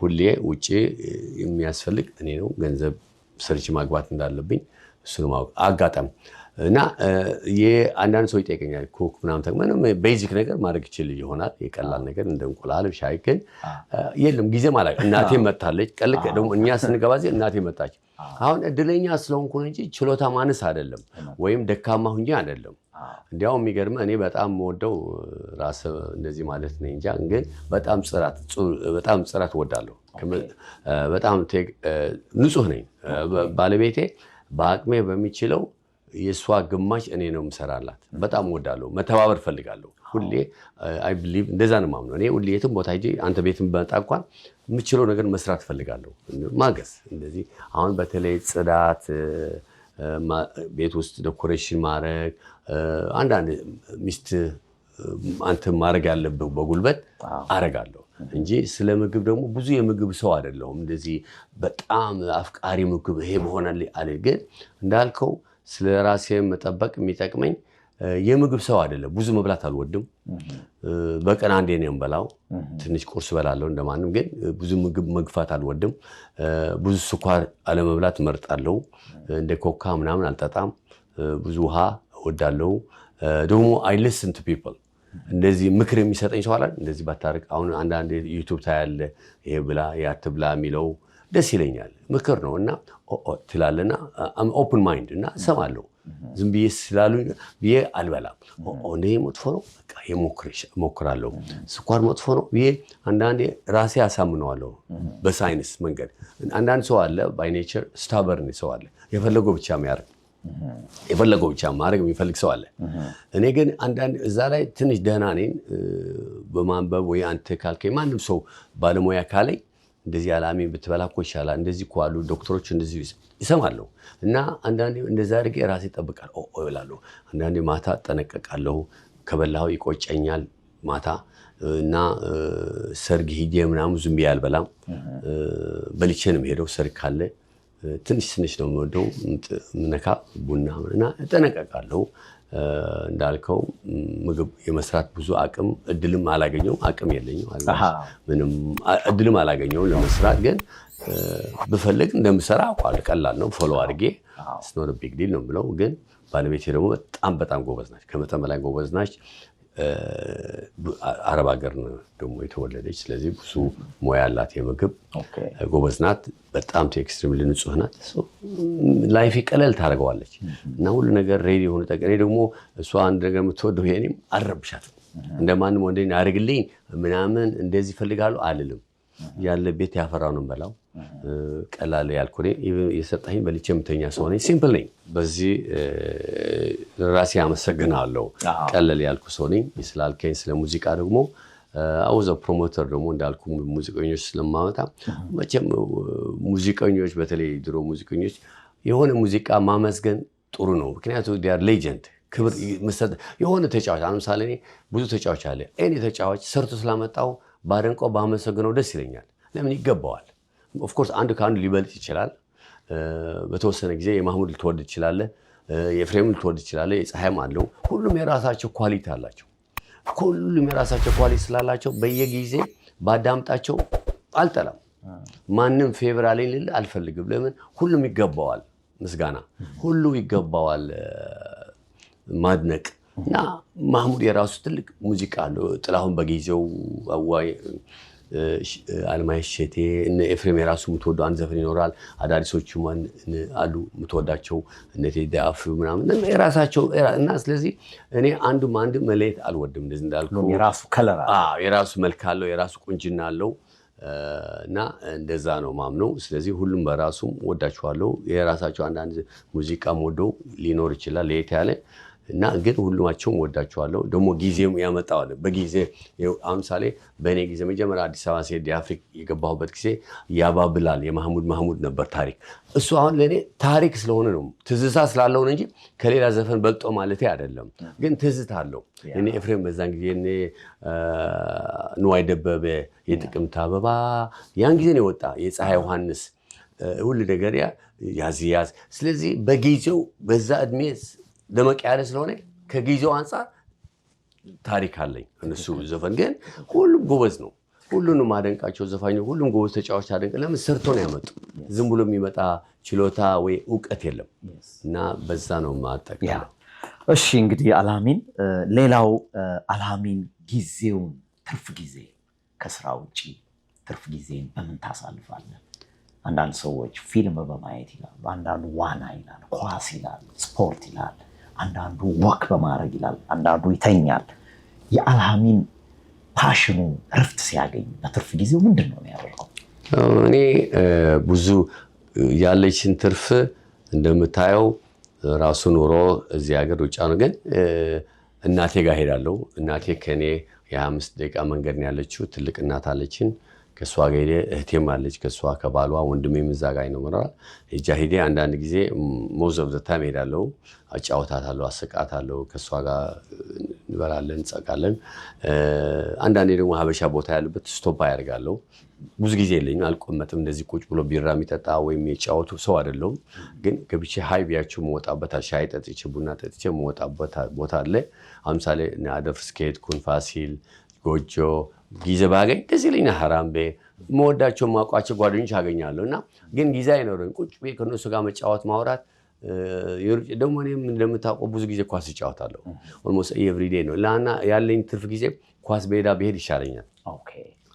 ሁሌ ውጭ የሚያስፈልግ እኔ ነው ገንዘብ ሰርች ማግባት እንዳለብኝ እሱን ማወቅ አጋጣሚ እና አንዳንድ ሰው ይጠይቀኛል ኩክ ምናምን ቤዚክ ነገር ማድረግ ይችል ይሆናል የቀላል ነገር እንደ እንቁላል ሻይ ግን የለም ጊዜ ማለት እናቴ መጣለች ቀልቅ ደግሞ እኛ ስንገባ እዚህ እናቴ መጣች። አሁን እድለኛ ስለሆንኩ እንጂ ችሎታ ማነስ አይደለም ወይም ደካማ ሁኜ አይደለም። እንዲያውም የሚገርመው እኔ በጣም ወደው ራስ እንደዚህ ማለት ነው እንጃ ግን በጣም ጽራት ወዳለሁ። በጣም ንጹህ ነኝ። ባለቤቴ በአቅሜ በሚችለው የሷ ግማሽ እኔ ነው የምሰራላት። በጣም ወዳለሁ፣ መተባበር ፈልጋለሁ። ሁሌ አይ ቢሊቭ እንደዛ ነው የማምነው። እኔ ሁሌ የትም ቦታ ሂጄ አንተ ቤት መጣ እንኳን የምችለው ነገር መስራት ፈልጋለሁ፣ ማገዝ። እንደዚህ አሁን በተለይ ጽዳት፣ ቤት ውስጥ ዴኮሬሽን ማድረግ፣ አንዳንድ ሚስት አንተ ማድረግ ያለብህ በጉልበት አረጋለሁ እንጂ ስለ ምግብ ደግሞ ብዙ የምግብ ሰው አይደለሁም። እንደዚህ በጣም አፍቃሪ ምግብ ይሄ መሆናል አለ። ግን እንዳልከው ስለ ራሴ መጠበቅ የሚጠቅመኝ የምግብ ሰው አይደለም። ብዙ መብላት አልወድም። በቀን አንዴ ነው የምበላው። ትንሽ ቁርስ በላለሁ እንደማንም። ግን ብዙ ምግብ መግፋት አልወድም። ብዙ ስኳር አለመብላት እመርጣለሁ። እንደ ኮካ ምናምን አልጠጣም። ብዙ ውሃ እወዳለሁ። ደግሞ አይ ሊስን ቱ ፒፕል። እንደዚህ ምክር የሚሰጠኝ ሰው አለ እንደዚህ ባታርቅ። አሁን አንዳንድ ዩቲዩብ ታያለ ይሄ ብላ ያትብላ የሚለው ደስ ይለኛል። ምክር ነው እና ትላለና ኦፕን ማይንድ እና እሰማለሁ። ዝም ብዬ ስላሉኝ ብዬ አልበላም። እንደ መጥፎ ነው በቃ እሞክራለሁ። ስኳር መጥፎ ነው ብዬ አንዳንዴ ራሴ አሳምነዋለሁ በሳይንስ መንገድ። አንዳንድ ሰው አለ ባይ ኔቸር ስታበርን ሰው አለ የፈለገው ብቻ የሚያደርግ የፈለገው ብቻ ማድረግ የሚፈልግ ሰው አለ። እኔ ግን አንዳንድ እዛ ላይ ትንሽ ደህና ነኝ በማንበብ ወይ አንተ ካልከኝ ማንም ሰው ባለሙያ ካለኝ እንደዚህ አላሚ ብትበላ እኮ ይሻላል እንደዚህ እኮ አሉ ዶክተሮች እንደዚህ ይሰማለሁ። እና አንዳንዴ እንደዛ አድርጌ ራሴ እጠብቃለሁ እላለሁ። አንዳንዴ ማታ እጠነቀቃለሁ። ከበላው ይቆጨኛል ማታ እና ሰርግ ሂጄ ምናምን ዝም ብዬ አልበላም። በልቼ ነው የምሄደው። ሰርግ ካለ ትንሽ ነው የምወደው ምነካ ቡና እና እጠነቀቃለሁ። እንዳልከው ምግብ የመስራት ብዙ አቅም እድልም አላገኘውም። አቅም የለኝም ምንም እድልም አላገኘውም ለመስራት። ግን ብፈልግ እንደምሰራ አውቃለሁ። ቀላል ነው ፎሎ አድርጌ ስኖር ቢግ ዲል ነው ብለው። ግን ባለቤቴ ደግሞ በጣም ጎበዝ ናች፣ ከመጠን በላይ ጎበዝ ናች። አረብ ሀገር ነው ደግሞ የተወለደች። ስለዚህ ብዙ ሙያ ያላት የምግብ ጎበዝ ናት። በጣም ኤክስትሪም ንጹህ ናት። ላይፍ ቀለል ታደርገዋለች እና ሁሉ ነገር ሬዲ ሆነ። እኔ ደግሞ እሷ አንድ ነገር የምትወደው የኔም አልረብሻትም። እንደማንም ወንድ አድርግልኝ ምናምን እንደዚህ እፈልጋለሁ አልልም። ያለ ቤት ያፈራው ነው የምበላው። ቀላል ያልኩ የሰጠኸኝ በልቼ የምተኛ ሰው ነኝ። ሲምፕል ነኝ። በዚህ ራሴ አመሰግናለሁ። ቀለል ያልኩ ሰው ነኝ ስላልከኝ። ስለ ሙዚቃ ደግሞ አውዘ ፕሮሞተር ደግሞ እንዳልኩ ሙዚቀኞች ስለማመጣ መቼም ሙዚቀኞች በተለይ ድሮ ሙዚቀኞች የሆነ ሙዚቃ ማመስገን ጥሩ ነው። ምክንያቱም ዲያር ሌጀንድ ክብር መስጠት የሆነ ተጫዋች ለምሳሌ እኔ ብዙ ተጫዋች አለ እኔ ተጫዋች ሰርቶ ስላመጣው ባደንቀው ባመሰግነው ደስ ይለኛል። ለምን ይገባዋል። ኦፍኮርስ አንዱ ከአንዱ ሊበልጥ ይችላል። በተወሰነ ጊዜ የማህሙድ ልትወድ ትችላለህ፣ የኤፍሬም ልትወድ ትችላለህ፣ የፀሐይም አለው። ሁሉም የራሳቸው ኳሊቲ አላቸው። ሁሉም የራሳቸው ኳሊቲ ስላላቸው በየጊዜ ባዳምጣቸው አልጠላም። ማንም ፌቨር አለኝ ልል አልፈልግም። ለምን ሁሉም ይገባዋል ምስጋና፣ ሁሉ ይገባዋል ማድነቅ። እና ማህሙድ የራሱ ትልቅ ሙዚቃ አለው። ጥላሁን በጊዜው አዋይ አለማየሁ እሸቴ እነ ኤፍሬም የራሱ የምትወደው አንድ ዘፈን ይኖራል። አዳዲሶቹ አሉ የምትወዳቸው እነ ቴዲ አፍሮ ምናምን የራሳቸው እና ስለዚህ እኔ አንዱም መለየት አልወድም። እንደዚህ እንዳልኩ የራሱ ከለር የራሱ መልክ አለው፣ የራሱ ቁንጅና አለው እና እንደዛ ነው ማምነው። ስለዚህ ሁሉም በራሱም ወዳቸዋለሁ። የራሳቸው አንዳንድ ሙዚቃም ወደው ሊኖር ይችላል ለየት ያለ እና ግን ሁሉማቸውም ወዳቸዋለሁ። ደግሞ ጊዜም ያመጣዋል። በጊዜ አምሳሌ በእኔ ጊዜ መጀመሪያ አዲስ አበባ ሲሄድ የአፍሪክ የገባሁበት ጊዜ ያባብላል የማህሙድ ነበር ታሪክ። እሱ አሁን ለእኔ ታሪክ ስለሆነ ነው ትዝታ ስላለው እንጂ ከሌላ ዘፈን በልጦ ማለት አይደለም። ግን ትዝታ አለው። እኔ ኤፍሬም በዛን ጊዜ እኔ ንዋይ ደበበ የጥቅምት አበባ ያን ጊዜ ነው የወጣ የፀሐይ ዮሐንስ ሁሉ ነገር ያዝ። ስለዚህ በጊዜው በዛ እድሜ ደመቅ ያለ ስለሆነ ከጊዜው አንፃር ታሪክ አለኝ። እነሱ ዘፈን ግን ሁሉም ጎበዝ ነው። ሁሉንም አደንቃቸው ዘፋኞች፣ ሁሉም ጎበዝ ተጫዋች አደንቅ። ለምን ሰርቶ ነው ያመጡ። ዝም ብሎ የሚመጣ ችሎታ ወይ እውቀት የለም እና በዛ ነው ማጠቃለው። እሺ እንግዲህ አልአሚን፣ ሌላው አልአሚን ጊዜውን ትርፍ ጊዜ ከስራ ውጪ ትርፍ ጊዜን በምን ታሳልፋለህ? አንዳንድ ሰዎች ፊልም በማየት ይላሉ፣ አንዳንዱ ዋና ይላል፣ ኳስ ይላል፣ ስፖርት ይላል፣ አንዳንዱ ወክ በማድረግ ይላል፣ አንዳንዱ ይተኛል። የአልአሚን ፓሽኑ እረፍት ሲያገኝ በትርፍ ጊዜው ምንድን ነው ያደርገው? እኔ ብዙ ያለችን ትርፍ እንደምታየው ራሱ ኑሮ እዚህ ሀገር ውጭ ነው። ግን እናቴ ጋር ሄዳለሁ። እናቴ ከኔ የ25 ደቂቃ መንገድ ነው ያለችው። ትልቅ እናት አለችን። ከሷ ጋር ሄደ እህቴም አለች። ከሷ ከባሏ ወንድሜም እዛ ጋር ነው መራል። እጃ ሄደ አንዳንድ ጊዜ ሞዝ ኦፍ ዘ ታይም ሄዳለሁ። አጫውታታለሁ፣ አስቃታለሁ። ከሷ ጋር እንበላለን፣ እንጸቃለን። አንዳንዴ ደግሞ ሀበሻ ቦታ ያለበት ስቶፕ ያደርጋለሁ። ብዙ ጊዜ የለኝም፣ አልቆመጥም። እንደዚህ ቁጭ ብሎ ቢራ የሚጠጣ ወይም የጫወቱ ሰው አይደለሁም። ግን ገብቼ ሀይ ቢያቸው መወጣበት ሻይ ጠጥቼ ቡና ጠጥቼ መወጣበት ቦታ አለ። አምሳሌ አደፍርስ ከሄድኩን ፋሲል፣ ጎጆ ጊዜ ባገኝ ደስ ይለኛል። ሀራምቤ መወዳቸው ማውቃቸው ጓደኞች አገኛለሁ እና ግን ጊዜ አይኖርም። ቁጭ ቤት ከእነሱ ጋር መጫወት ማውራት። ደግሞ እኔም እንደምታውቀው ብዙ ጊዜ ኳስ እጫወታለሁ። ኦልሞስት ኤቭሪ ዴይ ነው እና ያለኝ ትርፍ ጊዜ ኳስ ሜዳ ብሄድ ይሻለኛል።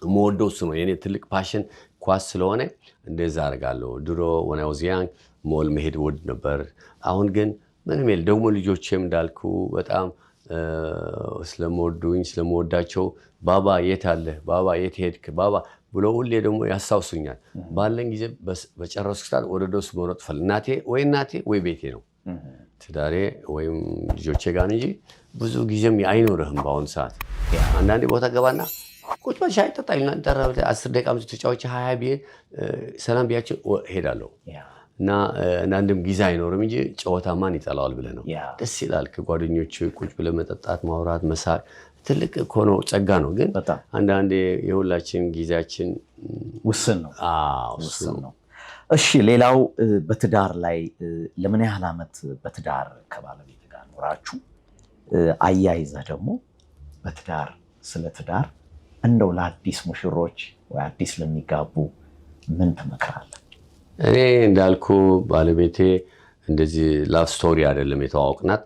የምወደው እሱ ነው። የኔ ትልቅ ፓሽን ኳስ ስለሆነ እንደዛ አደርጋለሁ። ድሮ when I was young ሞል መሄድ ወድ ነበር። አሁን ግን ምንም የለ። ደግሞ ልጆቼም እንዳልኩ በጣም ስለምወዳቸው ባባ የት አለህ፣ ባባ የት ሄድክ፣ ባባ ብሎ ሁሌ ደግሞ ያስታውሱኛል። ባለን ጊዜ በጨረስኩ ሰዓት ወደ ደሱ መሮጥ ፈል እናቴ ወይ ቤቴ ነው ትዳሬ ወይም ልጆቼ ጋር እንጂ ብዙ ጊዜም አይኖርህም። በአሁኑ ሰዓት አንዳንዴ ቦታ ገባና ቁጭ በል ሻይ ጠጣ ይሉናል። 10 ደቂቃ ተጫዋች 20 ብዬ ሰላም ብያቸው ሄዳለሁ። እና አንዳንድም ጊዜ አይኖርም እንጂ ጨዋታ ማን ይጠላዋል ብለህ ነው። ደስ ይላል ከጓደኞች ቁጭ ብለህ መጠጣት፣ ማውራት፣ መሳቅ ትልቅ እኮ ነው፣ ጸጋ ነው። ግን አንዳንዴ የሁላችን ጊዜያችን ውስን ነው። እሺ ሌላው በትዳር ላይ ለምን ያህል ዓመት በትዳር ከባለቤት ጋር ኖራችሁ? አያይዘህ ደግሞ በትዳር ስለ ትዳር እንደው ለአዲስ ሙሽሮች ወይ አዲስ ለሚጋቡ ምን ትመክራለህ? እኔ እንዳልኩ ባለቤቴ እንደዚህ ላቭ ስቶሪ አይደለም የተዋወቅናት።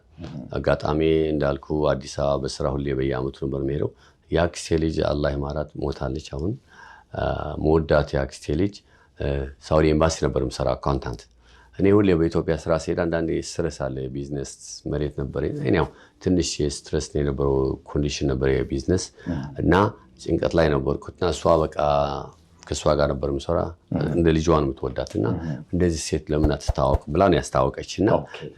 አጋጣሚ እንዳልኩ አዲስ አበባ በስራ ሁሌ በየአመቱ ነበር የምሄደው። የአክስቴ ልጅ አላህ ይማራት ሞታለች። አሁን መወዳት የአክስቴ ልጅ ሳውዲ ኤምባሲ ነበር የምሰራ አካውንታንት። እኔ ሁሌ በኢትዮጵያ ስራ ሲሄድ አንዳንዴ ስትረስ አለ። የቢዝነስ መሬት ነበር እኔው ትንሽ ስትረስ ነው የነበረው ኮንዲሽን ነበር የቢዝነስ እና ጭንቀት ላይ ነበርኩትና እሷ በቃ ከሷ ጋር ነበር የምሰራ እንደ ልጇን የምትወዳትና እንደዚህ ሴት ለምን አትታወቅ ብላ ነው ያስታወቀችና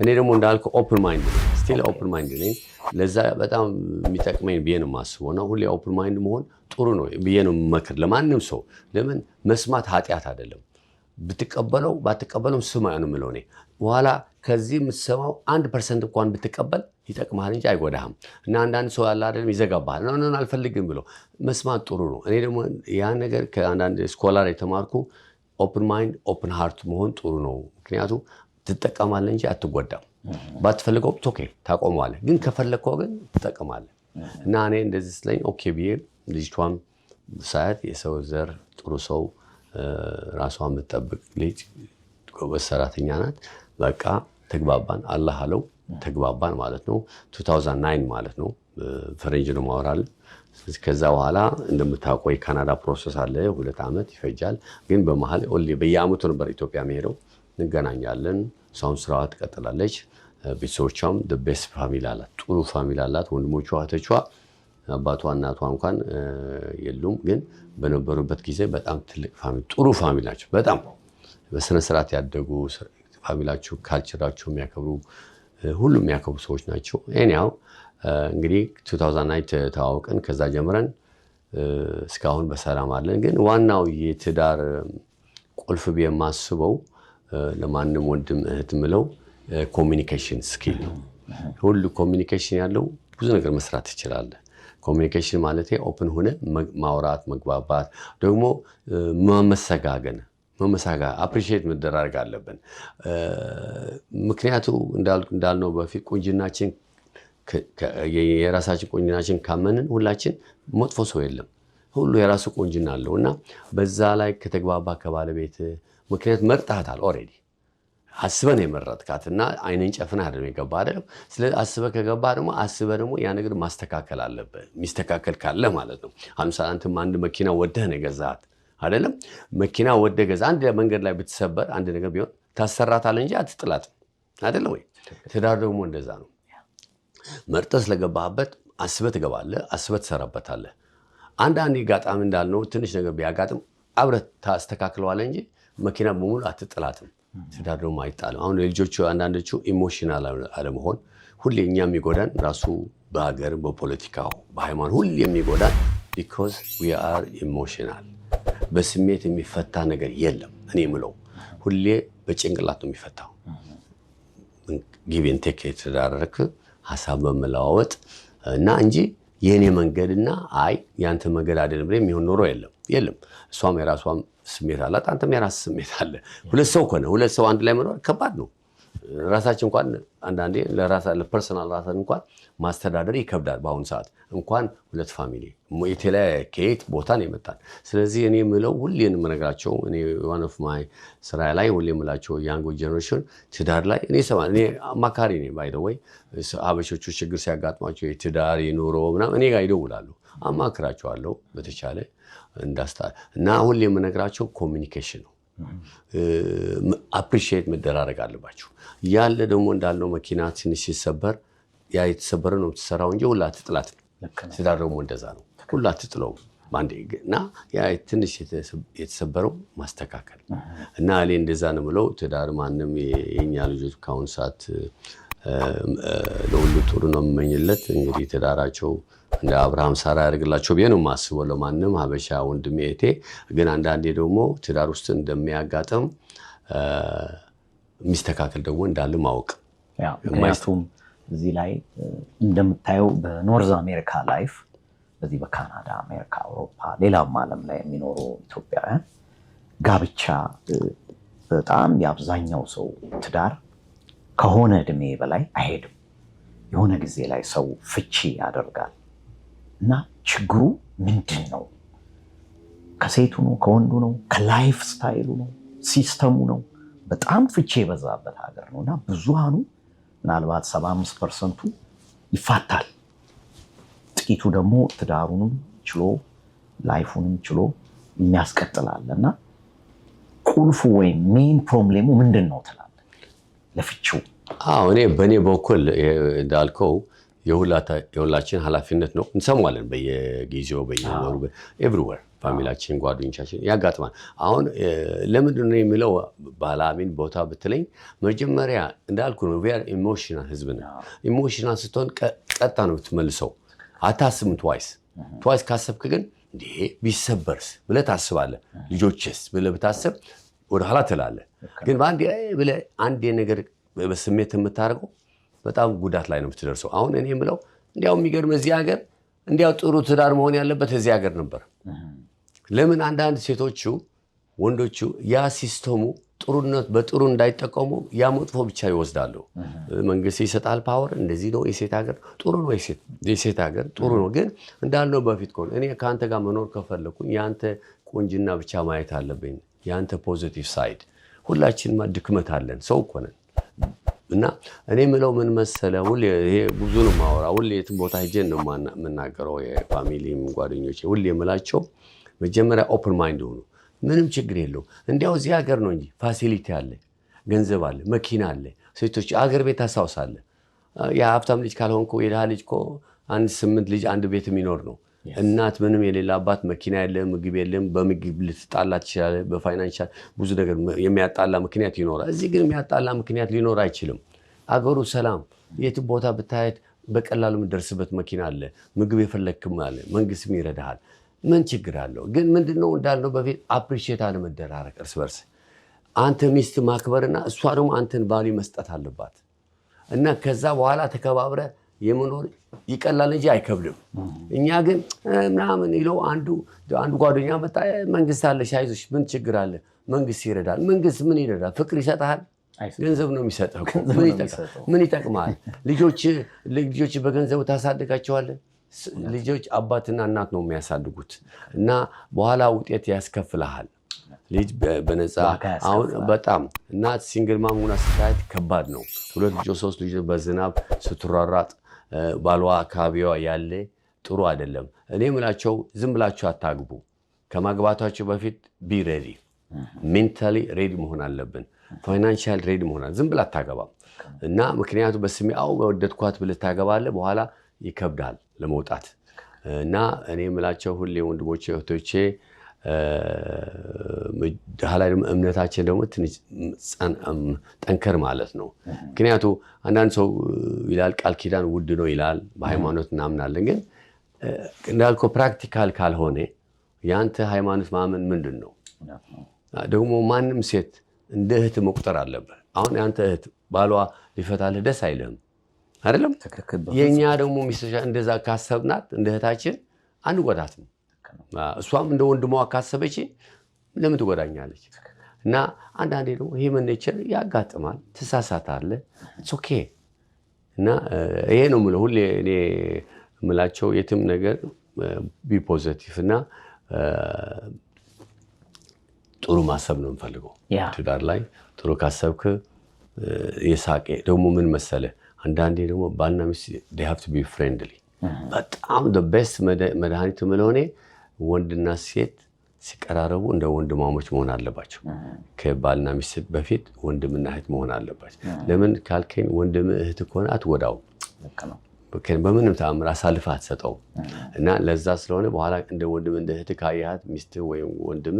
እኔ ደግሞ እንዳልኩ ኦፕን ማይንድ ስቲል ኦፕን ማይንድ ነኝ። ለዛ በጣም የሚጠቅመኝ ብዬ ነው የማስበው እና ሁሌ ኦፕን ማይንድ መሆን ጥሩ ነው ብዬ ነው የምመክር ለማንም ሰው። ለምን መስማት ኃጢአት አይደለም። ብትቀበለው ባትቀበለው ስማ ነው የምለው እኔ። በኋላ ከዚህ የምትሰማው 1% እንኳን ብትቀበል ይጠቅምሃል እንጂ አይጎዳህም። እና አንዳንድ ሰው ያለ አይደለም ይዘጋባሃል። ነው አልፈልግም ብሎ መስማት ጥሩ ነው። እኔ ደግሞ ያን ነገር ከአንዳንድ ስኮላር የተማርኩ ኦፕን ማይንድ ኦፕን ሃርት መሆን ጥሩ ነው። ምክንያቱም ትጠቀማለህ እንጂ አትጎዳም። ባትፈልገው ኦኬ ታቆመዋለህ፣ ግን ከፈለግከው ግን ትጠቀማለህ። እና እኔ እንደዚህ ስለኝ ኦኬ ብዬ ልጅቷም ሳያት የሰው ዘር ጥሩ ሰው ራሷን የምትጠብቅ ልጅ ጎበዝ ሰራተኛ ናት። በቃ ተግባባን። አላህ አለው ተግባባን ማለት ነው። 2009 ማለት ነው። ፈረንጅ ነው ማወራል። ከዛ በኋላ እንደምታውቀው የካናዳ ፕሮሰስ አለ። 2 ዓመት ይፈጃል። ግን በመሃል በየአመቱ ነበር ኢትዮጵያ መሄደው። እንገናኛለን። እሷም ስራዋ ትቀጥላለች። ቤተሰቦቿም ቤስት ፋሚሊ አላት። ጥሩ ፋሚሊ አላት። ወንድሞቿ እህቶቿ አባቷ እናቷ እንኳን የሉም። ግን በነበሩበት ጊዜ በጣም ትልቅ ፋሚሊ ጥሩ ፋሚሊ ናቸው። በጣም በስነ ስርዓት ያደጉ ፋሚላቸው ካልቸራቸው የሚያከብሩ ሁሉም የሚያከብሩ ሰዎች ናቸው። እኔው እንግዲህ 2009 ተዋውቀን ከዛ ጀምረን እስካሁን በሰላም አለን። ግን ዋናው የትዳር ቁልፍ ብዬ የማስበው ለማንም ወንድም እህት ምለው ኮሚኒኬሽን ስኪል ነው። ሁሉ ኮሚኒኬሽን ያለው ብዙ ነገር መስራት ትችላለህ። ኮሚኒኬሽን ማለት ኦፕን ሆነ ማውራት፣ መግባባት፣ ደግሞ መመሰጋገን አፕሪሺየት መደራረግ አለብን። ምክንያቱ እንዳልነው በፊት ቁንጅናችን የራሳችን ቁንጅናችን ካመንን ሁላችን መጥፎ ሰው የለም። ሁሉ የራሱ ቁንጅና አለው እና በዛ ላይ ከተግባባ ከባለቤት ምክንያት መርጣታል ኦልሬዲ አስበህ ነው የመረጥካትና አይንን ጨፍነህ አይደለም የገባህ አይደለም። ስለዚህ አስበህ ከገባህ ደግሞ አስበህ ደግሞ ያ ነገር ማስተካከል አለብህ። የሚስተካከል ካለ ማለት ነው። ለምሳሌ አንተም አንድ መኪና ወደህ ነው የገዛሃት አይደለም። መኪና ወደህ ገዛ አንድ መንገድ ላይ ብትሰበር አንድ ነገር ቢሆን ታሰራታለህ እንጂ አትጥላትም አይደለም ወይ? ትዳር ደግሞ እንደዛ ነው። መርጠህ ስለገባህበት አስበህ ትገባለህ፣ አስበህ ትሰራበታለህ። አንዳንዴ ጋጣም እንዳልነው ትንሽ ነገር ቢያጋጥም አብረህ ታስተካክለዋለህ እንጂ መኪና በሙሉ አትጥላትም። ትዳር ደግሞ አይጣልም። አሁን ልጆቹ አንዳንዶቹ ኢሞሽናል አለመሆን ሁሌ እኛ የሚጎዳን ራሱ በሀገር በፖለቲካው በሃይማኖት ሁሌ የሚጎዳን ቢኮዝ ዊ አር ኢሞሽናል። በስሜት የሚፈታ ነገር የለም። እኔ የምለው ሁሌ በጭንቅላት ነው የሚፈታው። ጊቭ ኤንድ ቴክ የተዳረክ ሀሳብ በመለዋወጥ እና እንጂ የኔ መንገድና አይ ያንተ መንገድ አይደለም ብለ የሚሆን ኖሮ የለም። እሷም የራሷም ስሜት አላት፣ አንተም የራስ ስሜት አለ። ሁለት ሰው አንድ ላይ መኖር ከባድ ነው። ራሳችን እንኳን አንዳንዴ ለፐርሰናል ራሳችን እንኳን ማስተዳደር ይከብዳል። በአሁኑ ሰዓት እንኳን ሁለት ፋሚሊ የተለያየ ከየት ቦታ ነው የመጣን። ስለዚህ እኔ የምለው ሁሌ የምነግራቸው እኔ ዋን ኦፍ ማይ ስራ ላይ ሁሌ የምላቸው ያንጎ ጀነሬሽን ትዳር ላይ እኔ አማካሪ ነኝ። ባይ ዘ ወይ አበሾቹ ችግር ሲያጋጥማቸው የትዳር የኑሮ ምናምን እኔ ጋር ይደውላሉ፣ አማክራቸዋለሁ በተቻለ እና ሁሌ የምነግራቸው ኮሚኒኬሽን ነው። አፕሪሺየት መደራረግ አለባቸው። ያለ ደግሞ እንዳልነው መኪና ትንሽ ሲሰበር ያ የተሰበረ ነው የምትሰራው እንጂ ሁላ አትጥላትም። ትዳር ደግሞ እንደዛ ነው፣ ሁላ አትጥለውም ባንዴ እና ያ ትንሽ የተሰበረው ማስተካከል እና እኔ እንደዛ ነው የምለው። ትዳር ማንም የኛ ልጆች ከአሁን ሰዓት ለሁሉ ጥሩ ነው የምመኝለት። እንግዲህ ትዳራቸው እንደ አብርሃም ሳራ ያደርግላቸው ብዬ ነው የማስበው ለማንም ሀበሻ ወንድሜ እህቴ። ግን አንዳንዴ ደግሞ ትዳር ውስጥ እንደሚያጋጥም የሚስተካከል ደግሞ እንዳለ ማወቅ። ምክንያቱም እዚህ ላይ እንደምታየው በኖርዝ አሜሪካ ላይፍ በዚህ በካናዳ፣ አሜሪካ፣ አውሮፓ ሌላም ዓለም ላይ የሚኖሩ ኢትዮጵያውያን ጋብቻ በጣም የአብዛኛው ሰው ትዳር ከሆነ እድሜ በላይ አይሄድም። የሆነ ጊዜ ላይ ሰው ፍቺ ያደርጋል እና ችግሩ ምንድን ነው? ከሴቱ ነው? ከወንዱ ነው? ከላይፍ ስታይሉ ነው? ሲስተሙ ነው? በጣም ፍቺ የበዛበት ሀገር ነው እና ብዙሃኑ ምናልባት 75% ይፋታል። ጥቂቱ ደግሞ ትዳሩንም ችሎ ላይፉንም ችሎ የሚያስቀጥላል እና ቁልፉ ወይም ሜን ፕሮብሌሙ ምንድን ነው ትላለህ ለፍቺው? እኔ በእኔ በኩል እንዳልከው የሁላችን ኃላፊነት ነው። እንሰማለን በየጊዜው በየወሩ ኤቭሪዌር ፋሚሊያችን ጓደኞቻችን ያጋጥማል። አሁን ለምንድን ነው የሚለው ባላሚን ቦታ ብትለኝ መጀመሪያ እንዳልኩ ነው ኢሞሽናል ህዝብ ነው። ኢሞሽናል ስትሆን ቀጣ ነው የምትመልሰው። አታስብም ትዋይስ ካሰብክ ግን እንዴ ቢሰበርስ ብለህ ታስባለህ። ልጆችስ ብለህ ብታስብ ወደኋላ ትላለህ። ግን በአንዴ ብለህ አንድ ነገር በስሜት የምታደርገው በጣም ጉዳት ላይ ነው የምትደርሰው። አሁን እኔ የምለው እንዲያው የሚገርም እዚህ ሀገር እንዲያው ጥሩ ትዳር መሆን ያለበት እዚህ ሀገር ነበር። ለምን አንዳንድ ሴቶቹ ወንዶቹ ያ ሲስተሙ ጥሩነት በጥሩ እንዳይጠቀሙ ያ መጥፎ ብቻ ይወስዳሉ። መንግስት ይሰጣል ፓወር፣ እንደዚህ ነው። የሴት ሀገር ጥሩ ነው፣ የሴት ሀገር ጥሩ ነው። ግን እንዳልነው በፊት ከሆነ እኔ ከአንተ ጋር መኖር ከፈለኩኝ የአንተ ቆንጅና ብቻ ማየት አለብኝ፣ የአንተ ፖዚቲቭ ሳይድ። ሁላችንም ድክመት አለን፣ ሰው እኮ ነን። እና እኔ የምለው ምን መሰለህ፣ ሁሌ ይሄ ብዙ ነው የማወራው፣ ሁሌ የትም ቦታ ሄጄ ነው የምናገረው። የፋሚሊም ጓደኞቼ ሁሌ የምላቸው መጀመሪያ ኦፕን ማይንድ ሆኑ። ምንም ችግር የለው። እንዲያው እዚህ ሀገር ነው እንጂ ፋሲሊቲ አለ፣ ገንዘብ አለ፣ መኪና አለ። ሴቶች አገር ቤት ታስታውሳለህ። የሀብታም ልጅ ካልሆንኩ የድሃ ልጅ እኮ 8 ልጅ አንድ ቤት የሚኖር ነው። እናት ምንም የሌለ አባት፣ መኪና የለም፣ ምግብ የለም። በምግብ ልትጣላ ትችላለህ። በፋይናንሻል ብዙ ነገር የሚያጣላ ምክንያት ይኖራል። እዚህ ግን የሚያጣላ ምክንያት ሊኖር አይችልም። አገሩ ሰላም፣ የትም ቦታ ብታየት በቀላሉ የምትደርስበት መኪና አለ፣ ምግብ የፈለግክም አለ፣ መንግስትም ይረዳሃል። ምን ችግር አለው? ግን ምንድነው እንዳልነው በፊት አፕሪሺየት አለመደራረግ እርስ በርስ። አንተ ሚስት ማክበርና እሷ ደግሞ አንተን ቫሊ መስጠት አለባት እና ከዛ በኋላ ተከባብረ የመኖር ይቀላል እንጂ አይከብድም። እኛ ግን ምናምን ይለው አንዱ ጓደኛ መጣ፣ መንግስት አለ አይዞሽ፣ ምን ችግር አለ? መንግስት ይረዳል። መንግስት ምን ይረዳል? ፍቅር ይሰጥሃል? ገንዘብ ነው የሚሰጠው። ምን ይጠቅማል? ልጆች በገንዘቡ ታሳድጋቸዋለህ። ልጆች አባትና እናት ነው የሚያሳድጉት እና በኋላ ውጤት ያስከፍልሃል። ልጅ በነፃ አሁን በጣም እናት ሲንግል ማም ሆና ስታያት ከባድ ነው። 2 ልጆች 3 ልጆች በዝናብ ስትሯሯጥ ባሏ አካባቢዋ ያለ ጥሩ አይደለም። እኔ የምላቸው ዝም ብላችሁ አታግቡ። ከማግባታችሁ በፊት ቢ ሬዲ፣ ሜንታሊ ሬዲ መሆን አለብን። ፋይናንሻል ሬዲ መሆን ዝም ብላ አታገባም እና ምክንያቱ በስሜ በወደድኳት ብለህ ታገባለህ፣ በኋላ ይከብዳል ለመውጣት እና እኔ የምላቸው ሁሌ ወንድሞቼ እህቶቼ ኋላ ደግሞ እምነታችን ደግሞ ትንሽ ጠንከር ማለት ነው። ምክንያቱ አንዳንድ ሰው ይላል ቃል ኪዳን ውድ ነው ይላል፣ በሃይማኖት እናምናለን። ግን እንዳልከው ፕራክቲካል ካልሆነ የአንተ ሃይማኖት ማመን ምንድን ነው? ደግሞ ማንም ሴት እንደ እህት መቁጠር አለበት። አሁን የአንተ እህት ባሏ ሊፈታልህ ደስ አይልህም አይደለም? የእኛ ደግሞ ሚስቶች እንደዛ ካሰብናት እንደ እህታችን አንጎዳትም። እሷም እንደ ወንድሟ ካሰበች ለምን ትጎዳኛለች? እና አንዳንዴ ደግሞ ሂውመን ኔቸር ያጋጥማል፣ ትሳሳታለህ። ኦኬ። እና ይሄ ነው የምለው ሁሌ እኔ የምላቸው የትም ነገር ቢ ፖዚቲቭ እና ጥሩ ማሰብ ነው የምፈልገው። ትዳር ላይ ጥሩ ካሰብክ የሳቄ ደግሞ ምን መሰለህ፣ አንዳንዴ ደግሞ ባልና ሚስት they have to be friendly። በጣም the best መድኃኒት የምለው እኔ ወንድና ሴት ሲቀራረቡ እንደ ወንድማሞች መሆን አለባቸው። ከባልና ሚስት በፊት ወንድምና እህት መሆን አለባቸው። ለምን ካልከኝ ወንድም እህት ከሆነ አትወዳውም፣ በምንም ተአምር አሳልፈህ አትሰጠውም። እና ለዛ ስለሆነ በኋላ እንደ ወንድም እንደ እህት ካያት ሚስት ወይም ወንድም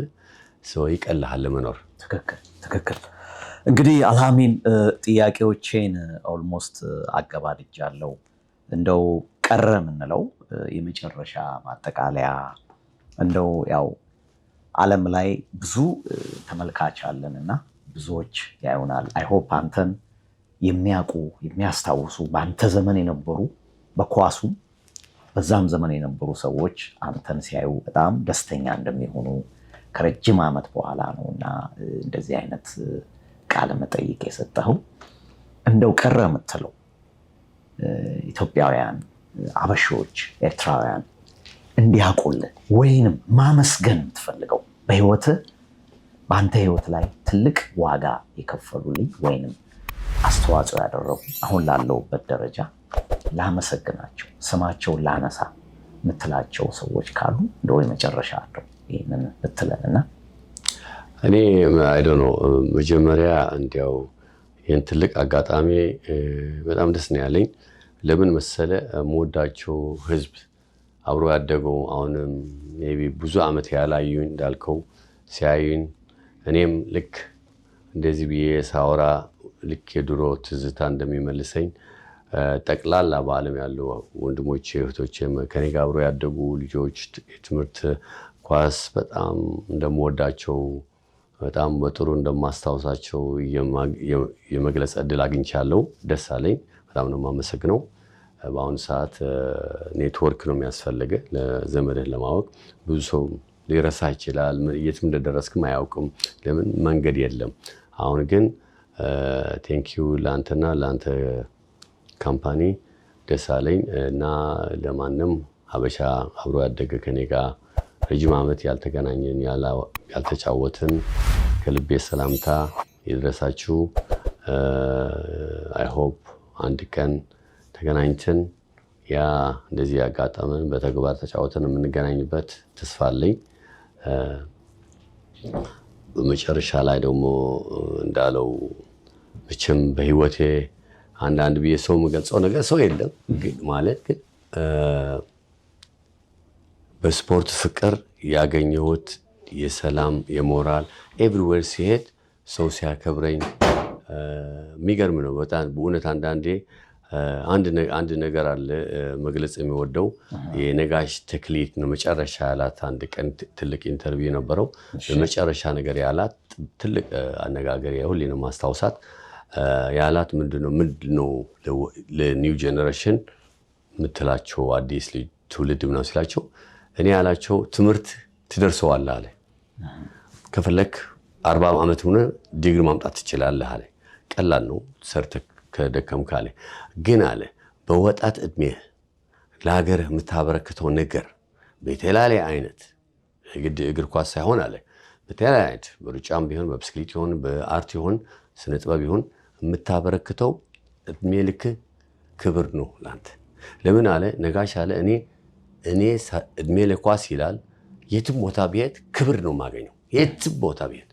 ሰው ይቀልሃል ለመኖር። ትክክል። እንግዲህ አልአሚን ጥያቄዎቼን ኦልሞስት አገባድጃለሁ። እንደው ቀረ የምንለው የመጨረሻ ማጠቃለያ እንደው ያው ዓለም ላይ ብዙ ተመልካች አለንና ብዙዎች ያዩናል። አይ ሆፕ አንተን የሚያውቁ የሚያስታውሱ በአንተ ዘመን የነበሩ በኳሱም በዛም ዘመን የነበሩ ሰዎች አንተን ሲያዩ በጣም ደስተኛ እንደሚሆኑ ከረጅም ዓመት በኋላ ነውና እንደዚህ አይነት ቃለ መጠይቅ የሰጠኸው። እንደው ቀረ የምትለው ኢትዮጵያውያን፣ አበሾች፣ ኤርትራውያን እንዲያውቁልን ወይንም ማመስገን የምትፈልገው በህይወትህ በአንተ ህይወት ላይ ትልቅ ዋጋ የከፈሉልኝ ወይንም አስተዋጽኦ ያደረጉ አሁን ላለሁበት ደረጃ ላመሰግናቸው ስማቸውን ላነሳ የምትላቸው ሰዎች ካሉ እንደው የመጨረሻ አለው ይህንን ብትለንና። እኔ አይ ዶንት ኖ መጀመሪያ እንዲያው ይህን ትልቅ አጋጣሚ በጣም ደስ ነው ያለኝ። ለምን መሰለ የምወዳቸው ህዝብ አብሮ ያደገው አሁንም ሜይ ቢ ብዙ ዓመት ያላዩኝ እንዳልከው ሲያዩኝ እኔም ልክ እንደዚህ ብዬ ሳወራ ልክ የድሮ ትዝታ እንደሚመልሰኝ ጠቅላላ በዓለም ያሉ ወንድሞቼ እህቶቼ ከኔ ጋር አብሮ ያደጉ ልጆች የትምህርት ኳስ በጣም እንደምወዳቸው በጣም በጥሩ እንደማስታውሳቸው የመግለጽ እድል አግኝቻለሁ። ደስ አለኝ። በጣም ነው የማመሰግነው። በአሁኑ ሰዓት ኔትወርክ ነው የሚያስፈልገ ለዘመድህ ለማወቅ። ብዙ ሰው ሊረሳ ይችላል። የትም እንደደረስክም አያውቅም። ለምን መንገድ የለም። አሁን ግን ቴንኪዩ ለአንተና ለአንተ ካምፓኒ ደስ አለኝ እና ለማንም ሀበሻ አብሮ ያደገ ከኔ ጋር ረጅም ዓመት ያልተገናኘን ያልተጫወትን ከልቤ ሰላምታ ይድረሳችሁ። አይ ሆፕ አንድ ቀን ተገናኝተን ያ እንደዚህ ያጋጠመን በተግባር ተጫወተን የምንገናኝበት ተስፋ አለኝ። በመጨረሻ ላይ ደግሞ እንዳለው መቼም በህይወቴ አንዳንድ ብዬ ሰው የምገልጸው ነገር ሰው የለም ማለት ግን በስፖርት ፍቅር ያገኘሁት የሰላም የሞራል ኤቭሪዌር ሲሄድ ሰው ሲያከብረኝ የሚገርም ነው በጣም በእውነት። አንዳንዴ አንድ ነገር አለ መግለጽ የሚወደው የነጋሽ ተክሊት ነው መጨረሻ ያላት አንድ ቀን ትልቅ ኢንተርቪው ነበረው። በመጨረሻ ነገር ያላት ትልቅ አነጋገር ሁሌ ነው ማስታውሳት። ያላት ምንድነው ለኒው ጄኔሬሽን የምትላቸው አዲስ ትውልድ ምናምን ሲላቸው እኔ ያላቸው ትምህርት ትደርሰዋለህ አለ። ከፈለክ 40 ዓመት ሆነ ዲግሪ ማምጣት ትችላለህ አለ። ቀላል ነው ሰርተህ ከደከምክ አለ። ግን አለ በወጣት እድሜ ለሀገር የምታበረክተው ነገር በተለያየ አይነት ግድ እግር ኳስ ሳይሆን አለ በተለያየ አይነት በሩጫም ቢሆን በብስክሌት ይሆን በአርት ይሆን ስነ ጥበብ ይሆን የምታበረክተው እድሜ ልክ ክብር ነው ላንተ። ለምን አለ ነጋሽ አለ እኔ እድሜ ለኳስ ይላል የትም ቦታ ብሄድ ክብር ነው የማገኘው። የትም ቦታ ብሄድ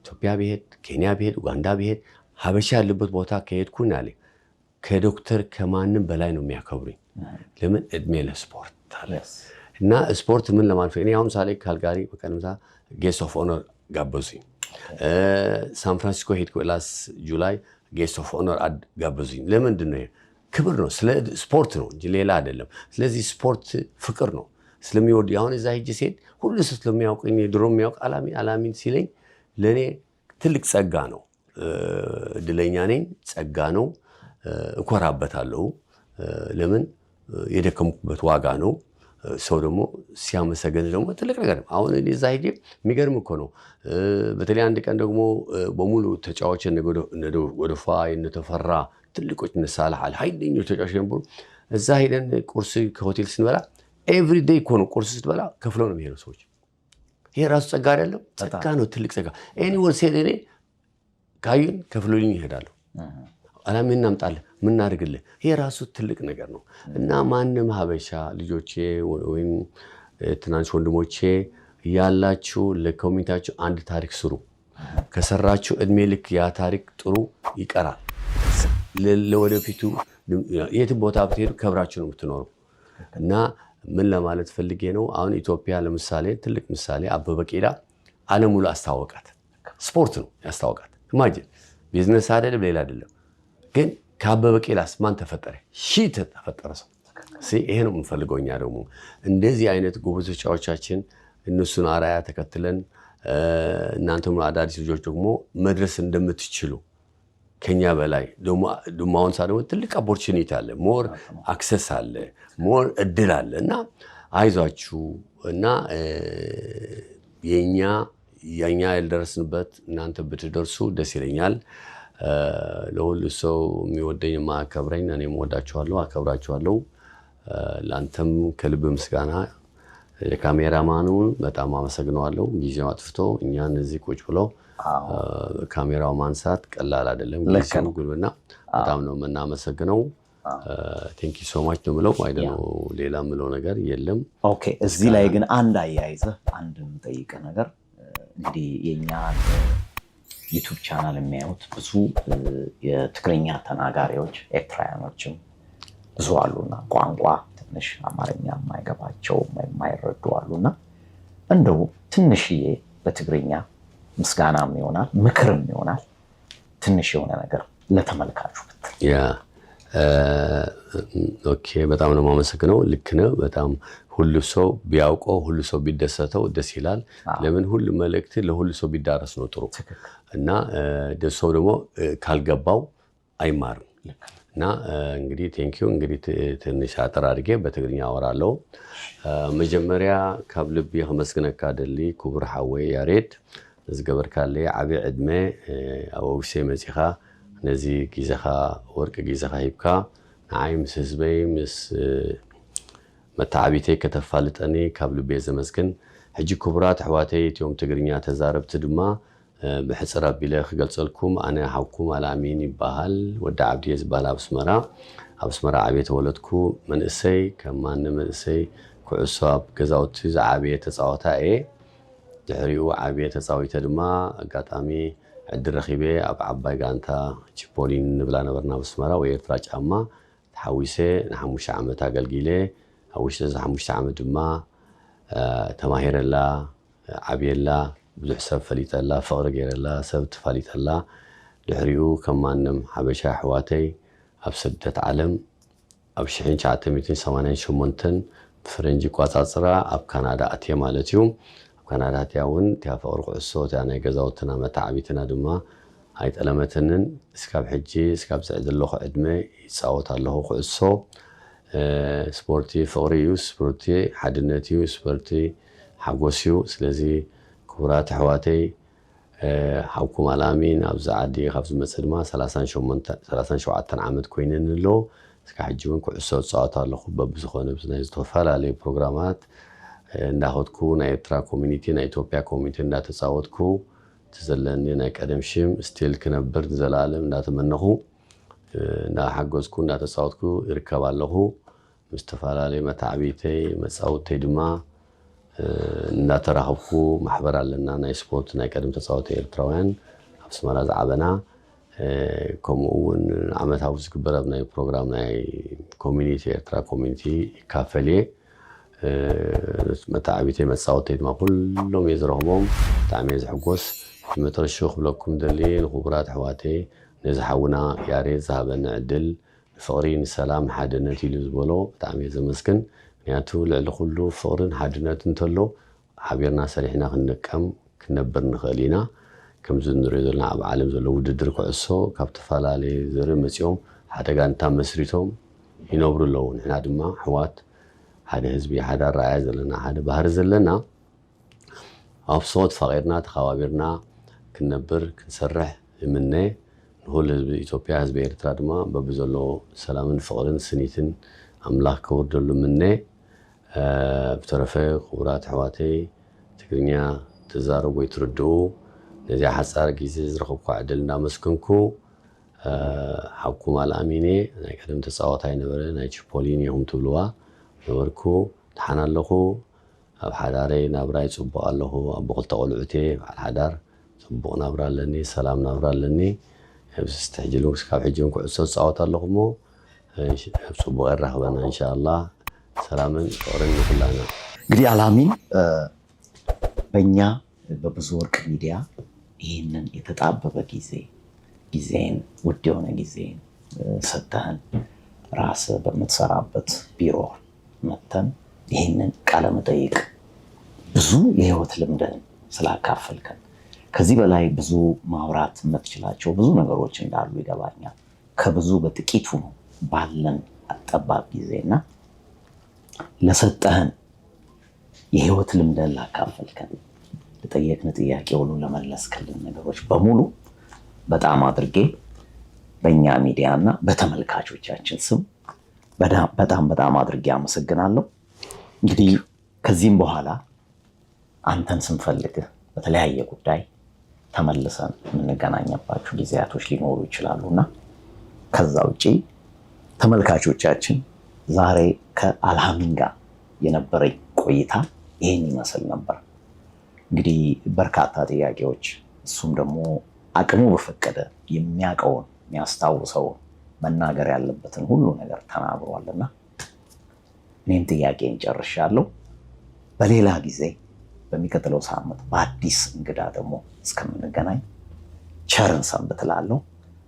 ኢትዮጵያ ብሄድ ኬንያ ብሄድ ኡጋንዳ ብሄድ ሀበሻ ያለበት ቦታ ከሄድኩኝ አለ ከዶክተር ከማንም በላይ ነው የሚያከብሩኝ። ለምን እድሜ ለስፖርት አለ እና ስፖርት ምን ለማለት እኔ አሁን ሳሌ ካልጋሪ በቀንምታ ጌስት ኦፍ ኦነር ጋበዙኝ። ሳን ፍራንሲስኮ ሄድኩ ላስ ጁላይ ጌስት ኦፍ ኦነር ጋበዙኝ። ለምንድን ነው? ክብር ነው። ስለ ስፖርት ነው እንጂ ሌላ አይደለም። ስለዚህ ስፖርት ፍቅር ነው ስለሚወድ አሁን እዛ ሂጅ ሲሄድ ሁሉ ሰው ስለሚያውቀኝ ድሮ የሚያውቅ አላሚን ሲለኝ ለእኔ ትልቅ ጸጋ ነው። እድለኛ ነኝ። ጸጋ ነው። እኮራበታለሁ። ለምን የደከምኩበት ዋጋ ነው። ሰው ደግሞ ሲያመሰገን ደግሞ ትልቅ ነገር ነው። አሁን እዛ ሂጅ የሚገርም እኮ ነው። በተለይ አንድ ቀን ደግሞ በሙሉ ተጫዋች ወደፋ የተፈራ ትልቆች ነሳላ ኃይለኞች ተጫዋች ነበሩ። እዛ ሄደን ቁርስ ከሆቴል ስንበላ ኤቭሪዴይ እኮ ነው ቁርስ ስትበላ ከፍለው ነው የሚሄዱ ሰዎች። ይሄ ራሱ ጸጋ አይደለም? ጸጋ ነው። ትልቅ ጸጋ። ኤኒዌር ሴድ እኔ ካዩን ከፍሎልኝ ይሄዳሉ። አላምን እናምጣለን ምን እናድርግልህ? ይሄ ራሱ ትልቅ ነገር ነው። እና ማንም ሀበሻ ልጆቼ ወይም ትናንሽ ወንድሞቼ ያላችሁ ለኮሚኒቲያችሁ አንድ ታሪክ ስሩ። ከሰራችሁ እድሜ ልክ ያ ታሪክ ጥሩ ይቀራል። ለወደፊቱ የትም ቦታ ብትሄዱ ከብራችሁ ነው የምትኖሩ። እና ምን ለማለት ፈልጌ ነው አሁን ኢትዮጵያ ለምሳሌ ትልቅ ምሳሌ አበበ ቢቂላ ዓለም ሙሉ አስታወቃት። ስፖርት ነው ያስታወቃት። ኢማጂን ቢዝነስ አይደለም ሌላ አይደለም። ግን ከአበበ ቢቂላስ ማን ተፈጠረ? ሺህ ተፈጠረ ሰው። ይሄ ነው የምንፈልገው እኛ ደግሞ እንደዚህ አይነት ጎበዝ ተጫዋቾቻችን እነሱን አራያ ተከትለን እናንተም አዳዲስ ልጆች ደግሞ መድረስ እንደምትችሉ ከኛ በላይ ደግሞ አሁን ሳደው ትልቅ ኦፖርቹኒቲ አለ። ሞር አክሰስ አለ። ሞር እድል አለ እና አይዟችሁ እና የኛ ያልደረስንበት እናንተ ብትደርሱ ደስ ይለኛል። ለሁሉ ሰው የሚወደኝ ማከብረኝ እኔም ወዳችኋለሁ፣ አከብራችኋለሁ። ላንተም ከልብ ምስጋና ካሜራማኑን በጣም አመሰግናለሁ ጊዜው አጥፍቶ እኛን እዚህ ቁጭ ብሎ ካሜራው ማንሳት ቀላል አይደለም ጊዜው ጉልበና በጣም ነው እናመሰግነው ቴንክ ዩ ሶ ማች ነው ብለው አይደለም ሌላ ምለው ነገር የለም ኦኬ እዚህ ላይ ግን አንድ አያይዘ አንድ የምጠይቅ ነገር እንግዲህ የኛ ዩቲዩብ ቻናል የሚያዩት ብዙ የትግርኛ ተናጋሪዎች ኤርትራውያኖችም ብዙ አሉና ቋንቋ ትንሽ አማርኛ የማይገባቸው የማይረዱ አሉና እንደው ትንሽዬ በትግርኛ ምስጋናም ይሆናል ምክርም ይሆናል ትንሽ የሆነ ነገር ለተመልካቹ ያ ኦኬ በጣም ነው ማመሰግነው ልክ ነው በጣም ሁሉ ሰው ቢያውቀው ሁሉ ሰው ቢደሰተው ደስ ይላል ለምን ሁሉ መልእክት ለሁሉ ሰው ቢዳረስ ነው ጥሩ እና ደሰው ደግሞ ካልገባው አይማርም እና እንግዲህ ቴንክ ዩ እንግዲህ ትንሽ አጥር አድርጌ በትግርኛ አወራለሁ መጀመሪያ ካብ ልቢ ከመስግነካ ደሊ ክቡር ሓወይ ያሬድ ዝገበርካለ ዓቢ ዕድመ ኣብ ውሽጢ መፂኻ ነዚ ጊዜኻ ወርቂ ጊዜኻ ሂብካ ንዓይ ምስ ህዝበይ ምስ መታዓቢተይ ከተፋልጠኒ ካብ ልቤ ዘመስግን ሕጂ ክቡራት ኣሕዋተይ እትዮም ትግርኛ ተዛረብቲ ድማ ብሕፅር ኣቢለ ክገልፀልኩም ኣነ ሓውኩም ኣልኣሚን ይበሃል ወዲ ዓብዲ ዝበሃል ኣብ ኣስመራ ዓብየ ተወለድኩ መንእሰይ ከም ማንም መንእሰይ ኩዕሶ ኣብ ገዛውቲ ዝዓብየ ተፃወታ እየ ድሕሪኡ ዓብየ ተፃዊተ ድማ ኣጋጣሚ ዕድል ረኺበ ኣብ ዓባይ ጋንታ ቺፖሊን ንብላ ነበርና ኣስመራ ወይ ኤርትራ ጫማ ተሓዊሰ ን5 ዓመት ኣገልጊለ ኣብ ውሽጢ እዚ 5 ዓመት ድማ ተማሂረላ ዓብየላ ብዙሕ ሰብ ፈሊጠላ ፍቕሪ ገይረላ ሰብ ትፋሊጠላ ድሕሪኡ ከም ማንም ሓበሻ ኣሕዋተይ ኣብ ስደት ዓለም ኣብ 1988 ብፈረንጂ ቋፃፅራ ኣብ ካናዳ ኣትየ ማለት እዩ ኣብ ካናዳ ኣትያ እውን እቲያ ፍቕሪ ኩዕሶ እቲያ ናይ ገዛውትና መታዓቢትና ድማ ኣይጠለመትንን እስካብ ሕጂ እስካብ ዝዕድለኹ ዕድመ ይፃወት ኣለኹ ኩዕሶ ስፖርቲ ፍቕሪ እዩ ስፖርቲ ሓድነት እዩ ስፖርቲ ሓጎስ እዩ ስለዚ ክቡራት ኣሕዋተይ ሓውኩም ኣልኣሚን ኣብዚ ዓዲ ካብ ዝመፅእ ድማ 37 ዓመት ኮይነን ኣሎ እስካብ ሕጂ እውን ኩዕሶ ዝፃወት ኣለኹ በብዝኾነ ናይ ዝተፈላለዩ ፕሮግራማት እንዳኸድኩ ናይ ኤርትራ ኮሚኒቲ ናይ ኢትዮጵያ ኮሚኒቲ እንዳተፃወትኩ ትዘለኒ ናይ ቀደም ሽም ስቲል ክነብር ንዘለኣለም እንዳተመነኹ እንዳሓገዝኩ እንዳተፃወትኩ ይርከብ ኣለኹ ምስ ዝተፈላለዩ መታዓቢተይ መፃወተይ ድማ እንዳተራኸብኩ ማሕበር ኣለና ናይ ስፖርት ናይ ቀደም ተፃወቲ ኤርትራውያን ኣብ ኣስመራ ዝዓበና ከምኡ እውን ዓመታዊ ዝግበር ኣብ ናይ ፕሮግራም ናይ ኮሚኒቲ ኤርትራ ኮሚኒቲ ይካፈል እየ መታዓቢተይ መፃወተይ ድማ ኩሎም እየ ዝረኽቦም ብጣዕሚ እየ ዝሕጎስ መጨረሻ ክብለኩም ደሊ ንክቡራት ኣሕዋተይ ነዚ ሓውና ያሬድ ዝሃበኒ ዕድል ፍቕሪ ንሰላም ንሓድነት ኢሉ ዝበሎ ብጣዕሚ እየ ዘመስግን ምክንያቱ ልዕሊ ኩሉ ፍቕርን ሓድነት እንተሎ ሓቢርና ሰሪሕና ክንነቀም ክነብር ንኽእል ኢና ከምዚ ንሪኦ ዘለና ኣብ ዓለም ዘሎ ውድድር ኩዕሶ ካብ ተፈላለየ ዘርኢ መፂኦም ሓደ ጋንታ መስሪቶም ይነብሩ ኣለዉ ንሕና ድማ ኣሕዋት ሓደ ህዝቢ ሓደ ኣረኣያ ዘለና ሓደ ባህሪ ዘለና ኣብ ሰወት ፈቒርና ተኸባቢርና ክንነብር ክንሰርሕ ይምነ ንኩሉ ህዝቢ ኢትዮጵያ ህዝቢ ኤርትራ ድማ በብዘሎ ሰላምን ፍቕርን ስኒትን ኣምላኽ ከወርደሉ ምነ ብተረፈ ክቡራት ኣሕዋተይ ትግርኛ ትዛረቡ ወይ ትርድኡ ነዚ ሓፃር ግዜ ዝረኸብኩ ዕድል እንዳመስገንኩ ሓውኩም ኣልኣሚን እየ ናይ ቀደም ተፃዋታይ ነበረ ናይ ቺፖሊን ኢኹም ትብልዋ ነበርኩ ድሓን ኣለኹ ኣብ ሓዳረይ ናብራይ ፅቡቕ ኣለኹ ኣብ ክልተ ቆልዑት እየ በዓል ሓዳር ፅቡቕ ናብራ ኣለኒ ሰላም ናብራ ኣለኒ ኣብስቲ ሕጂ ክሳብ ሕጂ ኩዕሶ ዝፃወት ኣለኹ እሞ ኣብ ፅቡቕ ይራኸበና ኢንሻአላህ ሰላምን ፍቕርን ንኩላና እንግዲህ አልአሚን በእኛ በብዙ ወርቅ ሚዲያ ይህንን የተጣበበ ጊዜን ውድ የሆነ ጊዜን ሰጥተህን ራስህ በምትሰራበት ቢሮ መተን ይህንን ቃለ መጠይቅ ብዙ የህይወት ልምድን ስላካፈልከን ከዚህ በላይ ብዙ ማውራት የምትችላቸው ብዙ ነገሮች እንዳሉ ይገባኛል። ከብዙ በጥቂቱ ባለን አጠባብ ጊዜና ለሰጠህን የህይወት ልምድን ላካፈልከን ለጠየቅን ጥያቄ ሁሉ ለመለስክልን ነገሮች በሙሉ በጣም አድርጌ በእኛ ሚዲያና በተመልካቾቻችን ስም በጣም አድርጌ አመሰግናለሁ። እንግዲህ ከዚህም በኋላ አንተን ስንፈልግህ በተለያየ ጉዳይ ተመልሰን የምንገናኘባቸው ጊዜያቶች ሊኖሩ ይችላሉና ከዛ ውጪ ተመልካቾቻችን ዛሬ ከአልአሚን ጋር የነበረኝ ቆይታ ይህን ይመስል ነበር። እንግዲህ በርካታ ጥያቄዎች እሱም ደግሞ አቅሙ በፈቀደ የሚያውቀውን የሚያስታውሰውን መናገር ያለበትን ሁሉ ነገር ተናግሯልና እኔም ጥያቄን ጨርሻለሁ። በሌላ ጊዜ በሚቀጥለው ሳምንት በአዲስ እንግዳ ደግሞ እስከምንገናኝ ቸርን ሰንብት እላለሁ።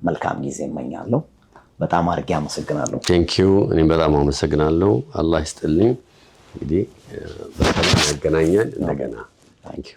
መልካም ጊዜ እመኛለሁ። በጣም አድርጌ አመሰግናለሁ። ቴንኪዩ። እኔም በጣም አመሰግናለሁ። አላህ ይስጥልኝ። እንግዲህ በሰላም ያገናኘን እንደገና። ቴንኪዩ።